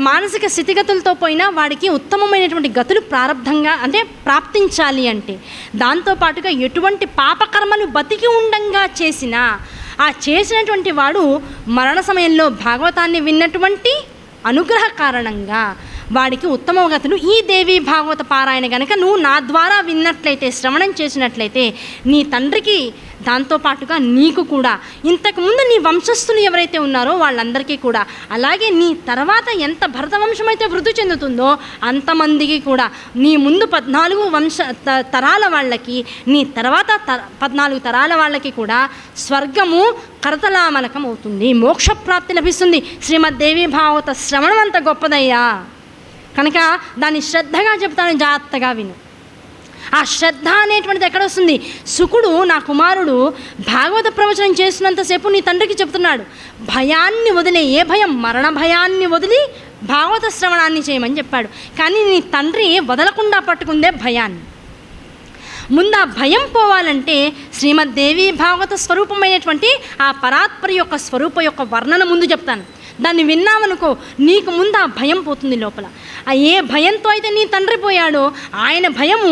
మానసిక స్థితిగతులతో పోయినా వాడికి ఉత్తమమైనటువంటి గతులు ప్రారంధంగా అంటే ప్రాప్తించాలి అంటే, దాంతోపాటుగా ఎటువంటి పాపకర్మలు బతికి ఉండంగా చేసినా ఆ చేసినటువంటి వాడు మరణ సమయంలో భాగవతాన్ని విన్నటువంటి అనుగ్రహ కారణంగా వాడికి ఉత్తమ గతులు ఈ దేవి భాగవత పారాయణ కనుక నువ్వు నా ద్వారా విన్నట్లయితే, శ్రవణం చేసినట్లయితే నీ తండ్రికి దాంతోపాటుగా నీకు కూడా, ఇంతకుముందు నీ వంశస్థులు ఎవరైతే ఉన్నారో వాళ్ళందరికీ కూడా, అలాగే నీ తర్వాత ఎంత భరతవంశం అయితే వృద్ధి చెందుతుందో అంతమందికి కూడా, నీ ముందు 14 తరాల వాళ్ళకి, నీ తర్వాత 14 తరాల వాళ్ళకి కూడా స్వర్గము కరతలామలకం అవుతుంది, మోక్షప్రాప్తి లభిస్తుంది. శ్రీమద్దేవి భాగవత శ్రవణం అంత గొప్పదయ్యా కనుక దాన్ని శ్రద్ధగా చెప్తాను, జాగ్రత్తగా విను. ఆ శ్రద్ధ అనేటువంటిది ఎక్కడ వస్తుంది? శుకుడు, నా కుమారుడు భాగవత ప్రవచనం చేస్తున్నంతసేపు నీ తండ్రికి చెప్తున్నాడు, భయాన్ని వదిలే, ఏ భయం? మరణ భయాన్ని వదిలి భాగవత శ్రవణాన్ని చేయమని చెప్పాడు. కానీ నీ తండ్రి వదలకుండా పట్టుకుందే భయాన్ని. ముందు ఆ భయం పోవాలంటే శ్రీమద్దేవి భాగవత స్వరూపమైనటువంటి ఆ పరాత్పరి యొక్క స్వరూప యొక్క వర్ణన ముందు చెప్తాను. దాన్ని విన్నామనుకో, నీకు ముందు ఆ భయం పోతుంది లోపల. ఆ ఏ భయంతో అయితే నీ తండ్రి పోయాడో ఆయన భయము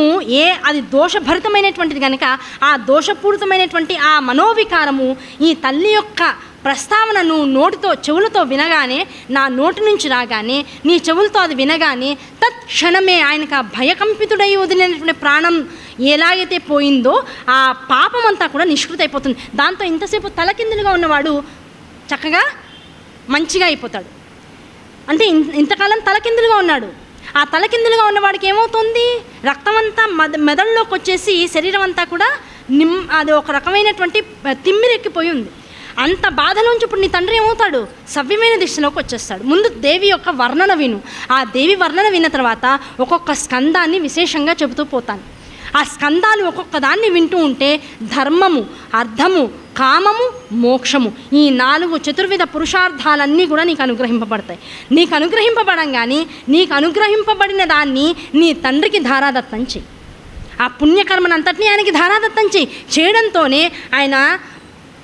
అది దోషభరితమైనటువంటిది కనుక ఆ దోషపూరితమైనటువంటి ఆ మనోవికారము ఈ తల్లి యొక్క ప్రస్తావనను నోటితో చెవులతో వినగానే, నా నోటి నుంచి రాగానే, నీ చెవులతో అది వినగానే తత్క్షణమే ఆయనకు ఆ భయకంపితుడై వదిలినటువంటి ప్రాణం ఎలాగైతే పోయిందో ఆ పాపం అంతా కూడా నిష్కృతి అయిపోతుంది. దాంతో ఇంతసేపు తలకిందులుగా ఉన్నవాడు చక్కగా మంచిగా అయిపోతాడు. అంటే ఇంతకాలం తలకిందులుగా ఉన్నాడు. ఆ తలకిందులుగా ఉన్నవాడికి ఏమవుతుంది? రక్తం అంతా మెదడులోకి వచ్చేసి శరీరం అంతా కూడా అది ఒక రకమైనటువంటి తిమ్మిరెక్కిపోయి ఉంది. అంత బాధలోంచి ఇప్పుడు నీ తండ్రి ఏమవుతాడు? సవ్యమైన దిశలోకి వచ్చేస్తాడు. ముందు దేవి యొక్క వర్ణన విను. ఆ దేవి వర్ణన విన్న తర్వాత ఒక్కొక్క స్కందాన్ని విశేషంగా చెబుతూ పోతాను. ఆ స్కందాలు ఒక్కొక్క దాన్ని వింటూ ఉంటే ధర్మము, అర్థము, కామము, మోక్షము, ఈ 4 చతుర్విధ పురుషార్థాలన్నీ కూడా నీకు అనుగ్రహింపబడతాయి. నీకు అనుగ్రహింపబడంగానే నీకు అనుగ్రహింపబడిన దాన్ని నీ తండ్రికి ధారాదత్తం చెయ్యి. ఆ పుణ్యకర్మనంతటినీ ఆయనకి ధారాదత్తం చేయడంతోనే ఆయన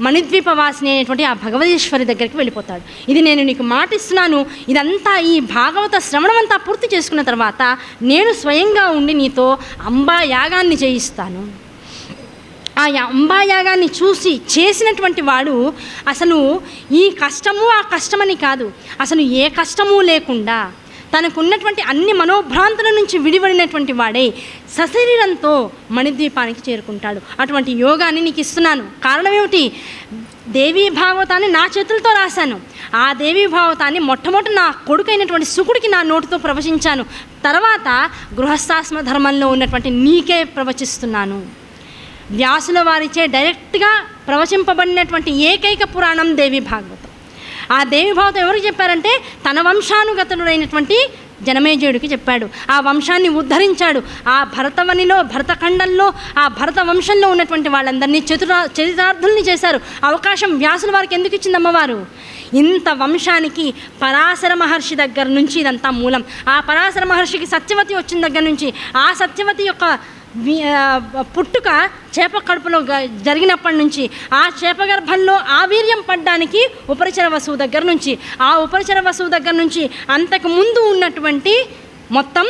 మణిద్వీపవాసిని అనేటువంటి ఆ భగవదీశ్వరి దగ్గరికి వెళ్ళిపోతాడు. ఇది నేను నీకు మాటిస్తున్నాను. ఇదంతా ఈ భాగవత శ్రవణం అంతా పూర్తి చేసుకున్న తర్వాత నేను స్వయంగా ఉండి నీతో అంబాయాగాన్ని చేయిస్తాను. ఆ అంబాయాగాన్ని చూసి చేసినటువంటి వాడు అసలు ఈ కష్టము ఆ కష్టమని కాదు, అసలు ఏ కష్టము లేకుండా తనకున్నటువంటి అన్ని మనోభ్రాంతుల నుంచి విడిపడినటువంటి వాడే సశరీరంతో మణిద్వీపానికి చేరుకుంటాడు. అటువంటి యోగాన్ని నీకు ఇస్తున్నాను. కారణం ఏమిటి? దేవీ భాగవతాన్ని నా చేతులతో రాశాను. ఆ దేవీ భాగవతాన్ని మొట్టమొదటి నా కొడుకైనటువంటి శుకుడికి నా నోటితో ప్రవచించాను. తర్వాత గృహస్థాశ్రమ ధర్మంలో ఉన్నటువంటి నీకే ప్రవచిస్తున్నాను. వ్యాసుల వారిచే డైరెక్ట్గా ప్రవచింపబడినటువంటి ఏకైక పురాణం దేవీ భాగవతం. ఆ దేవి భాగవతం ఎవరికి చెప్పారంటే తన వంశానుగతుడైనటువంటి జనమేజయుడికి చెప్పాడు. ఆ వంశాన్ని ఉద్ధరించాడు. ఆ భరతవనిలో, భరతఖండంలో, ఆ భరత వంశంలో ఉన్నటువంటి వాళ్ళందరినీ చరితార్థుల్ని చేశారు. అవకాశం వ్యాసుల వారికి ఎందుకు ఇచ్చింది అమ్మవారు? ఇంత వంశానికి పరాశర మహర్షి దగ్గర నుంచి ఇదంతా మూలం. ఆ పరాశర మహర్షికి సత్యవతి వచ్చిన దగ్గర నుంచి, ఆ సత్యవతి యొక్క పుట్టుక చేప కడుపులో జరిగినప్పటి నుంచి, ఆ చేప గర్భంలో ఆ వీర్యం పడ్డానికి ఉపరిచర వసువు దగ్గర నుంచి, ఆ ఉపరిచర వసువు దగ్గర నుంచి అంతకు ముందు ఉన్నటువంటి మొత్తం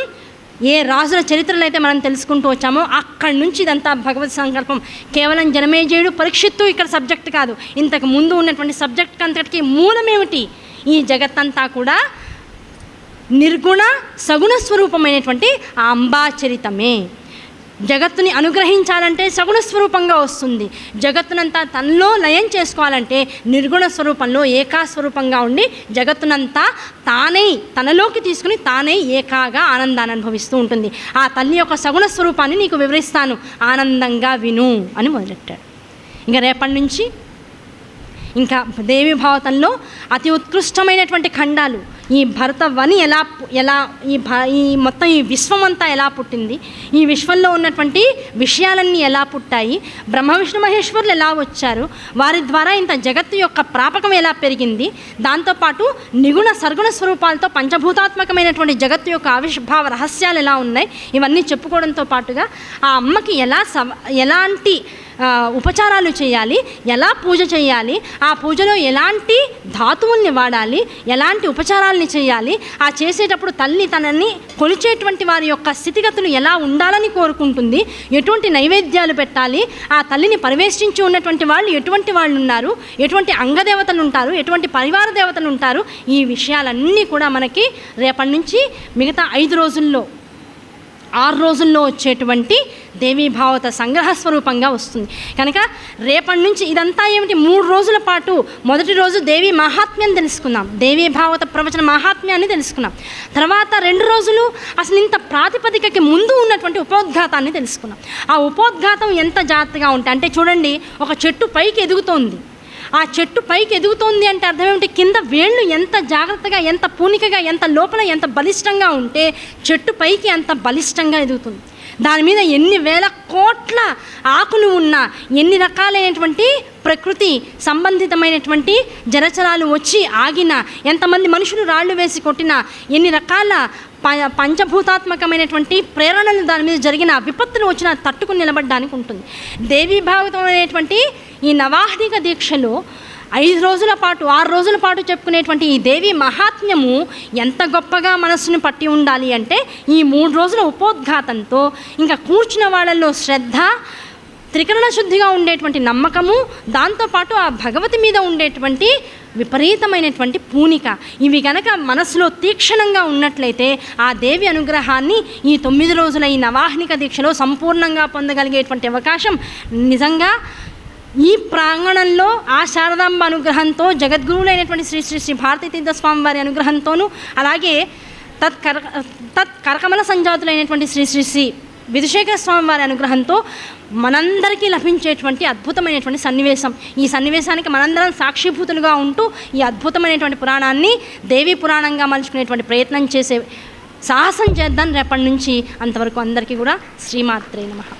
ఏ రాజుల చరిత్రలు అయితే మనం తెలుసుకుంటూ వచ్చామో అక్కడి నుంచి ఇదంతా భగవత్ సంకల్పం. కేవలం జనమేజయుడు, పరీక్షిత్తు ఇక్కడ సబ్జెక్ట్ కాదు. ఇంతకు ముందు ఉన్నటువంటి సబ్జెక్ట్ అంతటికి మూలమేమిటి? ఈ జగత్తంతా కూడా నిర్గుణ సగుణ స్వరూపమైనటువంటి ఆ అంబాచరితమే. జగత్తుని అనుగ్రహించాలంటే సగుణ స్వరూపంగా వస్తుంది. జగత్తునంతా తనలో లయం చేసుకోవాలంటే నిర్గుణ స్వరూపంలో ఏకాస్వరూపంగా ఉండి జగత్తునంతా తానే తనలోకి తీసుకుని తానే ఏకాగా ఆనందాన్ని అనుభవిస్తూ ఉంటుంది. ఆ తల్లి యొక్క సగుణ స్వరూపాన్ని నీకు వివరిస్తాను, ఆనందంగా విను అని మొదలెట్టాడు. ఇంకా రేపటి నుంచి ఇంకా దేవి భాగవతంలో అతి ఉత్కృష్టమైనటువంటి ఖండాలు ఈ భరతవని ఈ మొత్తం ఈ విశ్వమంతా ఎలా పుట్టింది, ఈ విశ్వంలో ఉన్నటువంటి విషయాలన్నీ ఎలా పుట్టాయి, బ్రహ్మ విష్ణు మహేశ్వరులు ఎలా వచ్చారు, వారి ద్వారా ఇంత జగత్తు యొక్క ప్రాపకం ఎలా పెరిగింది, దాంతోపాటు నిగుణ సర్గుణ స్వరూపాలతో పంచభూతాత్మకమైనటువంటి జగత్తు యొక్క ఆవిర్భావ రహస్యాలు ఎలా ఉన్నాయి, ఇవన్నీ చెప్పుకోవడంతో పాటుగా ఆ అమ్మకి ఎలాంటి ఉపచారాలు చేయాలి, ఎలా పూజ చేయాలి, ఆ పూజలో ఎలాంటి ధాతువుల్ని వాడాలి, ఎలాంటి ఉపచారాలని చేయాలి, ఆ చేసేటప్పుడు తల్లి తనని కొలిచేటువంటి వారి యొక్క స్థితిగతులు ఎలా ఉండాలని కోరుకుంటుంది, ఎటువంటి నైవేద్యాలు పెట్టాలి, ఆ తల్లిని పరివేష్టించి ఉన్నటువంటి వాళ్ళు ఎటువంటి వాళ్ళు ఉన్నారు, ఎటువంటి అంగదేవతలు ఉంటారు, ఎటువంటి పరివార దేవతలు ఉంటారు, ఈ విషయాలన్నీ కూడా మనకి రేపటి నుంచి మిగతా 5 రోజుల్లో 6 రోజుల్లో వచ్చేటువంటి దేవీ భాగవత సంగ్రహ స్వరూపంగా వస్తుంది. కనుక రేపటి నుంచి ఇదంతా ఏమిటి, 3 రోజుల పాటు మొదటి రోజు దేవీ మహాత్మ్యం తెలుసుకున్నాం, దేవీ భాగవత ప్రవచన మహాత్మ్యాన్ని తెలుసుకున్నాం. తర్వాత 2 రోజులు అసలు ఇంత ప్రాతిపదికకి ముందు ఉన్నటువంటి ఉపోద్ఘాతాన్ని తెలుసుకున్నాం. ఆ ఉపోద్ఘాతం ఎంత జాగ్రత్తగా ఉంటే, అంటే చూడండి, ఒక చెట్టు పైకి ఎదుగుతోంది, ఆ చెట్టు పైకి ఎదుగుతోంది అంటే అర్థం ఏమిటి, కింద వేళ్ళు ఎంత జాగ్రత్తగా, ఎంత పూనికగా, ఎంత లోపల ఎంత బలిష్టంగా ఉంటే చెట్టు పైకి అంత బలిష్టంగా ఎదుగుతుంది. దాని మీద ఎన్ని వేల కోట్ల ఆకులు ఉన్నా, ఎన్ని రకాలైనటువంటి ప్రకృతి సంబంధితమైనటువంటి జలచరాలు వచ్చి ఆగినా, ఎంతమంది మనుషులు రాళ్ళు వేసి కొట్టినా, ఎన్ని రకాల పంచభూతాత్మకమైనటువంటి ప్రేరణలు దాని మీద జరిగిన విపత్తులు వచ్చినా తట్టుకుని నిలబడడానికి ఉంటుంది. దేవీ భాగవతం అనేటువంటి ఈ నవాహ్నిక దీక్షలో 5 రోజుల పాటు 6 రోజుల పాటు చెప్పుకునేటువంటి ఈ దేవి మహాత్మ్యము ఎంత గొప్పగా మనస్సును పట్టి ఉండాలి అంటే, ఈ 3 రోజుల ఉపోద్ఘాతంతో ఇంకా కూర్చున్న వాళ్ళల్లో శ్రద్ధ, త్రికరణ శుద్ధిగా ఉండేటువంటి నమ్మకము, దాంతోపాటు ఆ భగవతి మీద ఉండేటువంటి విపరీతమైనటువంటి పూనిక, ఇవి కనుక మనసులో తీక్షణంగా ఉన్నట్లయితే ఆ దేవి అనుగ్రహాన్ని ఈ 9 రోజుల ఈ నవాహ్నిక దీక్షలో సంపూర్ణంగా పొందగలిగేటువంటి అవకాశం నిజంగా ఈ ప్రాంగణంలో ఆ శారదాంబ అనుగ్రహంతో, జగద్గురువులైనటువంటి శ్రీ శ్రీ శ్రీ భారతీ తీర్థస్వామి వారి అనుగ్రహంతోనూ, అలాగే కరకమల సంజాతులైనటువంటి శ్రీ శ్రీ శ్రీ విధుశేఖర స్వామి వారి అనుగ్రహంతో మనందరికీ లభించేటువంటి అద్భుతమైనటువంటి సన్నివేశం. ఈ సన్నివేశానికి మనందరం సాక్షిభూతులుగా ఉంటూ ఈ అద్భుతమైనటువంటి పురాణాన్ని దేవీ పురాణంగా మలుచుకునేటువంటి ప్రయత్నం చేసే సాహసం చేద్దాం రేపటి నుంచి. అంతవరకు అందరికీ కూడా శ్రీమాత్రే నమః.